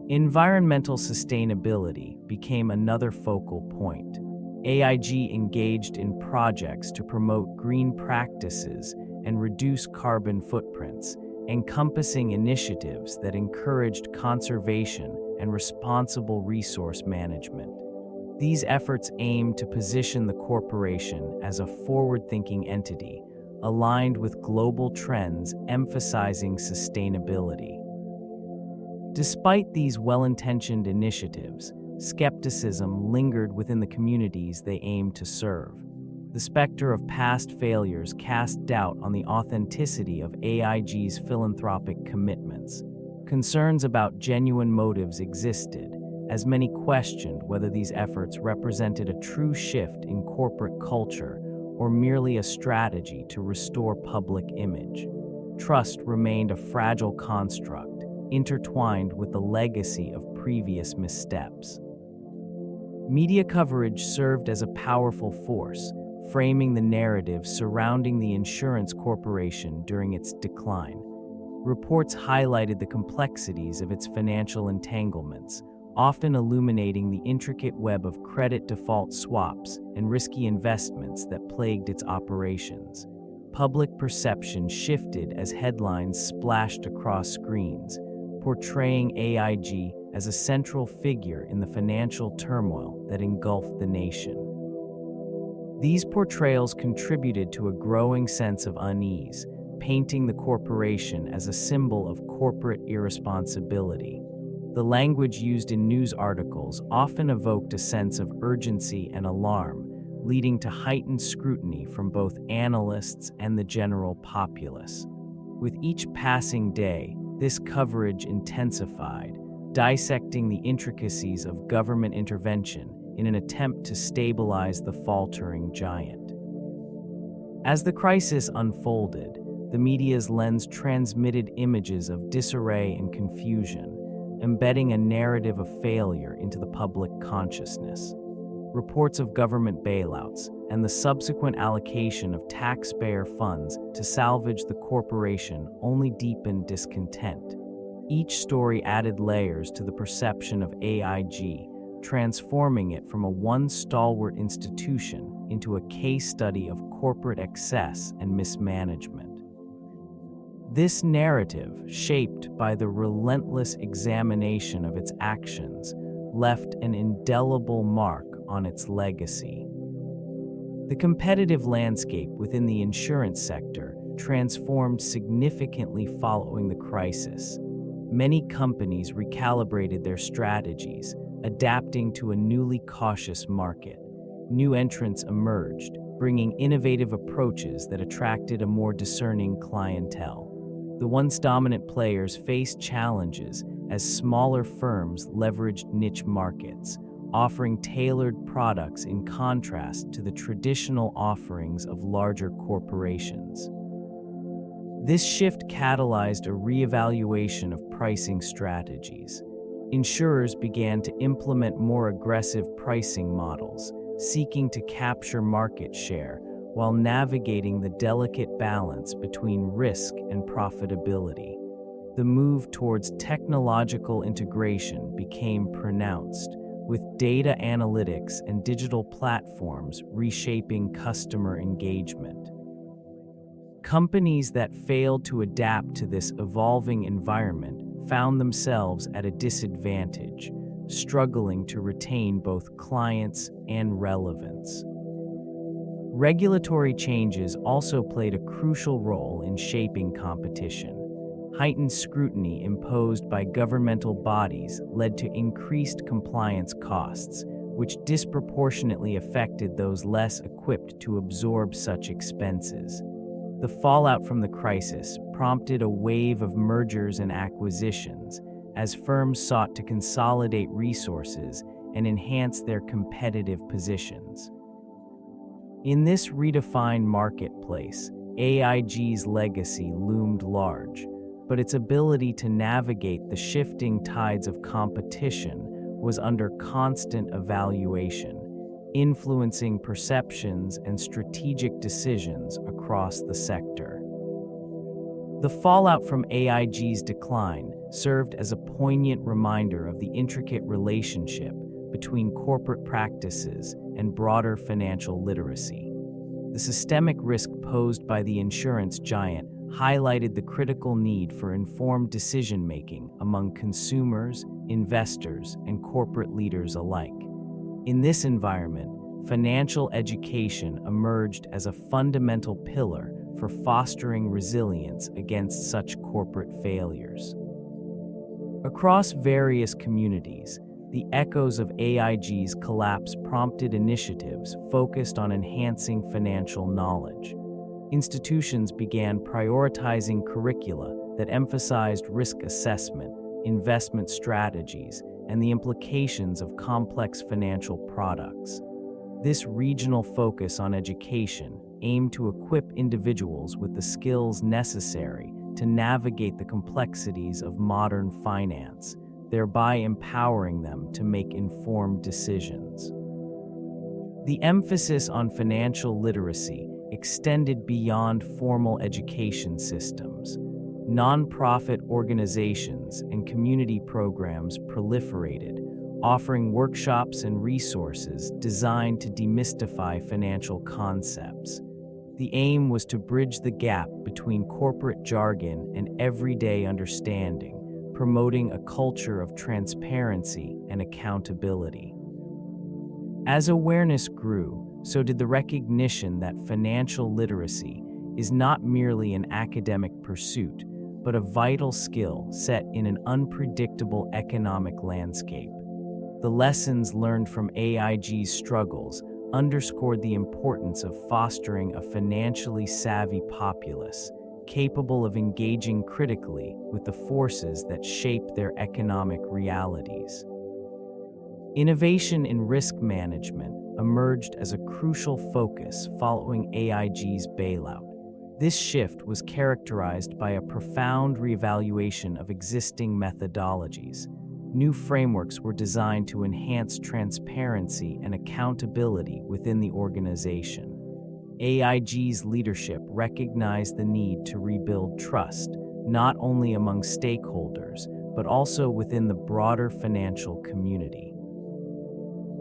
Environmental sustainability became another focal point. AIG engaged in projects to promote green practices and reduce carbon footprints, encompassing initiatives that encouraged conservation and responsible resource management. These efforts aim to position the corporation as a forward-thinking entity, aligned with global trends emphasizing sustainability. Despite these well-intentioned initiatives, skepticism lingered within the communities they aimed to serve. The specter of past failures cast doubt on the authenticity of AIG's philanthropic commitments. Concerns about genuine motives existed, as many questioned whether these efforts represented a true shift in corporate culture or merely a strategy to restore public image. Trust remained a fragile construct, intertwined with the legacy of previous missteps. Media coverage served as a powerful force, framing the narrative surrounding the insurance corporation during its decline. Reports highlighted the complexities of its financial entanglements, often illuminating the intricate web of credit default swaps and risky investments that plagued its operations. Public perception shifted as headlines splashed across screens, portraying AIG as a central figure in the financial turmoil that engulfed the nation. These portrayals contributed to a growing sense of unease, painting the corporation as a symbol of corporate irresponsibility. The language used in news articles often evoked a sense of urgency and alarm, leading to heightened scrutiny from both analysts and the general populace. With each passing day, this coverage intensified, dissecting the intricacies of government intervention in an attempt to stabilize the faltering giant. As the crisis unfolded, the media's lens transmitted images of disarray and confusion, embedding a narrative of failure into the public consciousness. Reports of government bailouts and the subsequent allocation of taxpayer funds to salvage the corporation only deepened discontent. Each story added layers to the perception of AIG, transforming it from a once stalwart institution into a case study of corporate excess and mismanagement. This narrative, shaped by the relentless examination of its actions, left an indelible mark on its legacy. The competitive landscape within the insurance sector transformed significantly following the crisis. Many companies recalibrated their strategies, adapting to a newly cautious market. New entrants emerged, bringing innovative approaches that attracted a more discerning clientele. The once dominant players faced challenges as smaller firms leveraged niche markets, offering tailored products in contrast to the traditional offerings of larger corporations. This shift catalyzed a reevaluation of pricing strategies. Insurers began to implement more aggressive pricing models, seeking to capture market share while navigating the delicate balance between risk and profitability. The move towards technological integration became pronounced, with data analytics and digital platforms reshaping customer engagement. Companies that failed to adapt to this evolving environment found themselves at a disadvantage, struggling to retain both clients and relevance. Regulatory changes also played a crucial role in shaping competition. Heightened scrutiny imposed by governmental bodies led to increased compliance costs, which disproportionately affected those less equipped to absorb such expenses. The fallout from the crisis prompted a wave of mergers and acquisitions as firms sought to consolidate resources and enhance their competitive positions. In this redefined marketplace, AIG's legacy loomed large, but its ability to navigate the shifting tides of competition was under constant evaluation, influencing perceptions and strategic decisions across the sector. The fallout from AIG's decline served as a poignant reminder of the intricate relationship between corporate practices and broader financial literacy. The systemic risk posed by the insurance giant highlighted the critical need for informed decision-making among consumers, investors, and corporate leaders alike. In this environment, financial education emerged as a fundamental pillar for fostering resilience against such corporate failures. Across various communities, the echoes of AIG's collapse prompted initiatives focused on enhancing financial knowledge. Institutions began prioritizing curricula that emphasized risk assessment, investment strategies, and the implications of complex financial products. This regional focus on education aimed to equip individuals with the skills necessary to navigate the complexities of modern finance, thereby empowering them to make informed decisions. The emphasis on financial literacy extended beyond formal education systems. Nonprofit organizations and community programs proliferated, offering workshops and resources designed to demystify financial concepts. The aim was to bridge the gap between corporate jargon and everyday understanding, promoting a culture of transparency and accountability. As awareness grew, so did the recognition that financial literacy is not merely an academic pursuit, but a vital skill set in an unpredictable economic landscape. The lessons learned from AIG's struggles underscored the importance of fostering a financially savvy populace, capable of engaging critically with the forces that shape their economic realities. Innovation in risk management emerged as a crucial focus following AIG's bailout. This shift was characterized by a profound reevaluation of existing methodologies. New frameworks were designed to enhance transparency and accountability within the organization. AIG's leadership recognized the need to rebuild trust, not only among stakeholders, but also within the broader financial community.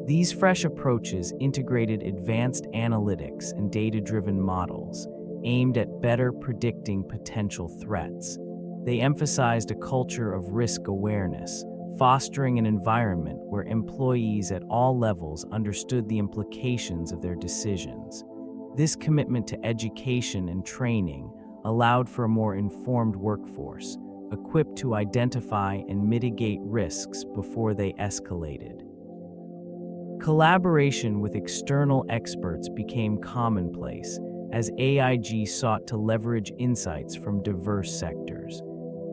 These fresh approaches integrated advanced analytics and data-driven models aimed at better predicting potential threats. They emphasized a culture of risk awareness, fostering an environment where employees at all levels understood the implications of their decisions. This commitment to education and training allowed for a more informed workforce, equipped to identify and mitigate risks before they escalated. Collaboration with external experts became commonplace as AIG sought to leverage insights from diverse sectors.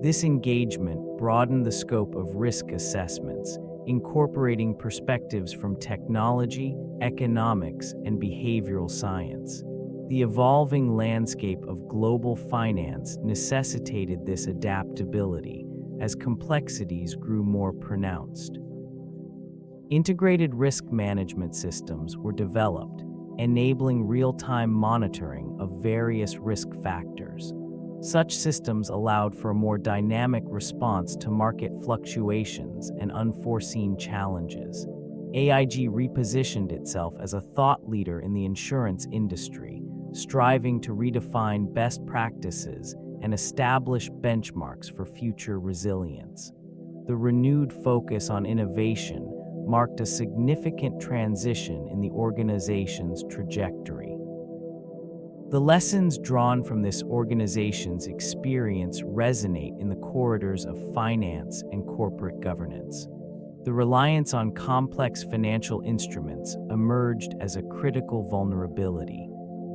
This engagement broadened the scope of risk assessments, incorporating perspectives from technology, economics, and behavioral science. The evolving landscape of global finance necessitated this adaptability as complexities grew more pronounced. Integrated risk management systems were developed, enabling real-time monitoring of various risk factors. Such systems allowed for a more dynamic response to market fluctuations and unforeseen challenges. AIG repositioned itself as a thought leader in the insurance industry, striving to redefine best practices and establish benchmarks for future resilience. The renewed focus on innovation marked a significant transition in the organization's trajectory. The lessons drawn from this organization's experience resonate in the corridors of finance and corporate governance. The reliance on complex financial instruments emerged as a critical vulnerability,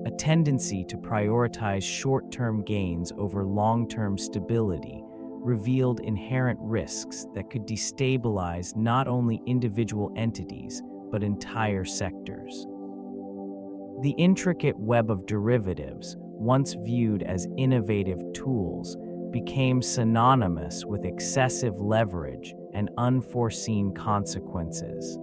a tendency to prioritize short-term gains over long-term stability revealed inherent risks that could destabilize not only individual entities, but entire sectors. The intricate web of derivatives, once viewed as innovative tools, became synonymous with excessive leverage and unforeseen consequences.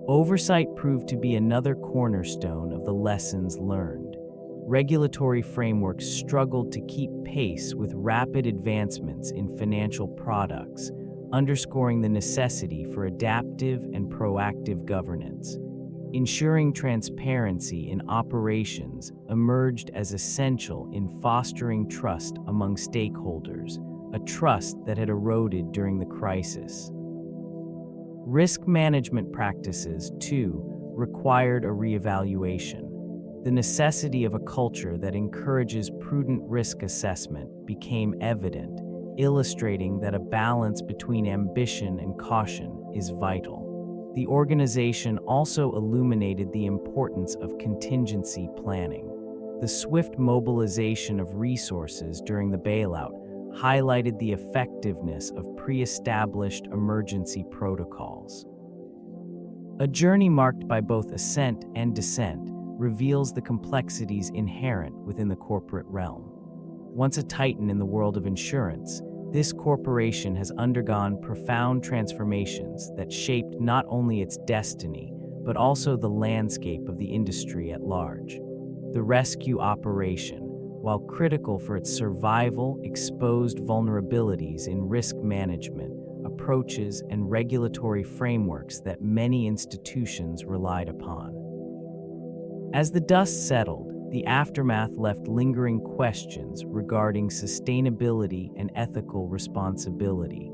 Oversight proved to be another cornerstone of the lessons learned. Regulatory frameworks struggled to keep pace with rapid advancements in financial products, underscoring the necessity for adaptive and proactive governance. Ensuring transparency in operations emerged as essential in fostering trust among stakeholders, a trust that had eroded during the crisis. Risk management practices, too, required a reevaluation. The necessity of a culture that encourages prudent risk assessment became evident, illustrating that a balance between ambition and caution is vital. The organization also illuminated the importance of contingency planning. The swift mobilization of resources during the bailout highlighted the effectiveness of pre-established emergency protocols. A journey marked by both ascent and descent reveals the complexities inherent within the corporate realm. Once a titan in the world of insurance, this corporation has undergone profound transformations that shaped not only its destiny, but also the landscape of the industry at large. The rescue operation, while critical for its survival, exposed vulnerabilities in risk management, approaches, and regulatory frameworks that many institutions relied upon. As the dust settled, the aftermath left lingering questions regarding sustainability and ethical responsibility.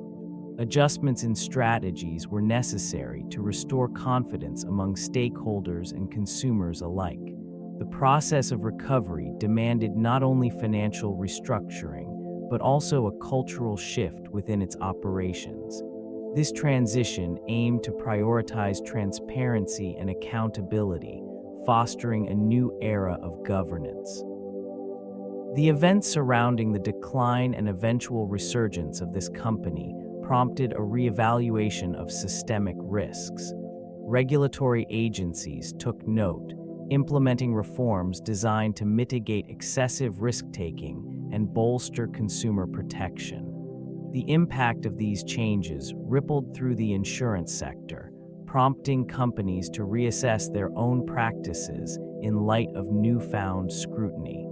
Adjustments in strategies were necessary to restore confidence among stakeholders and consumers alike. The process of recovery demanded not only financial restructuring, but also a cultural shift within its operations. This transition aimed to prioritize transparency and accountability, fostering a new era of governance. The events surrounding the decline and eventual resurgence of this company prompted a reevaluation of systemic risks. Regulatory agencies took note, implementing reforms designed to mitigate excessive risk-taking and bolster consumer protection. The impact of these changes rippled through the insurance sector, prompting companies to reassess their own practices in light of newfound scrutiny.